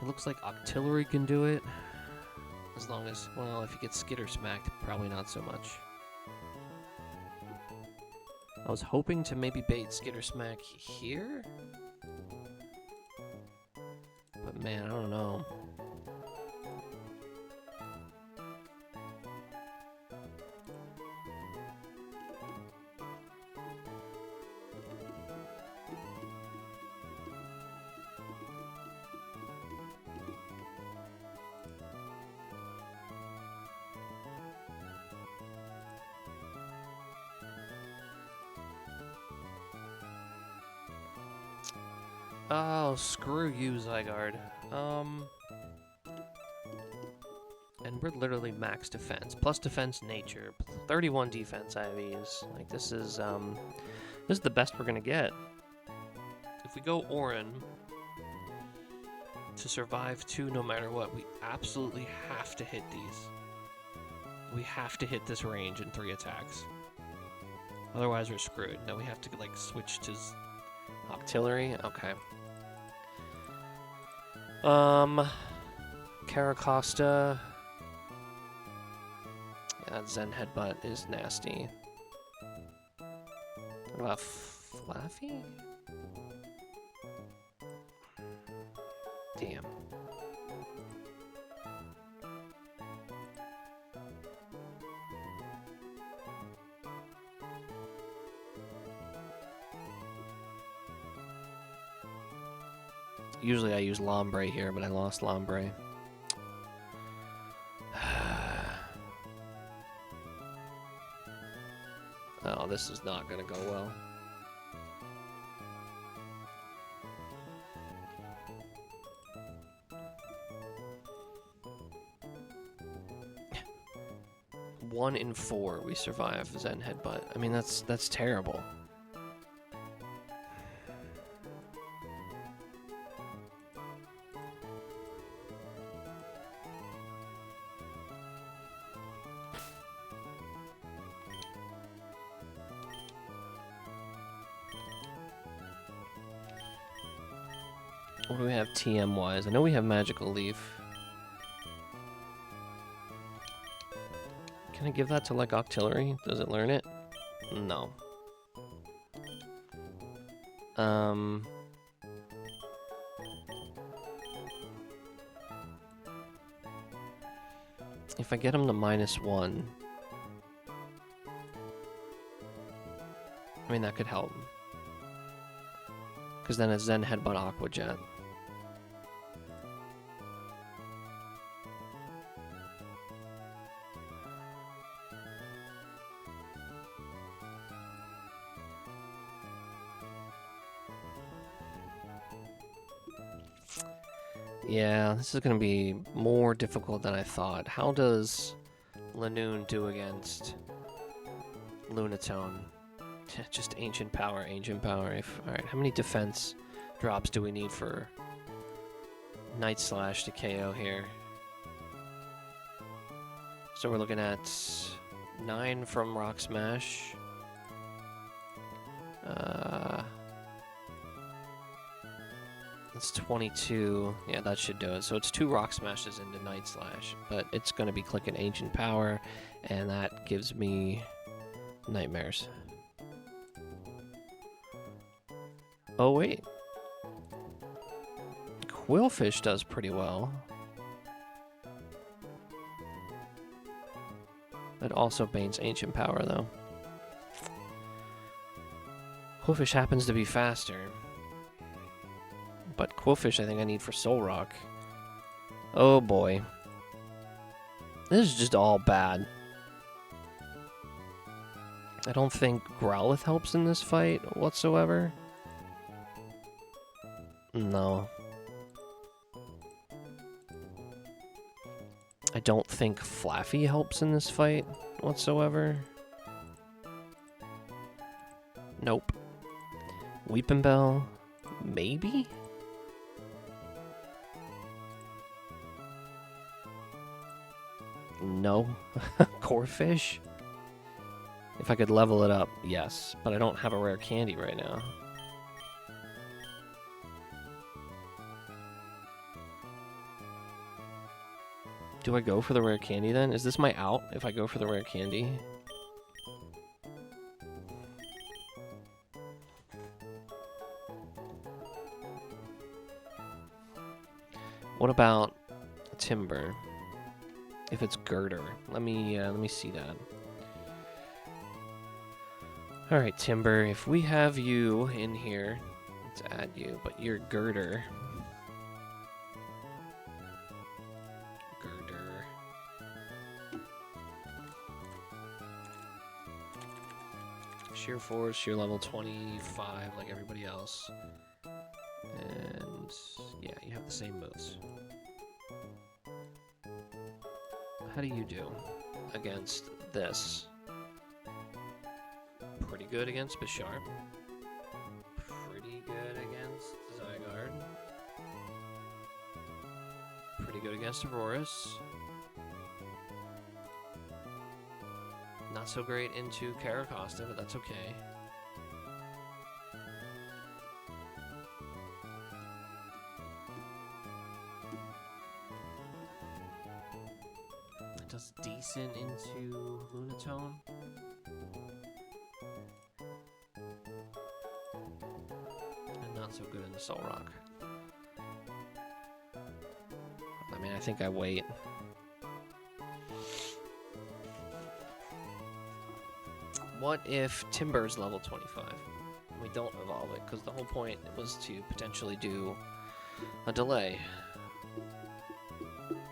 It looks like Octillery can do it. As long as, well, if you get Skitter Smacked, probably not so much. I was hoping to maybe bait Skitter Smack here? But man, I don't know. Oh, screw you, Zygarde. And we're literally max defense. Plus defense nature. 31 defense IVs. Like, this is the best we're gonna get. If we go Orin to survive 2 no matter what, we absolutely have to hit these. We have to hit this range in 3 attacks. Otherwise we're screwed. Now we have to, like, switch to Octillery? Okay. Caracosta. Yeah, Zen Headbutt is nasty. What about Flaffy? Damn. Usually I use Lombre here, but I lost Lombre. Oh, this is not gonna go well. One in 4 we survive Zen Headbutt. I mean, that's terrible. What do we have TM-wise? I know we have Magical Leaf. Can I give that to, like, Octillery? Does it learn it? No. If I get him to -1... I mean, that could help. Because then it's Zen Headbutt Aqua Jet. Yeah, this is going to be more difficult than I thought. How does Lanoon do against Lunatone? Just Ancient Power, Ancient Power. Alright, how many defense drops do we need for Night Slash to KO here? So we're looking at 9 from Rock Smash. It's 22. Yeah, that should do it. So it's 2 Rock Smashes into Night Slash, but it's going to be clicking Ancient Power, and that gives me Nightmares. Oh, wait. Quillfish does pretty well. It also banes Ancient Power, though. Quillfish happens to be faster. But Quillfish I think I need for Soul Rock. Oh boy. This is just all bad. I don't think Growlithe helps in this fight whatsoever. No. I don't think Flaffy helps in this fight whatsoever. Nope. Weepinbell, maybe? No. Corphish? If I could level it up, yes. But I don't have a rare candy right now. Do I go for the rare candy then? Is this my out if I go for the rare candy? What about Timber? If it's Girder, let me see that. All right, Timber. If we have you in here, let's add you. But you're Girder. Girder. Sheer Force. You're level 25, like everybody else. And yeah, you have the same moves. How do you do against this? Pretty good against Bisharp. Pretty good against Zygarde. Pretty good against Aurorus. Not so great into Caracosta, but that's okay. Does decent into Lunatone. And not so good into Soul Rock. I mean, I think I wait. What if Timber's level 25? And we don't evolve it, because the whole point was to potentially do a delay.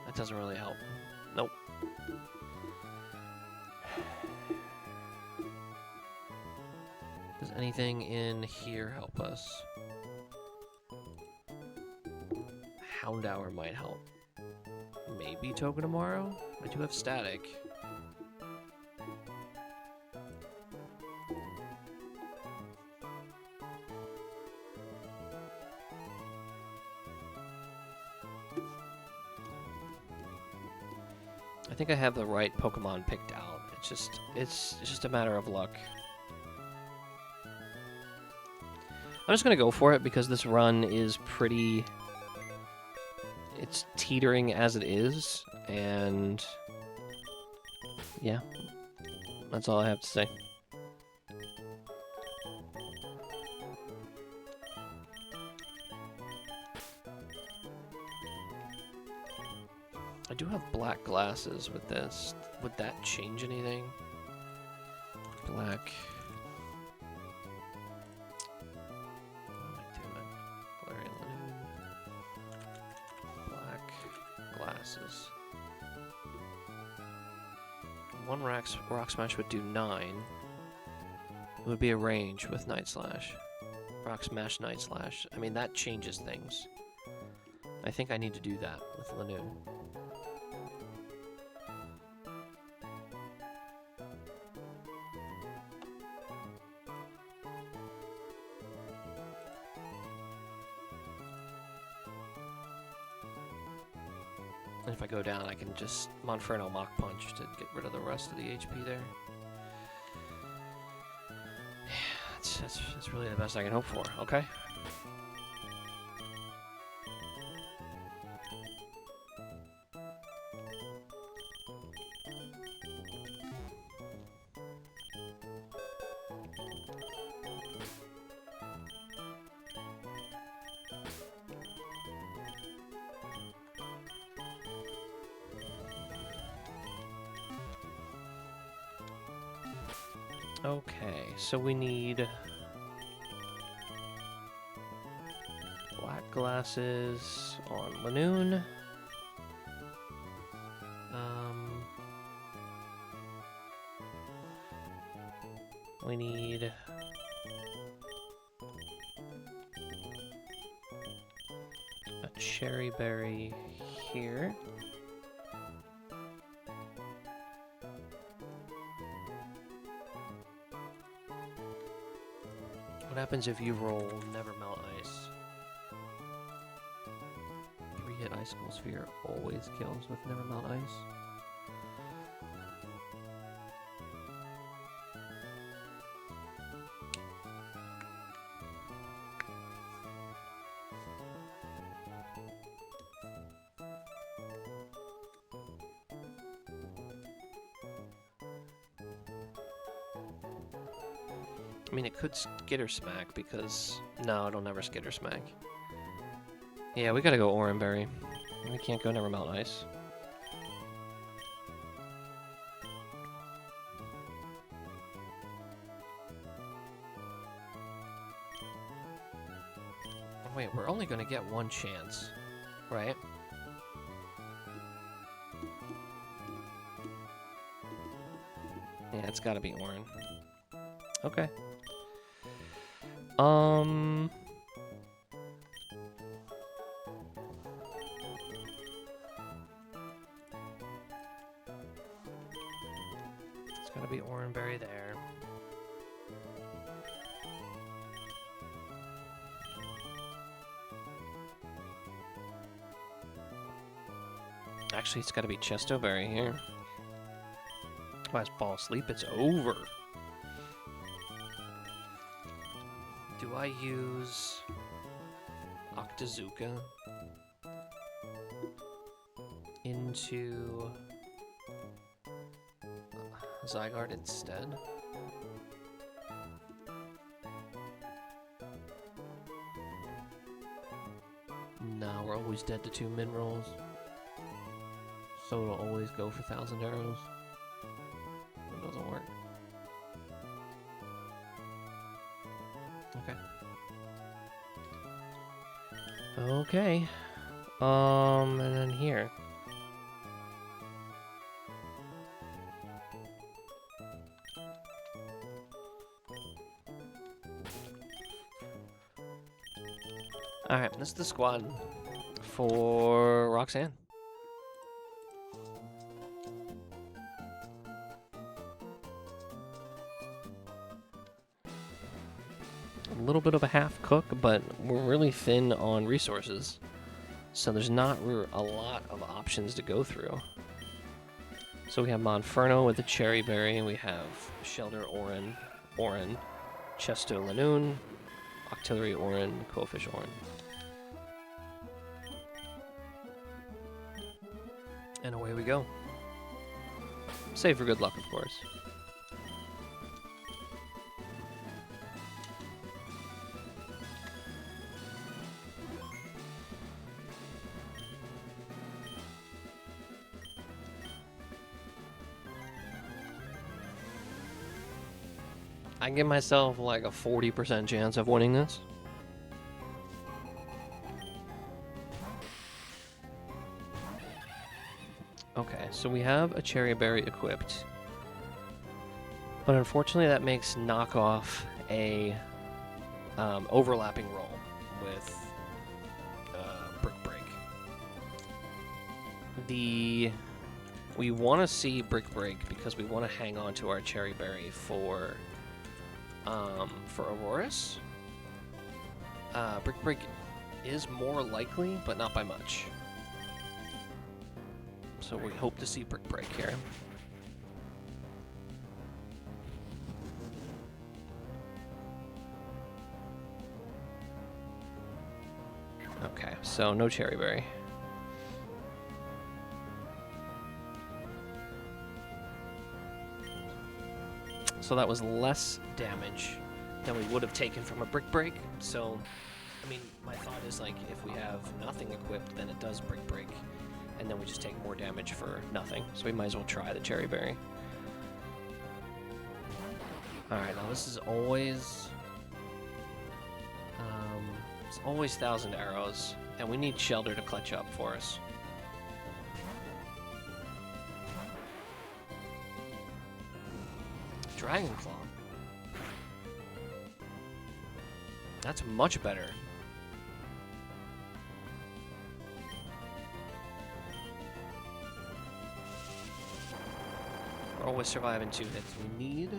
That doesn't really help. Nope. Does anything in here help us? Houndour might help. Maybe Togedemaru? I do have static. I think I have the right Pokemon picked out. It's just a matter of luck. I'm just gonna go for it because this run is pretty... It's teetering as it is, and... yeah. That's all I have to say. I do have black glasses with this. Would that change anything? Black... One Rock Smash would do 9. It would be a range with Night Slash. Rock Smash, Night Slash. I mean, that changes things. I think I need to do that with Lanoon. And if I go down, I can just Monferno Mach Punch to get rid of the rest of the HP there. Yeah, that's really the best I can hope for, okay? Okay, so we need glasses on Lanoon. We need a cherry berry here. What happens if you roll Never Melt Ice? 3-hit Icicle Sphere always kills with Never Melt Ice. I mean, it could skitter smack because... No, it'll never skitter smack. Yeah, we gotta go Oranberry. We can't go Never Melt Ice. Wait, we're only gonna get one chance, right? Yeah, it's gotta be Oran. Okay. It's gotta be Oranberry there. Actually, it's gotta be Chestoberry here. If I fall asleep, it's over. Do I use Octazooka into Zygarde instead? No, we're always dead to 2 min rolls. So it'll always go for 1,000 arrows. It doesn't work. Okay. Okay. And then here. Alright, this is the squad for Roxanne. A little bit of a half cook, but we're really thin on resources. So there's not a lot of options to go through. So we have Monferno with the Cherry Berry, and we have Shelter Oran, Chesto Lanoon, Octillery Oran, Cofish Oran. And away we go. Save for good luck, of course. I give myself like a 40% chance of winning this. Okay, so we have a Cherry Berry equipped. But unfortunately that makes knockoff a overlapping roll with Brick Break. We want to see Brick Break because we want to hang on to our Cherry Berry for Aurorus. Brick Break is more likely, but not by much. So we hope to see Brick Break here. Okay, so no Cherry Berry. So that was less damage than we would have taken from a Brick Break. So, I mean, my thought is like, if we have nothing equipped, then it does Brick Break. And then we just take more damage for nothing. So we might as well try the Cherry Berry. Alright, now this is always There's always 1,000 arrows, and we need Shelter to clutch up for us. Dragon Claw. That's much better. We're always surviving 2 hits. We need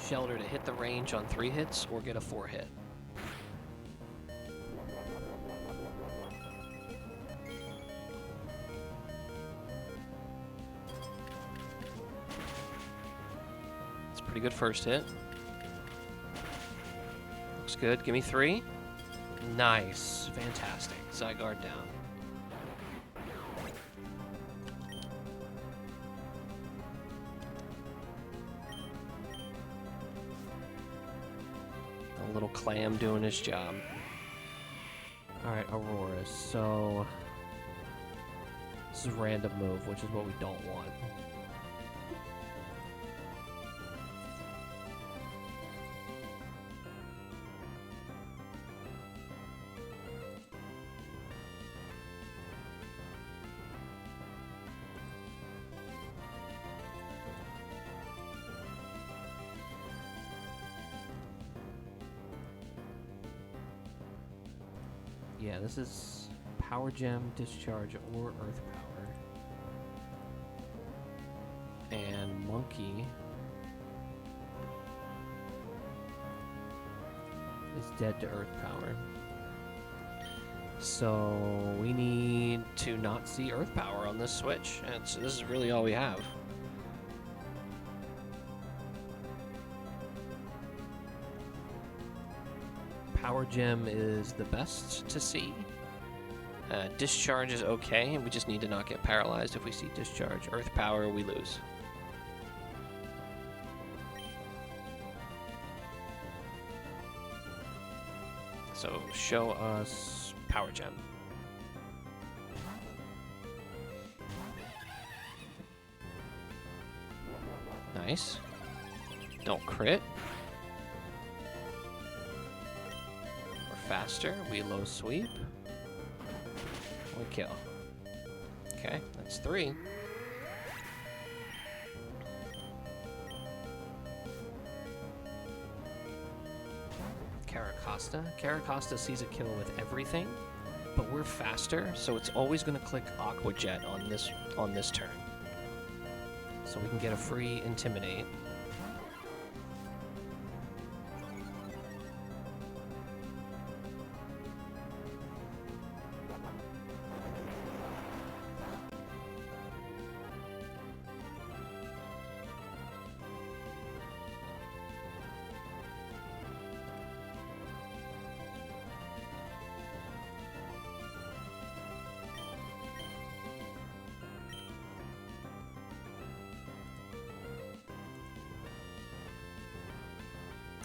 Shelter to hit the range on 3 hits or get a 4 hit. It's a pretty good first hit. Looks good. Give me 3. Nice. Fantastic. Side guard down. A little clam doing his job. Alright, Aurora. So this is random move, which is what we don't want. Yeah, this is Power Gem, Discharge, or Earth Power. And Monkey is dead to Earth Power. So we need to not see Earth Power on this switch. And so this is really all we have. Power Gem is the best to see. Discharge is okay, and we just need to not get paralyzed if we see Discharge. Earth Power, we lose. So show us Power Gem. Nice. Don't crit. Faster, we low sweep, we kill. Okay, that's 3. Caracosta sees a kill with everything, but we're faster, so it's always going to click Aqua Jet on this turn. So we can get a free Intimidate.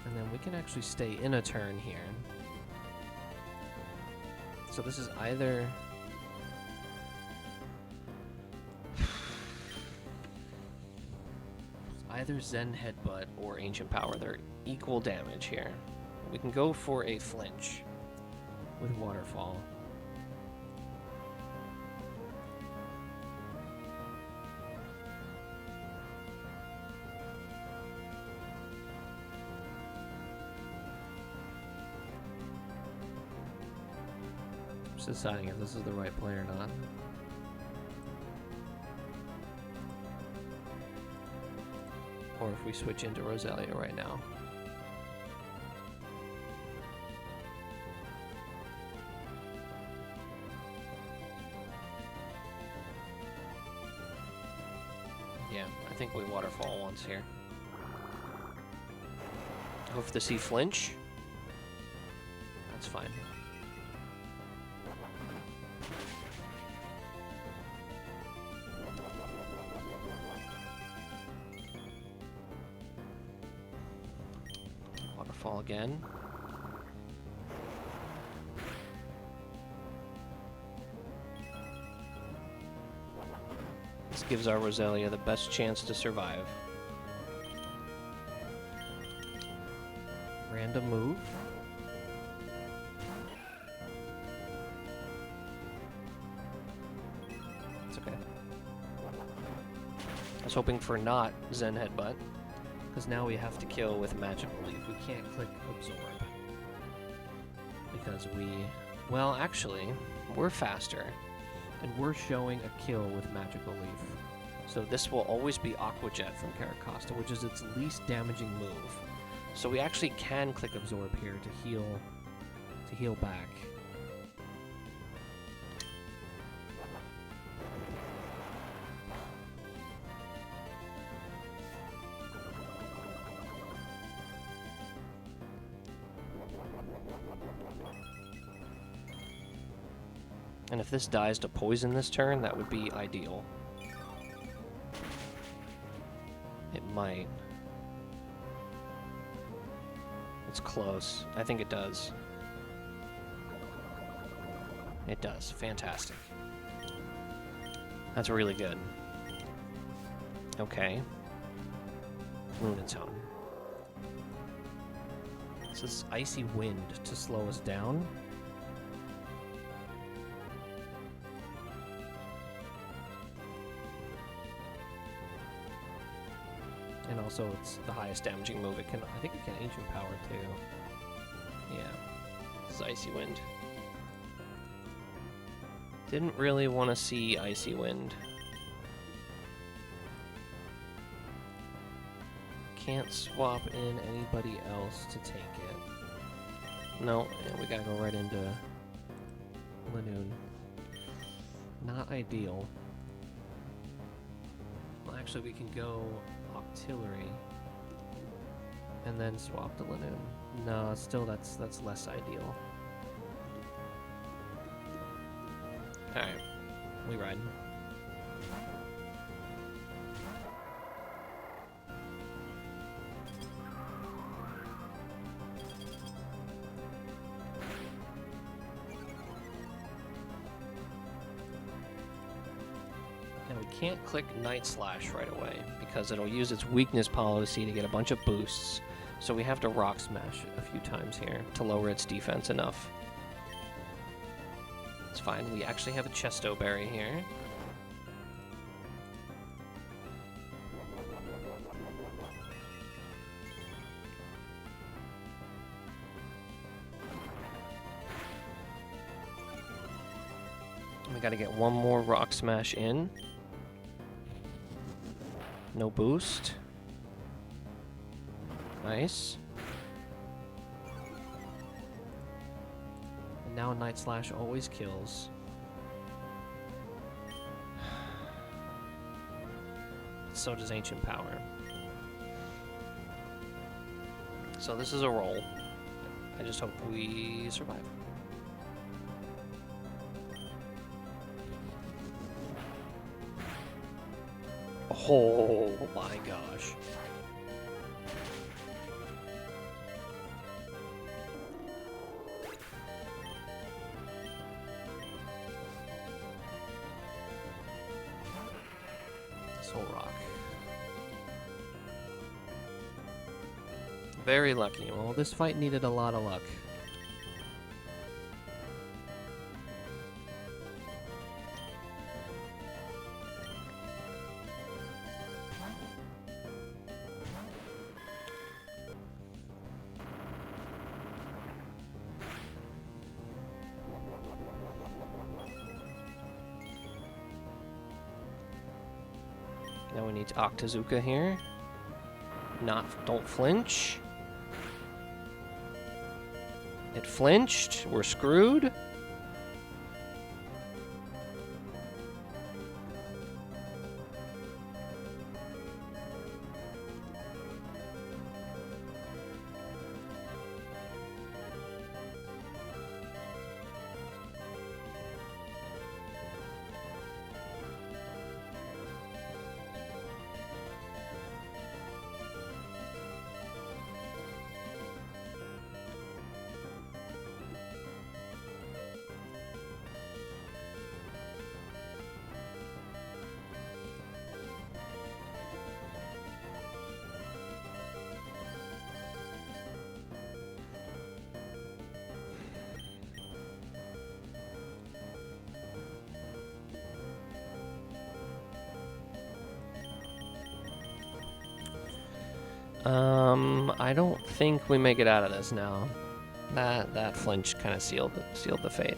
And then we can actually stay in a turn here. So this is either Zen Headbutt or Ancient Power. They're equal damage here. We can go for a flinch with Waterfall. Just deciding if this is the right play or not. Or if we switch into Roselia right now. Yeah, I think we Waterfall once here. Hope to see flinch. That's fine. Waterfall again. This gives our Roselia the best chance to survive. Random move. okay. I was hoping for not Zen Headbutt, because now we have to kill with Magical Leaf. We can't click Absorb. Because well, actually, we're faster, and we're showing a kill with Magical Leaf. So this will always be Aqua Jet from Caracosta, which is its least damaging move. So we actually can click Absorb here to heal back. And if this dies to poison this turn, that would be ideal. It might. It's close. I think it does. It does. Fantastic. That's really good. Okay. Lunatone. This is Icy Wind to slow us down. And also, it's the highest damaging move. It can, I think it can Ancient Power too. Yeah. This is Icy Wind. Didn't really want to see Icy Wind. Can't swap in anybody else to take it. No, yeah, we gotta go right into Lanoon. Not ideal. Well, actually, we can go Octillery and then swap to Lanoon. No, still that's less ideal. Alright, we ride. Now we can't click Night Slash right away because it'll use its weakness policy to get a bunch of boosts. So we have to Rock Smash a few times here to lower its defense enough. It's fine. We actually have a Chesto Berry here. We gotta get one more Rock Smash in. No boost. Nice. And now Night Slash always kills. So does Ancient Power. So this is a roll. I just hope we survive. Oh my gosh. Soul Rock. Very lucky. Well, this fight needed a lot of luck. Now we need Octazooka here. Don't flinch. It flinched. We're screwed. I don't think we make it out of this now. That flinch kind of sealed the fate.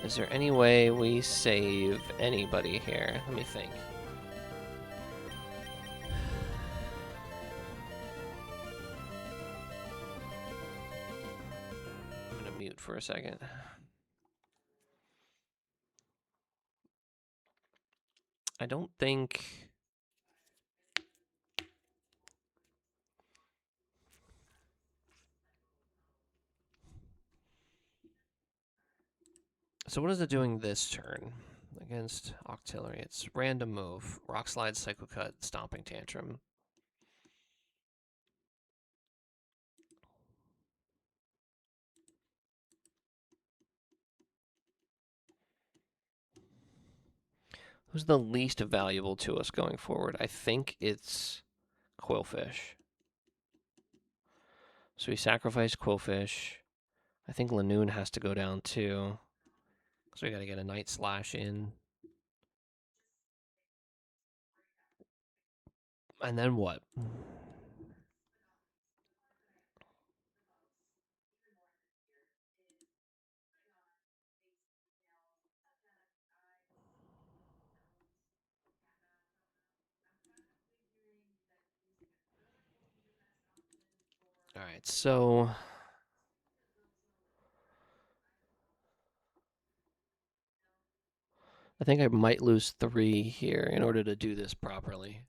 Is there any way we save anybody here? Let me think. I'm gonna mute for a second. I don't think... So what is it doing this turn against Octillery? It's random move, Rock Slide, Psycho Cut, Stomping Tantrum. Who's the least valuable to us going forward? I think it's Quillfish. So we sacrifice Quillfish. I think Lanoon has to go down too. So we gotta get a Night Slash in. And then what? Alright, so... I think I might lose 3 here in order to do this properly.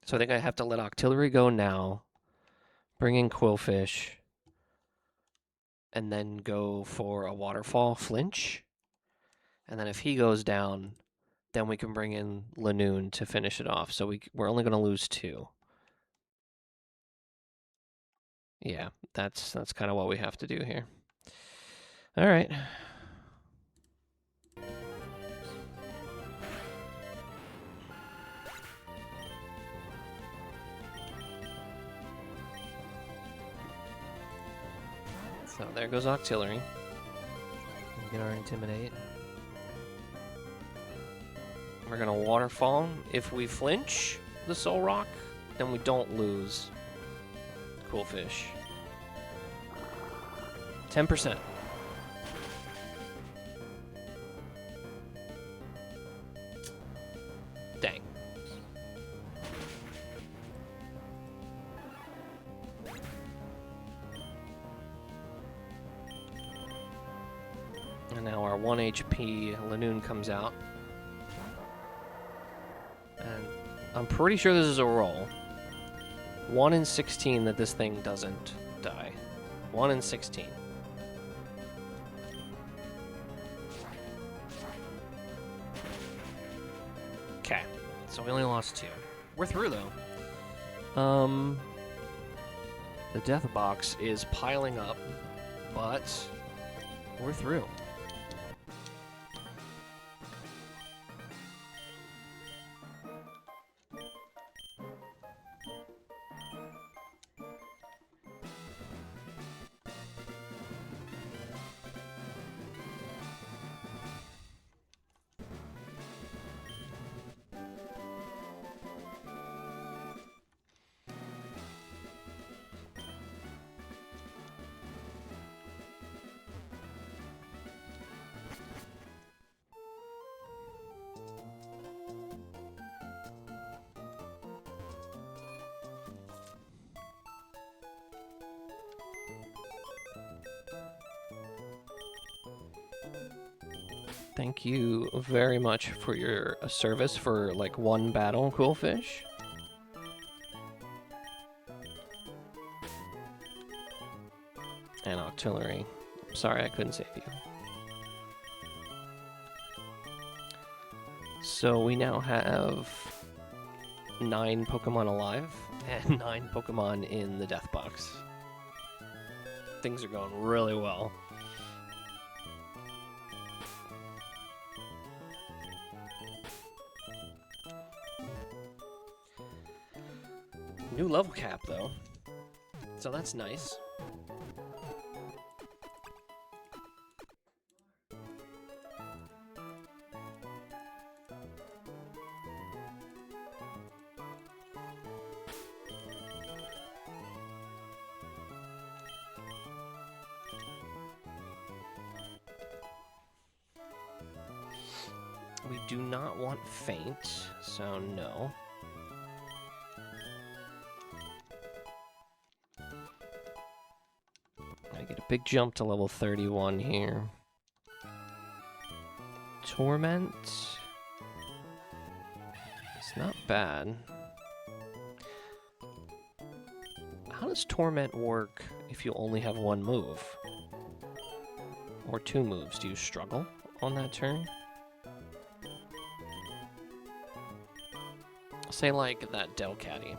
So I think I have to let Octillery go now, bring in Quillfish, and then go for a Waterfall flinch. And then if he goes down, then we can bring in Lanoon to finish it off. So we're only going to lose 2. Yeah, that's kind of what we have to do here. All right. So there goes Octillery. Get our Intimidate. We're going to Waterfall. If we flinch the Soul Rock, then we don't lose Quillfish. 10%. Dang. And now our 1 HP Lanoon comes out. And I'm pretty sure this is a roll. 1 in 16 that this thing doesn't die. 1 in 16. Okay, so we only lost 2. We're through though. The death box is piling up, but we're through. Thank you very much for your service for like 1 battle, Quillfish. And Octillery. Sorry I couldn't save you. So we now have 9 Pokemon alive and 9 Pokemon in the death box. Things are going really well. New level cap, though. So that's nice. We do not want faint, so no. I get a big jump to level 31 here. Torment. It's not bad. How does Torment work if you only have one move? Or two moves? Do you struggle on that turn? Say like that Delcatty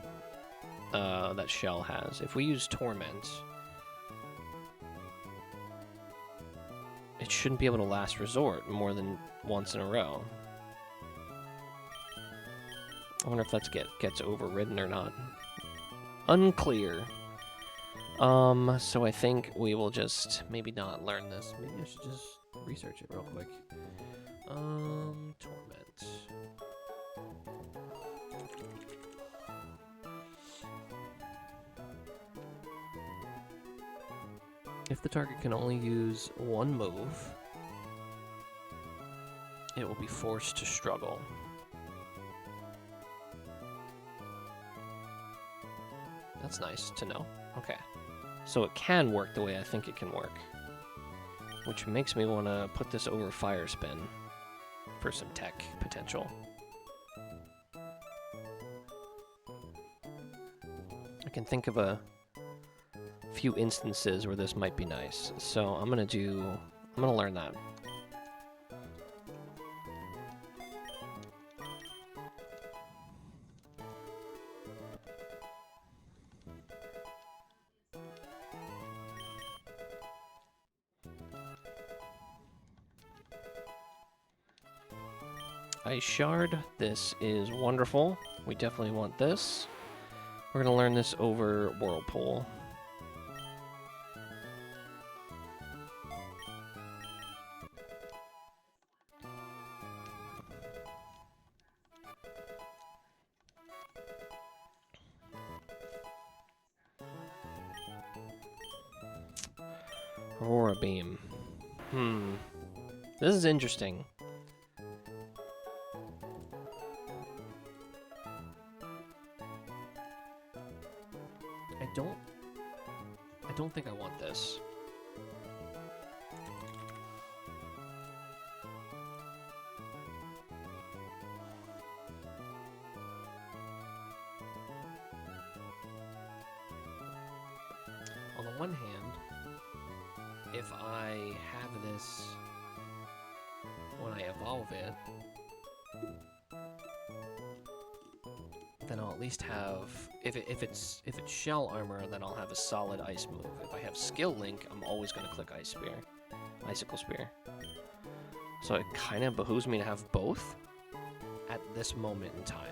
that Shell has. If we use Torment, it shouldn't be able to last resort more than once in a row. I wonder if that gets overridden or not. Unclear. So I think we will just maybe not learn this. Maybe I should just research it real quick. Torment. If the target can only use one move, it will be forced to struggle. That's nice to know. Okay. So it can work the way I think it can work. Which makes me want to put this over Fire Spin for some tech potential. I can think of a few instances where this might be nice. So I'm gonna learn that. Ice Shard, this is wonderful. We definitely want this. We're gonna learn this over Whirlpool. Aurora Beam. This is interesting. I don't think I want this. On the one hand, if I have this when I evolve it, then I'll at least have, if it's shell armor, then I'll have a solid ice move. If I have skill link, I'm always going to click Icicle Spear. So it kind of behooves me to have both at this moment in time.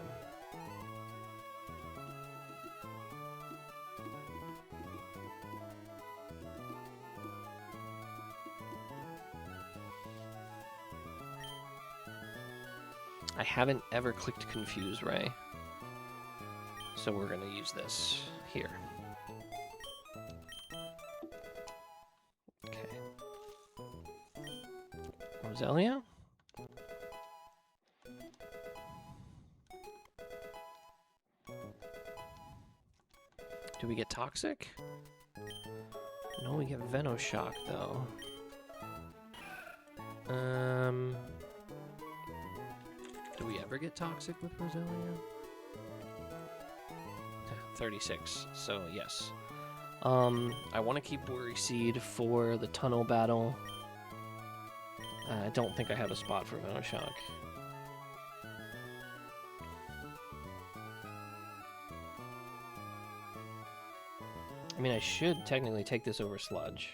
I haven't ever clicked Confuse Ray. So we're going to use this here. Okay. Roselia? Do we get Toxic? No, we get Venoshock, though. Do we ever get Toxic with Roselia? 36, so yes. I want to keep Worry Seed for the tunnel battle. I don't think I have a spot for Venoshock. I mean, I should technically take this over Sludge.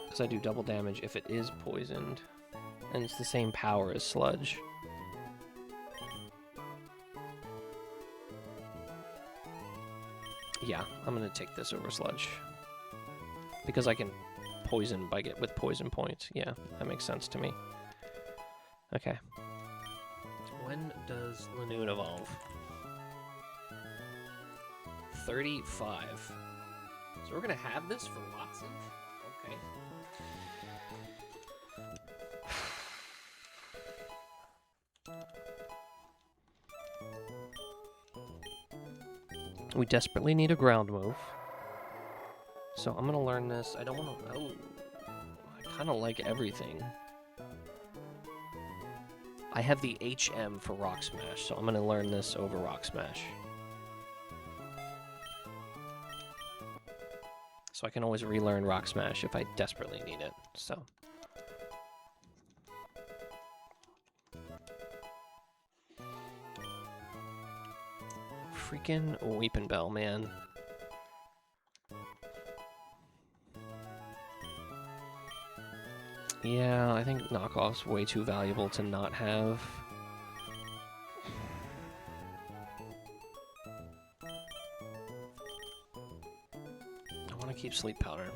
Because I do double damage if it is poisoned. and it's the same power as Sludge. Yeah, I'm gonna take this over Sludge. Because I can poison with poison points. Yeah, that makes sense to me. Okay. When does Lanoon evolve? 35. So we're gonna have this for Watson? Okay. We desperately need a ground move. So I'm gonna learn this. I don't wanna... Oh. I kinda like everything. I have the HM for Rock Smash, so I'm gonna learn this over Rock Smash. So I can always relearn Rock Smash if I desperately need it, so... Freaking Weepin' Bell, man. Yeah, I think knockoff's way too valuable to not have. I want to keep Sleep Powder.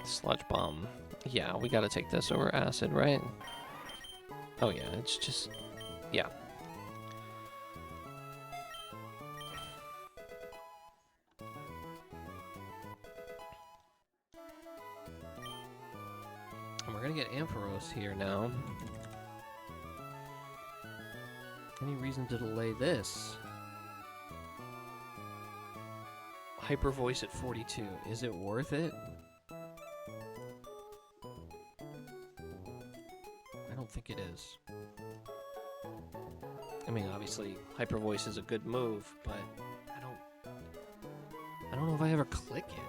Sludge Bomb. Yeah, we gotta take this over Acid, right? Oh yeah, it's just... yeah. And we're gonna get Ampharos here now. Any reason to delay this? Hyper Voice at 42. Is it worth it? I don't think it is. I mean, obviously, Hyper Voice is a good move, but I don't know if I ever click it.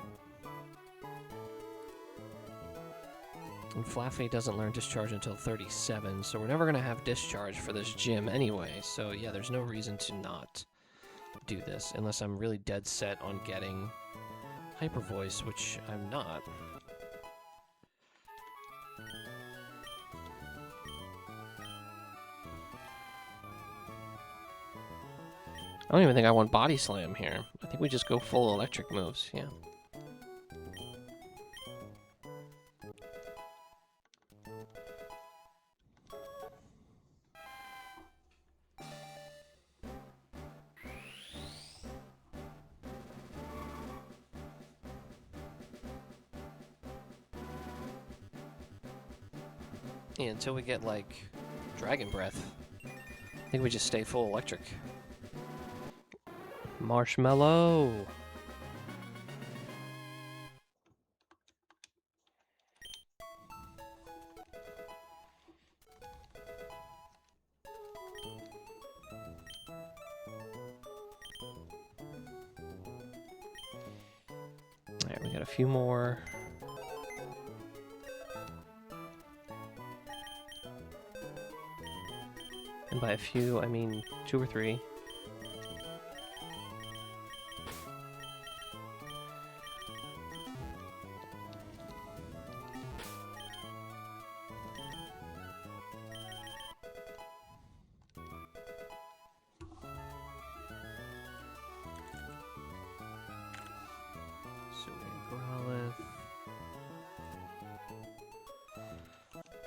And Flaffy doesn't learn Discharge until 37, so we're never gonna have Discharge for this gym anyway, so yeah, there's no reason to not do this, unless I'm really dead set on getting Hyper Voice, which I'm not. I don't even think I want Body Slam here. I think we just go full electric moves, yeah. Yeah, until we get, like, Dragon Breath. I think we just stay full electric. Marshmallow! Alright, we got a few more. And by a few, I mean 2 or 3.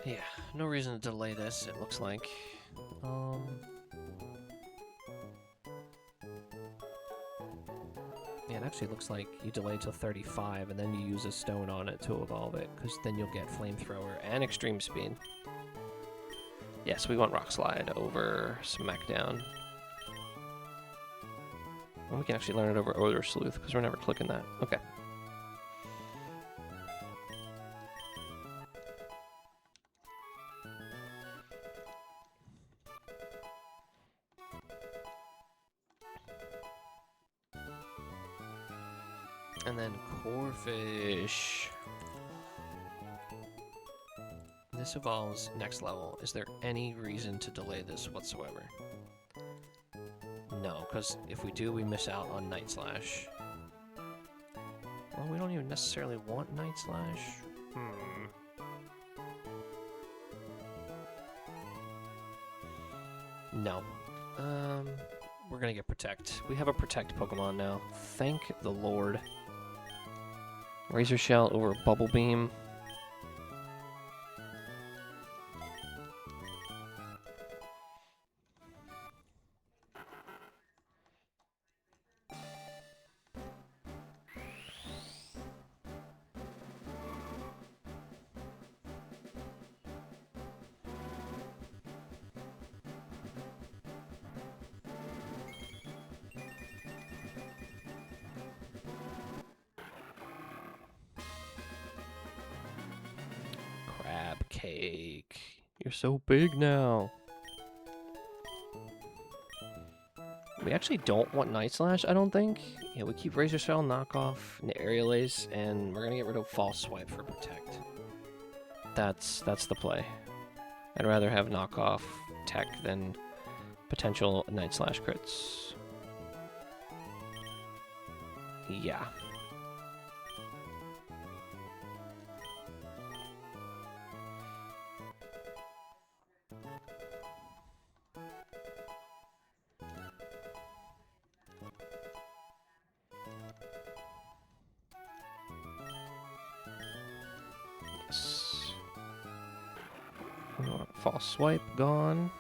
Yeah, no reason to delay this, it looks like. Yeah, it actually looks like you delay till 35 and then you use a stone on it to evolve it, because then you'll get Flamethrower and Extreme Speed. Yes, we want Rock Slide over Smackdown. And we can actually learn it over Odor Sleuth, because we're never clicking that. Okay. And then Corphish. This evolves next level. Is there any reason to delay this whatsoever? No, because if we do, we miss out on Night Slash. Well, we don't even necessarily want Night Slash. No. We're gonna get Protect. We have a Protect Pokemon now. Thank the Lord. Razor Shell over Bubble Beam. Crab Cake. You're so big now. We actually don't want Night Slash, I don't think. Yeah, we keep Razor Shell, Knockoff, and Aerial Ace, and we're gonna get rid of False Swipe for Protect. That's the play. I'd rather have Knockoff Tech than potential Night Slash crits. Yeah. Yes. False Swipe gone.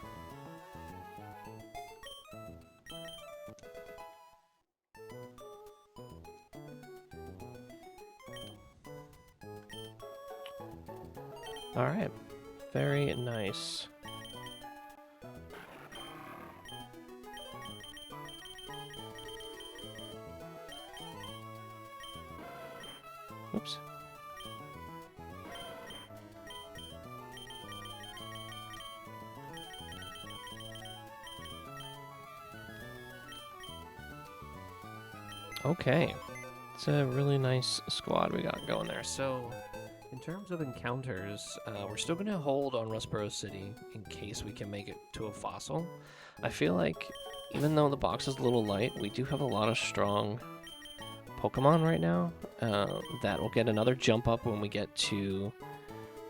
Alright. Very nice. Oops. Okay. It's a really nice squad we got going there. So, in terms of encounters, we're still going to hold on Rustboro City in case we can make it to a fossil. I feel like, even though the box is a little light, we do have a lot of strong Pokemon right now. That will get another jump up when we get to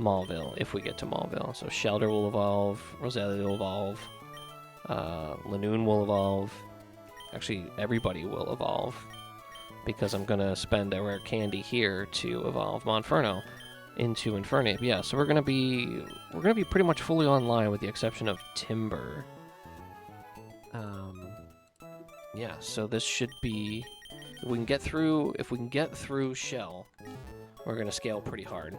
Maulville, if we get to Maulville. So Shelter will evolve, Roselia will evolve, Lanoon will evolve. Actually, everybody will evolve, because I'm going to spend a rare candy here to evolve Monferno into Infernape. Yeah, so we're gonna be pretty much fully online with the exception of Timber. Yeah, so this should be, if we can get through Shell, we're gonna scale pretty hard.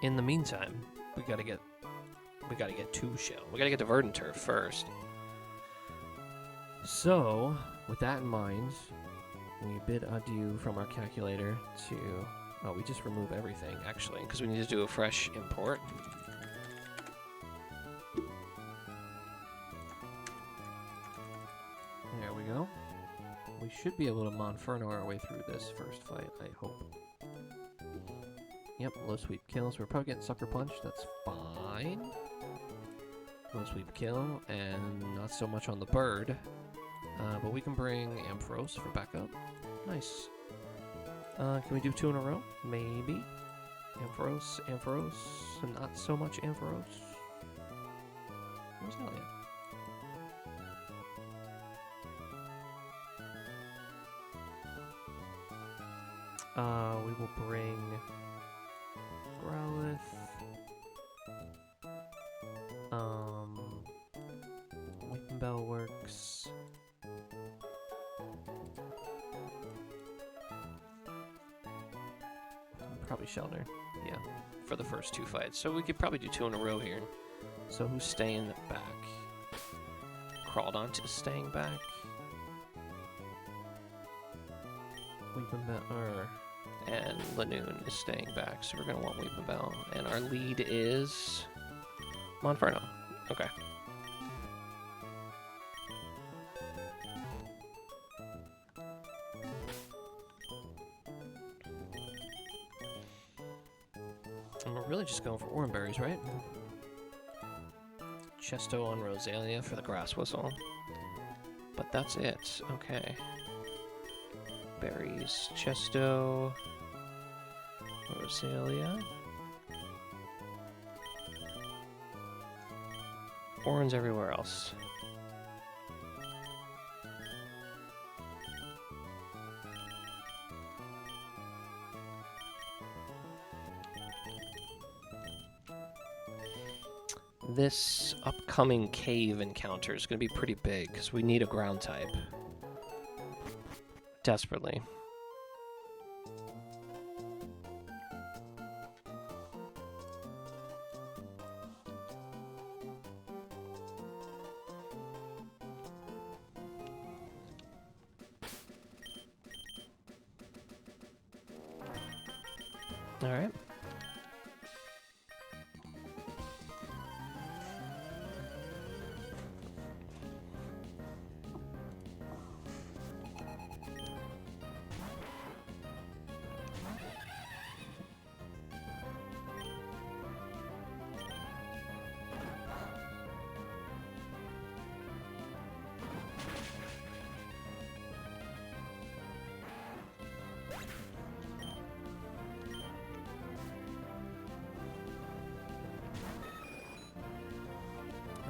In the meantime, we gotta get to Shell. We gotta get to Verdant Turf first. So, with that in mind, we bid adieu from our calculator to... Oh, we just remove everything, actually, because we need to do a fresh import. There we go. We should be able to Monferno our way through this first fight, I hope. Yep, low sweep kills. We're probably getting Sucker Punch. That's fine. Low sweep kill, and not so much on the bird. But we can bring Ampharos for backup. Nice. Can we do 2 in a row? Maybe. Ampharos, and not so much Ampharos. Roselia. We will bring Growlithe. Weeping Bell works. Probably Shelter, yeah, for the first 2 fights. So we could probably do 2 in a row here. So who's staying back? Crawdont is staying back. Weeping Bell, and Lanoon is staying back, so we're going to want Weeping Bell. And our lead is Monferno. Okay. And we're really just going for Oran Berries, right? Chesto on Rosalia for the grass whistle. But that's it. Okay. Berries, Chesto, Rosalia. Orange everywhere else. This upcoming cave encounter is going to be pretty big, because we need a ground type. Desperately. Alright.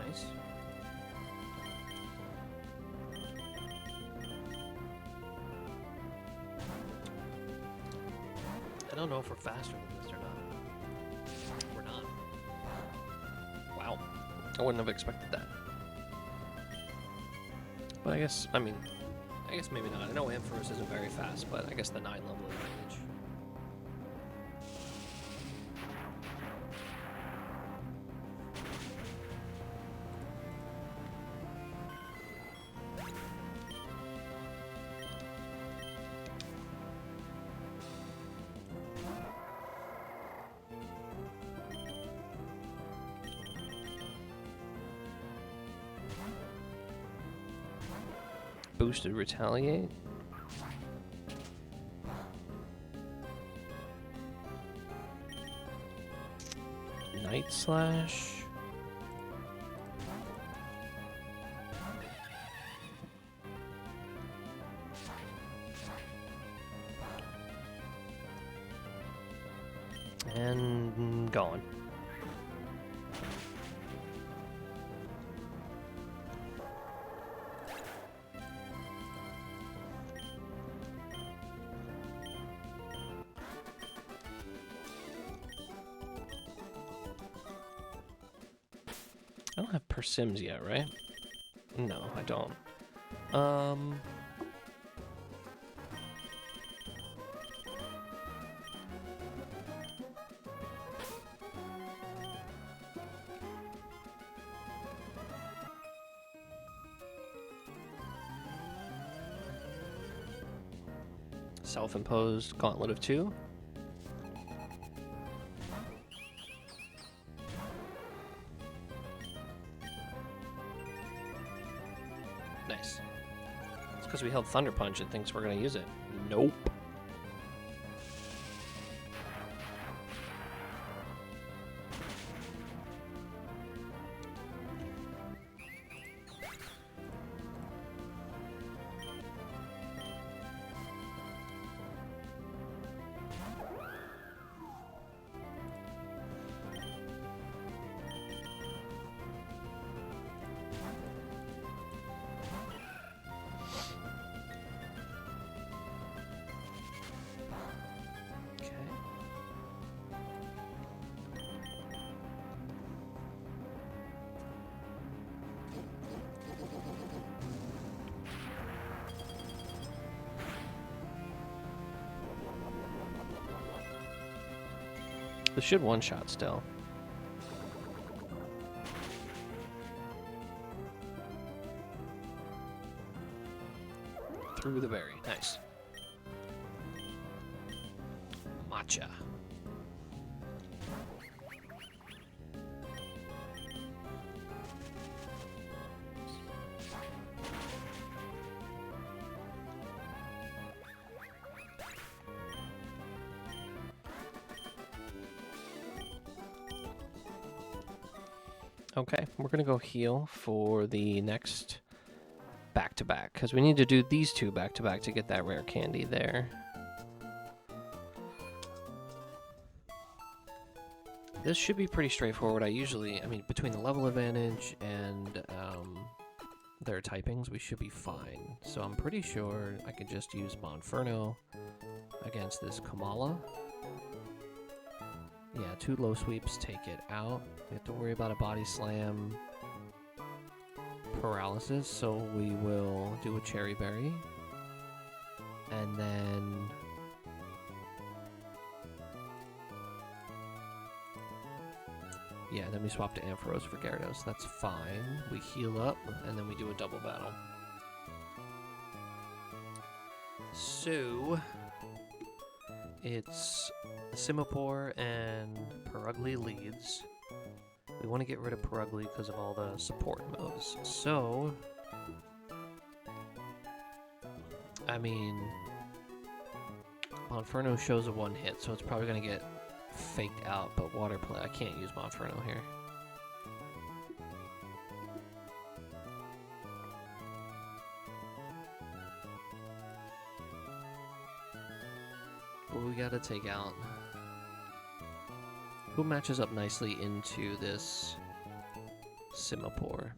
Nice. I don't know if we're faster than this or not. We're not. Wow. I wouldn't have expected that. But I guess maybe not. I know Ampharos isn't very fast, but I guess the 9 level advantage. Boosted retaliate. Night slash. And gone. I don't have Persims yet, right? No, I don't. Self-imposed gauntlet of 2. Nice. It's because we held Thunder Punch and thinks we're going to use it. Nope. This should one-shot still. Through the berry. Nice. Matcha. Okay, we're gonna go heal for the next back-to-back, because we need to do these two back-to-back to get that rare candy there. This should be pretty straightforward. I mean, between the level advantage and their typings, we should be fine. So I'm pretty sure I can just use Monferno against this Kamala. Yeah, 2 low sweeps take it out. We have to worry about a body slam paralysis, so we will do a Cherry Berry. And then... yeah, then we swap to Ampharos for Gyarados. That's fine. We heal up, and then we do a double battle. So... it's Simipour and Perugly leads. We want to get rid of Perugly because of all the support moves. So... I mean... Monferno shows a 1-hit, so it's probably going to get faked out, but Water Play, I can't use Monferno here. What we gotta take out? Who matches up nicely into this Simipour?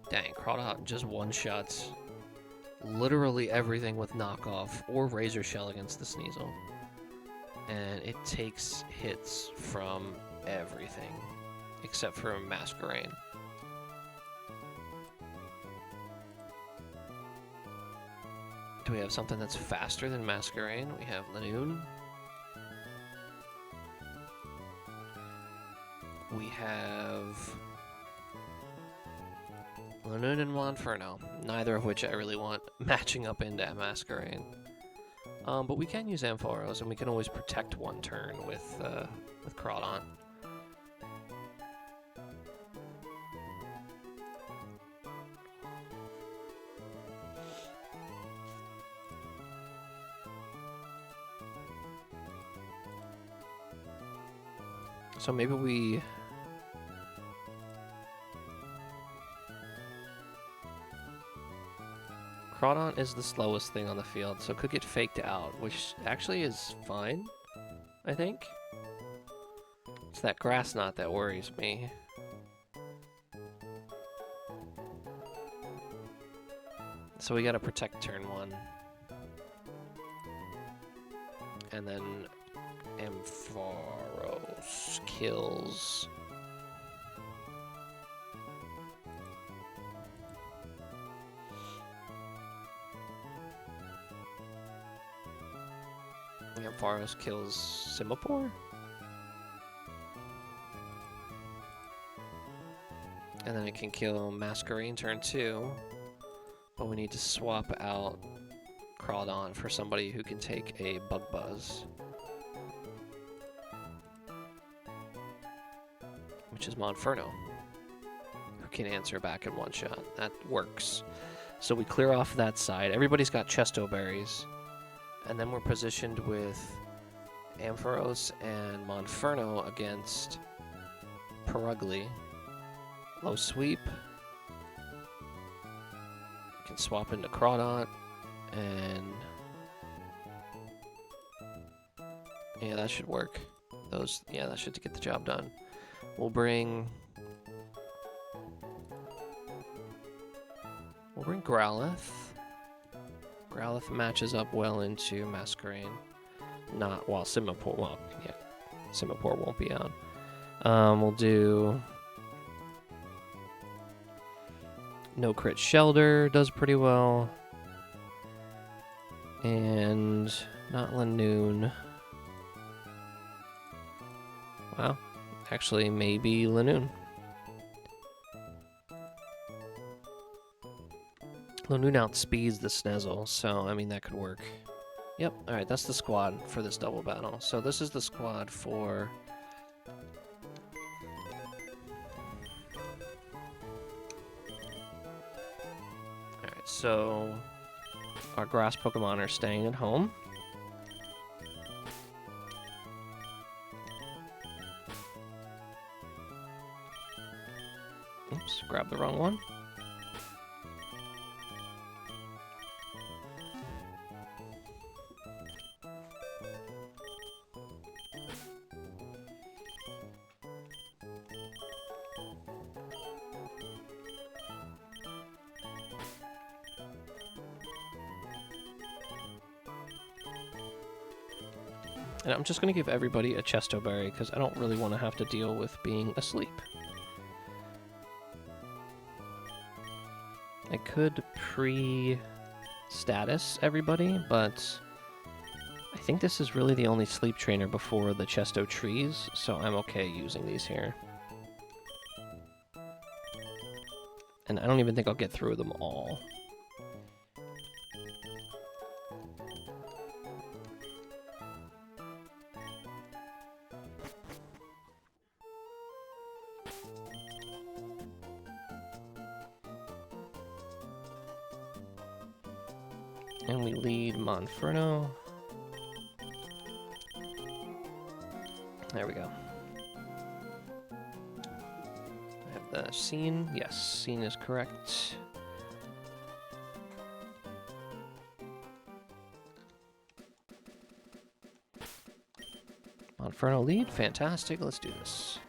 Dang, Crawdot just one-shots literally everything with knockoff or Razor Shell against the Sneasel. And it takes hits from everything except for Masquerain. Do we have something that's faster than Masquerain? We have Lanoon. We have Lanoon and Monferno, neither of which I really want matching up into Masquerain. But we can use Ampharos, and we can always protect one turn with Crawdon. So maybe we... Crawdon is the slowest thing on the field, so it could get faked out, which actually is fine, I think. It's that Grass Knot that worries me. So we gotta protect turn 1. And then Ampharos kills... Ampharos kills Simipour? And then it can kill Masquerain turn 2. But we need to swap out Crawdon for somebody who can take a Bug Buzz. Which is Monferno, who can answer back in one shot. That works. So we clear off that side. Everybody's got Chesto Berries. And then we're positioned with Ampharos and Monferno against Perugly. Low sweep. We can swap into Crawdon. And... yeah, that should work. Yeah, that should get the job done. We'll bring Growlithe. Growlithe matches up well into Masquerain. Not while Simipour, well, yeah, Simipour won't be out. We'll do No Crit Shelter, does pretty well. And not Lanoon. Wow. Actually, maybe Lanoon. Lanoon outspeeds the Sneasel, so, I mean, that could work. Yep, alright, that's the squad for this double battle. So this is the squad for... alright, so... our grass Pokemon are staying at home. Oops, grab the wrong one. And I'm just going to give everybody a chesto berry because I don't really want to have to deal with being asleep. I could pre-status everybody, but I think this is really the only sleep trainer before the chesto trees, so I'm okay using these here. And I don't even think I'll get through them all. And we lead Monferno. There we go. I have the scene. Yes, scene is correct. Monferno lead. Fantastic. Let's do this.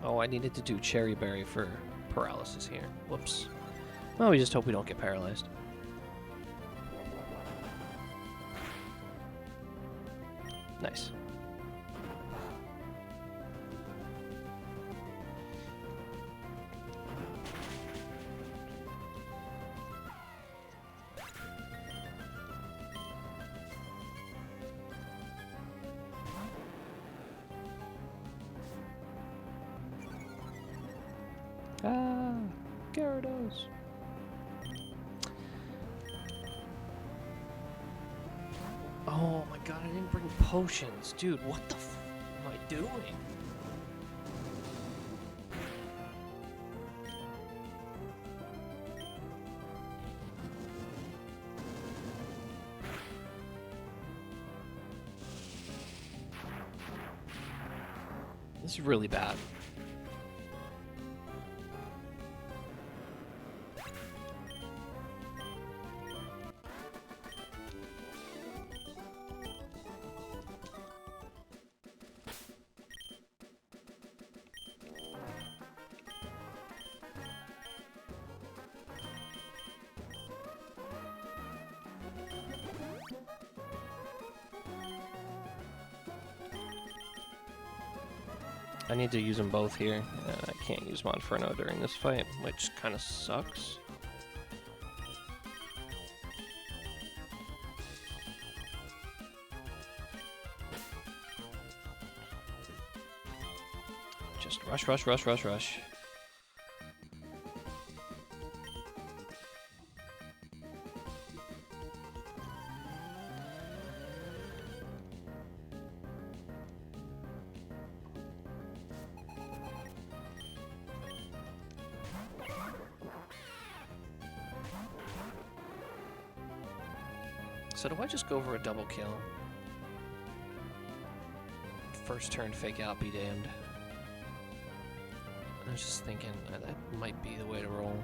Oh, I needed to do Cherry Berry for paralysis here. Whoops. Well, we just hope we don't get paralyzed. Nice. Ah, Gyarados. Oh my god, I didn't bring potions. Dude, what the f am I doing? This is really bad. I need to use them both here. I can't use Monferno during this fight, which kind of sucks. Just rush, rush, rush, rush, rush. So do I just go for a double kill? First turn fake out, be damned. I was just thinking that might be the way to roll.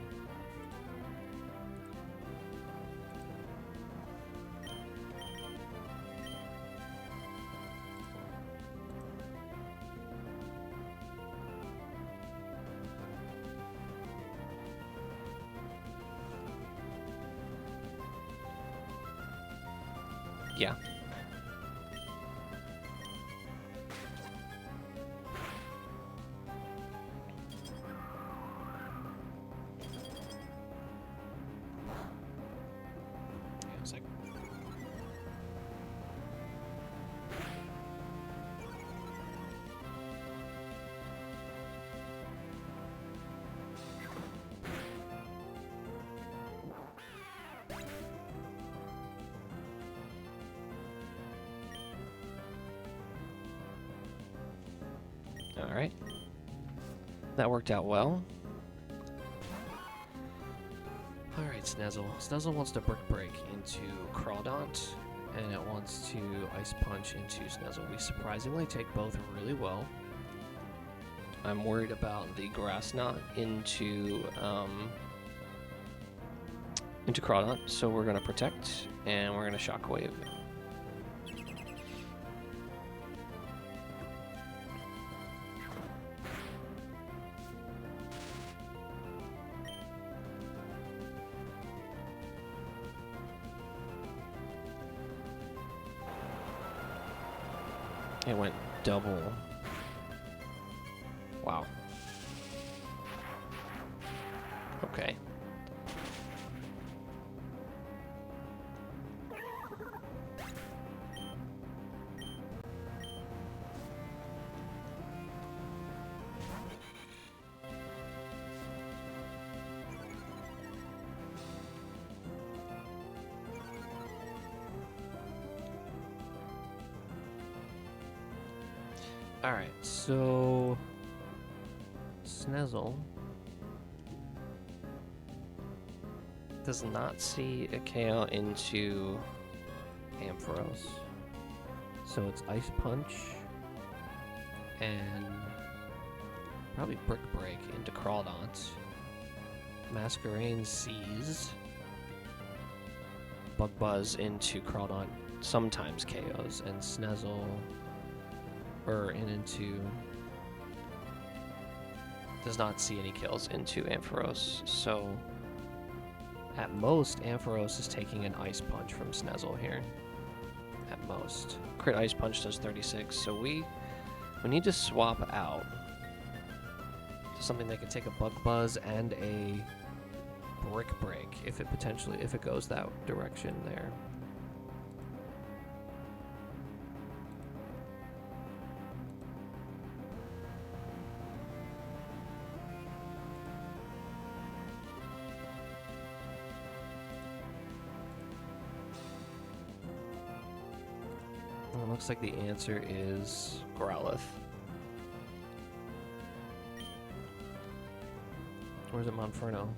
Yeah. Alright. That worked out well. Alright, Sneasel. Sneasel wants to Brick Break into Crawdaunt, and it wants to Ice Punch into Sneasel. We surprisingly take both really well. I'm worried about the Grass Knot into Crawdaunt, so we're going to Protect, and we're going to Shockwave. It went double. Wow. Okay. Alright, so Sneasel does not see a KO into Ampharos. So it's Ice Punch and probably Brick Break into Crawdaunt. Masquerain sees Bug Buzz into Crawdaunt, sometimes KOs, and Sneasel into does not see any kills into Ampharos, so at most Ampharos is taking an Ice Punch from Sneasel here. At most. Crit Ice Punch does 36, so we need to swap out to something that can take a Bug Buzz and a Brick Break if it goes that direction there. It looks like the answer is Growlithe. Where's it, Monferno?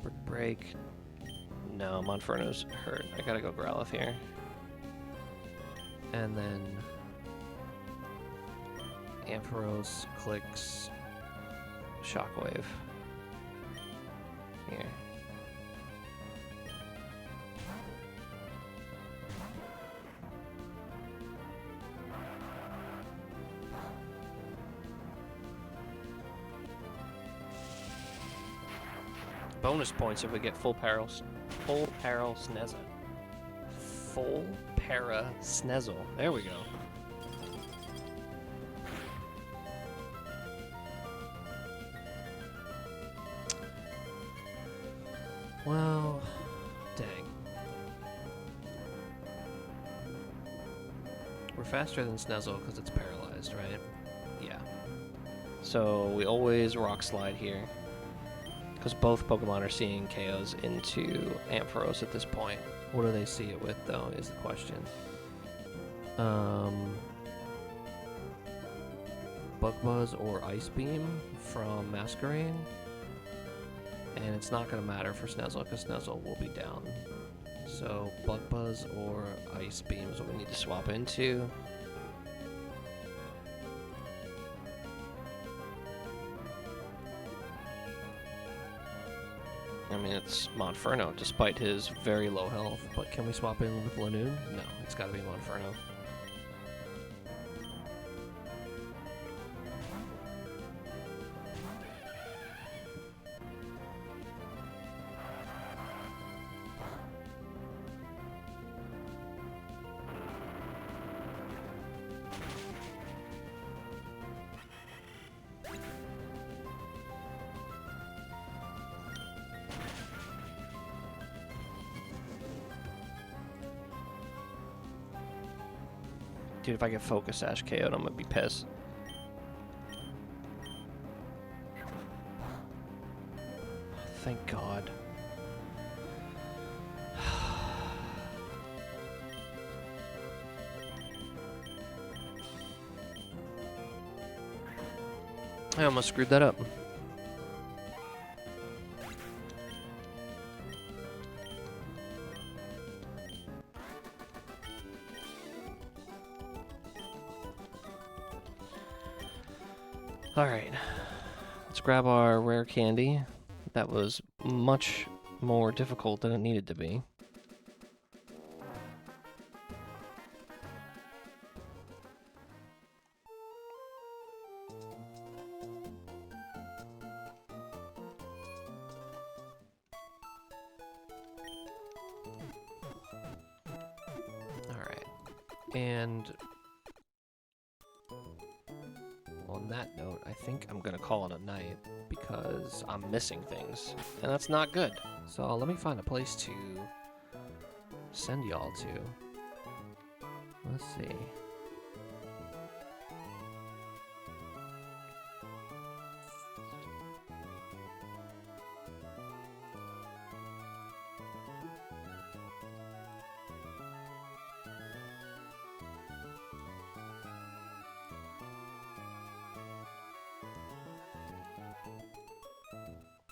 Brick Break. No, Monferno's hurt. I gotta go Growlithe here. And then Ampharos clicks Shockwave. Here. Bonus points if we get full para Sneasel. Full para Sneasel. There we go. Well, dang. We're faster than Sneasel because it's paralyzed, right? Yeah. So we always Rock Slide here. Because both Pokemon are seeing KOs into Ampharos at this point. What do they see it with, though, is the question. Bug Buzz or Ice Beam from Masquerain. And it's not going to matter for Sneasel, because Sneasel will be down. So, Bug Buzz or Ice Beam is what we need to swap into. I mean, it's Monferno, despite his very low health. But can we swap in with Lanoon? No, it's got to be Monferno. Dude, if I get Focus Sash KO'd, I'm gonna be pissed. Thank God. I almost screwed that up. Alright. Let's grab our rare candy. That was much more difficult than it needed to be. Alright. And on that note, I think I'm gonna call it a night because I'm missing things, and that's not good. So let me find a place to send y'all to. Let's see.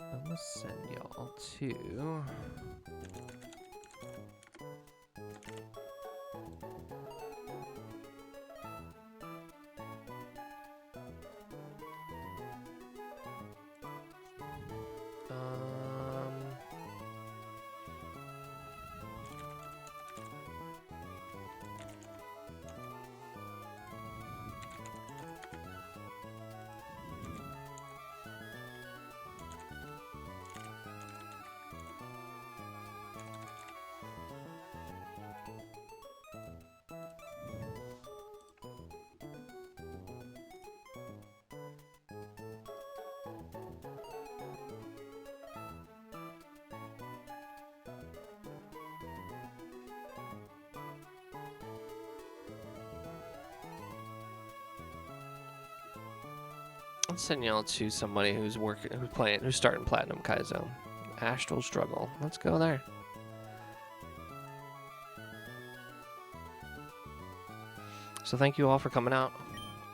I'm gonna send y'all to... I'll send y'all to somebody who's starting Platinum Kaizo. Astral Struggle. Let's go there. So thank you all for coming out.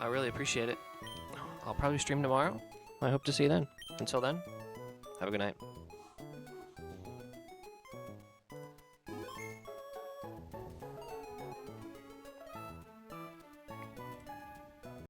I really appreciate it. I'll probably stream tomorrow. I hope to see you then. Until then, have a good night.